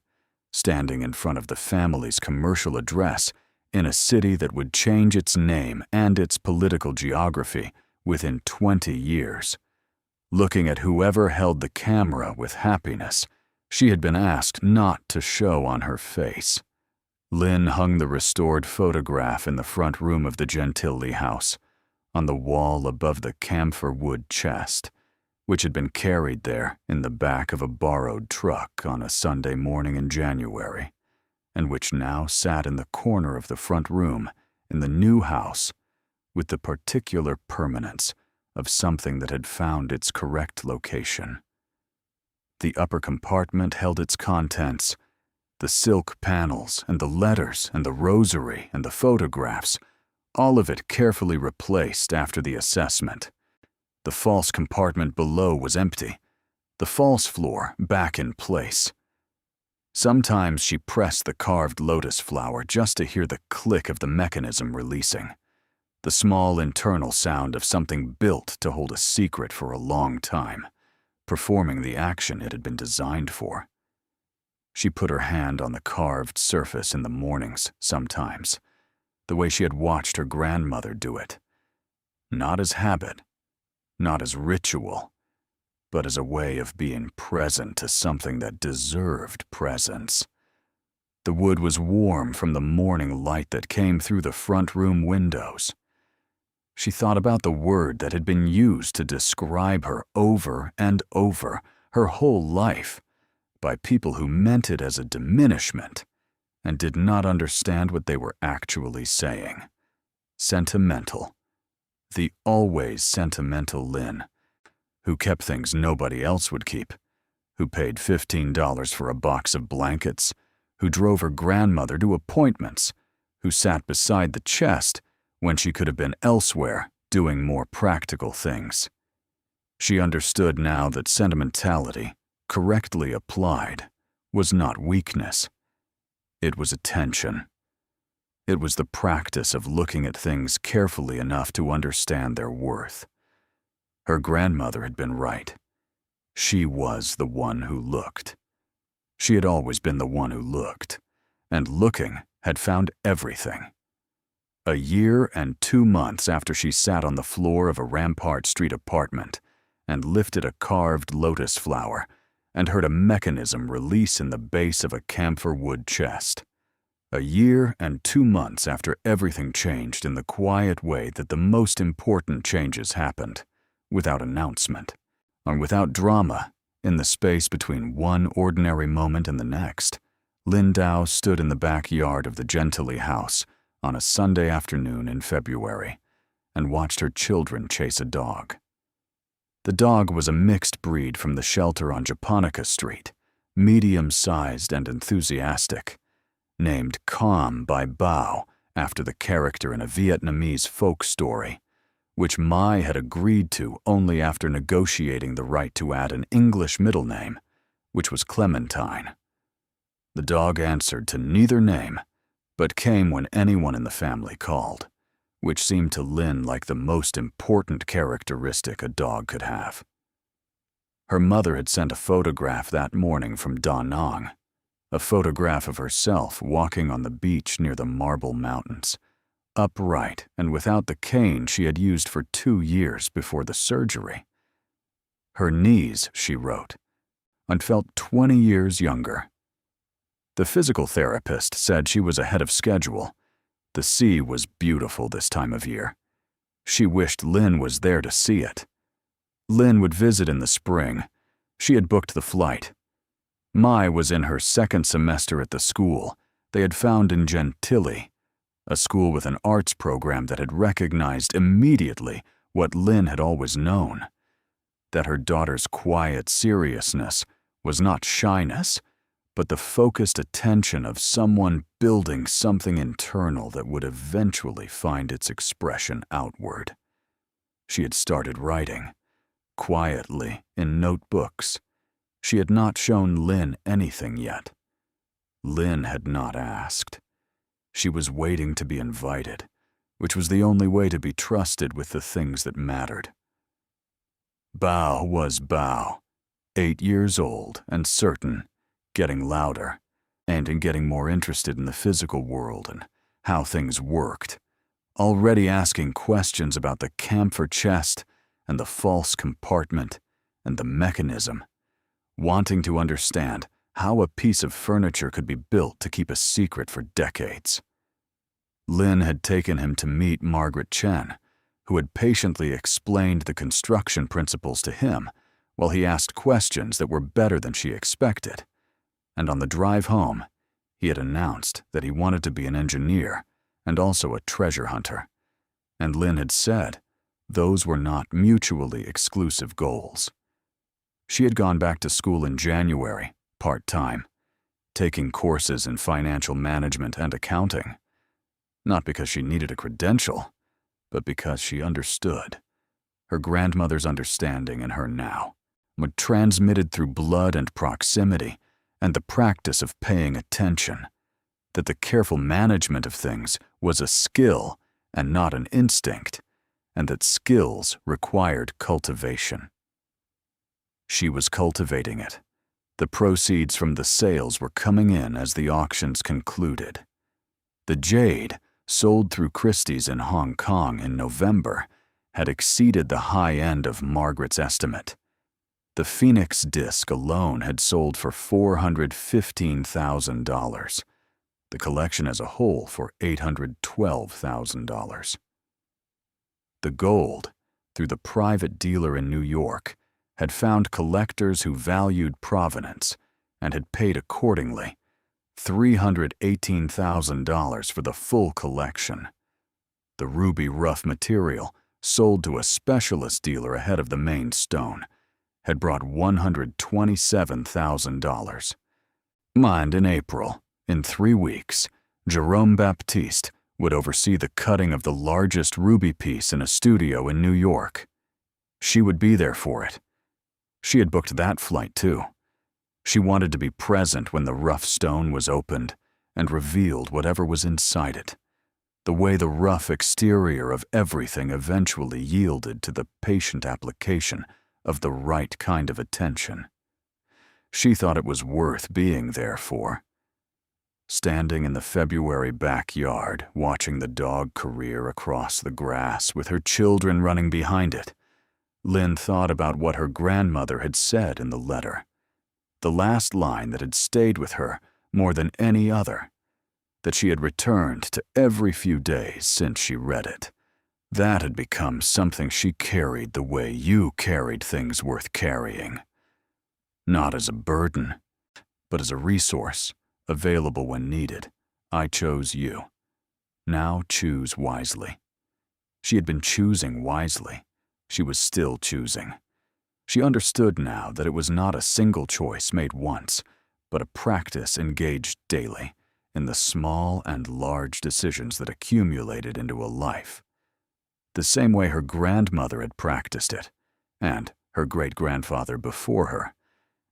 standing in front of the family's commercial address in a city that would change its name and its political geography within 20 years. Looking at whoever held the camera with happiness she had been asked not to show on her face. Lynn hung the restored photograph in the front room of the Gentilly house, on the wall above the camphor wood chest, which had been carried there in the back of a borrowed truck on a Sunday morning in January, and which now sat in the corner of the front room in the new house with the particular permanence of something that had found its correct location. The upper compartment held its contents, the silk panels and the letters and the rosary and the photographs, all of it carefully replaced after the assessment. The false compartment below was empty, the false floor back in place. Sometimes she pressed the carved lotus flower just to hear the click of the mechanism releasing, the small internal sound of something built to hold a secret for a long time, performing the action it had been designed for. She put her hand on the carved surface in the mornings sometimes, the way she had watched her grandmother do it. Not as habit, not as ritual, but as a way of being present to something that deserved presence. The wood was warm from the morning light that came through the front room windows. She thought about the word that had been used to describe her over and over her whole life by people who meant it as a diminishment and did not understand what they were actually saying. Sentimental. The always sentimental Lynn, who kept things nobody else would keep, who paid $15 for a box of blankets, who drove her grandmother to appointments, who sat beside the chest when she could have been elsewhere doing more practical things. She understood now that sentimentality, correctly applied, was not weakness. It was attention. It was the practice of looking at things carefully enough to understand their worth. Her grandmother had been right. She was the one who looked. She had always been the one who looked, and looking had found everything. A year and 2 months after she sat on the floor of a Rampart Street apartment and lifted a carved lotus flower and heard a mechanism release in the base of a camphor wood chest. A year and 2 months after everything changed in the quiet way that the most important changes happened, without announcement, and without drama, in the space between one ordinary moment and the next, Linh Dao stood in the backyard of the Gentili house on a Sunday afternoon in February and watched her children chase a dog. The dog was a mixed breed from the shelter on Japonica Street, medium-sized and enthusiastic, named Calm by Bao after the character in a Vietnamese folk story, which Mai had agreed to only after negotiating the right to add an English middle name, which was Clementine. The dog answered to neither name, but came when anyone in the family called, which seemed to Lin like the most important characteristic a dog could have. Her mother had sent a photograph that morning from Da Nang, a photograph of herself walking on the beach near the Marble Mountains, upright and without the cane she had used for 2 years before the surgery. Her knees, she wrote, and felt 20 years younger. The physical therapist said she was ahead of schedule. The sea was beautiful this time of year. She wished Lin was there to see it. Lin would visit in the spring. She had booked the flight. Mai was in her 2nd semester at the school they had found in Gentili, a school with an arts program that had recognized immediately what Lin had always known, that her daughter's quiet seriousness was not shyness, but the focused attention of someone building something internal that would eventually find its expression outward. She had started writing, quietly, in notebooks. She had not shown Lin anything yet. Lin had not asked. She was waiting to be invited, which was the only way to be trusted with the things that mattered. Bao was Bao, 8 years old and certain, getting louder, and in getting more interested in the physical world and how things worked, already asking questions about the camphor chest and the false compartment and the mechanism, wanting to understand how a piece of furniture could be built to keep a secret for decades. Lin had taken him to meet Margaret Chen, who had patiently explained the construction principles to him while he asked questions that were better than she expected. And on the drive home, he had announced that he wanted to be an engineer and also a treasure hunter. And Lin had said those were not mutually exclusive goals. She had gone back to school in January, part-time, taking courses in financial management and accounting, not because she needed a credential, but because she understood. Her grandmother's understanding in her now, transmitted through blood and proximity, and the practice of paying attention, that the careful management of things was a skill and not an instinct, and that skills required cultivation. She was cultivating it. The proceeds from the sales were coming in as the auctions concluded. The jade, sold through Christie's in Hong Kong in November, had exceeded the high end of Margaret's estimate. The Phoenix disc alone had sold for $415,000, the collection as a whole for $812,000. The gold, through the private dealer in New York, had found collectors who valued provenance and had paid accordingly, $318,000 for the full collection. The ruby rough material, sold to a specialist dealer ahead of the main stone, had brought $127,000. And in April, in 3 weeks, Jerome Baptiste would oversee the cutting of the largest ruby piece in a studio in New York. She would be there for it. She had booked that flight too. She wanted to be present when the rough stone was opened and revealed whatever was inside it, the way the rough exterior of everything eventually yielded to the patient application of the right kind of attention. She thought it was worth being there for. standing in the February backyard, watching the dog career across the grass with her children running behind it, Lynn thought about what her grandmother had said in the letter. The last line that had stayed with her more than any other, that she had returned to every few days since she read it. That had become something she carried the way you carried things worth carrying. Not as a burden, but as a resource, available when needed. I chose you. Now choose wisely. She had been choosing wisely. She was still choosing. She understood now that it was not a single choice made once, but a practice engaged daily in the small and large decisions that accumulated into a life. The same way her grandmother had practiced it, and her great-grandfather before her,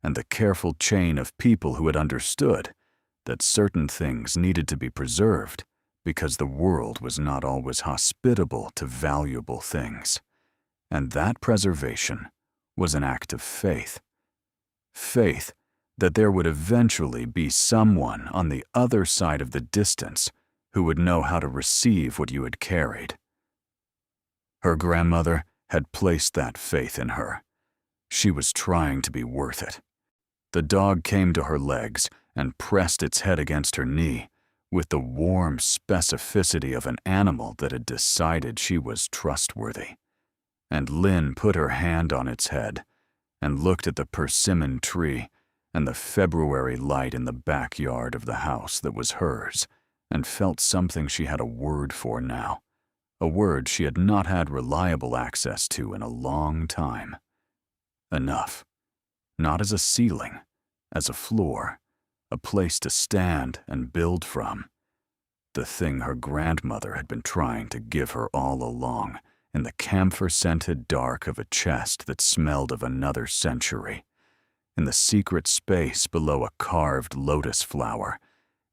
and the careful chain of people who had understood that certain things needed to be preserved because the world was not always hospitable to valuable things. And that preservation was an act of faith. Faith that there would eventually be someone on the other side of the distance who would know how to receive what you had carried. Her grandmother had placed that faith in her. She was trying to be worth it. The dog came to her legs and pressed its head against her knee with the warm specificity of an animal that had decided she was trustworthy. And Lynn put her hand on its head and looked at the persimmon tree and the February light in the backyard of the house that was hers, and felt something she had a word for now, a word she had not had reliable access to in a long time. Enough. Not as a ceiling, as a floor, a place to stand and build from. The thing her grandmother had been trying to give her all along, in the camphor-scented dark of a chest that smelled of another century, in the secret space below a carved lotus flower,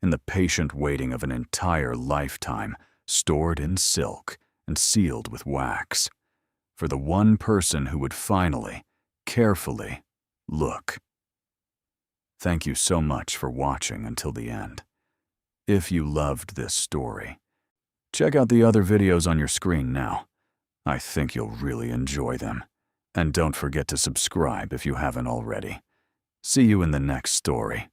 in the patient waiting of an entire lifetime stored in silk and sealed with wax, for the one person who would finally, carefully, look. Thank you so much for watching until the end. If you loved this story, check out the other videos on your screen now. I think you'll really enjoy them. And don't forget to subscribe if you haven't already. See you in the next story.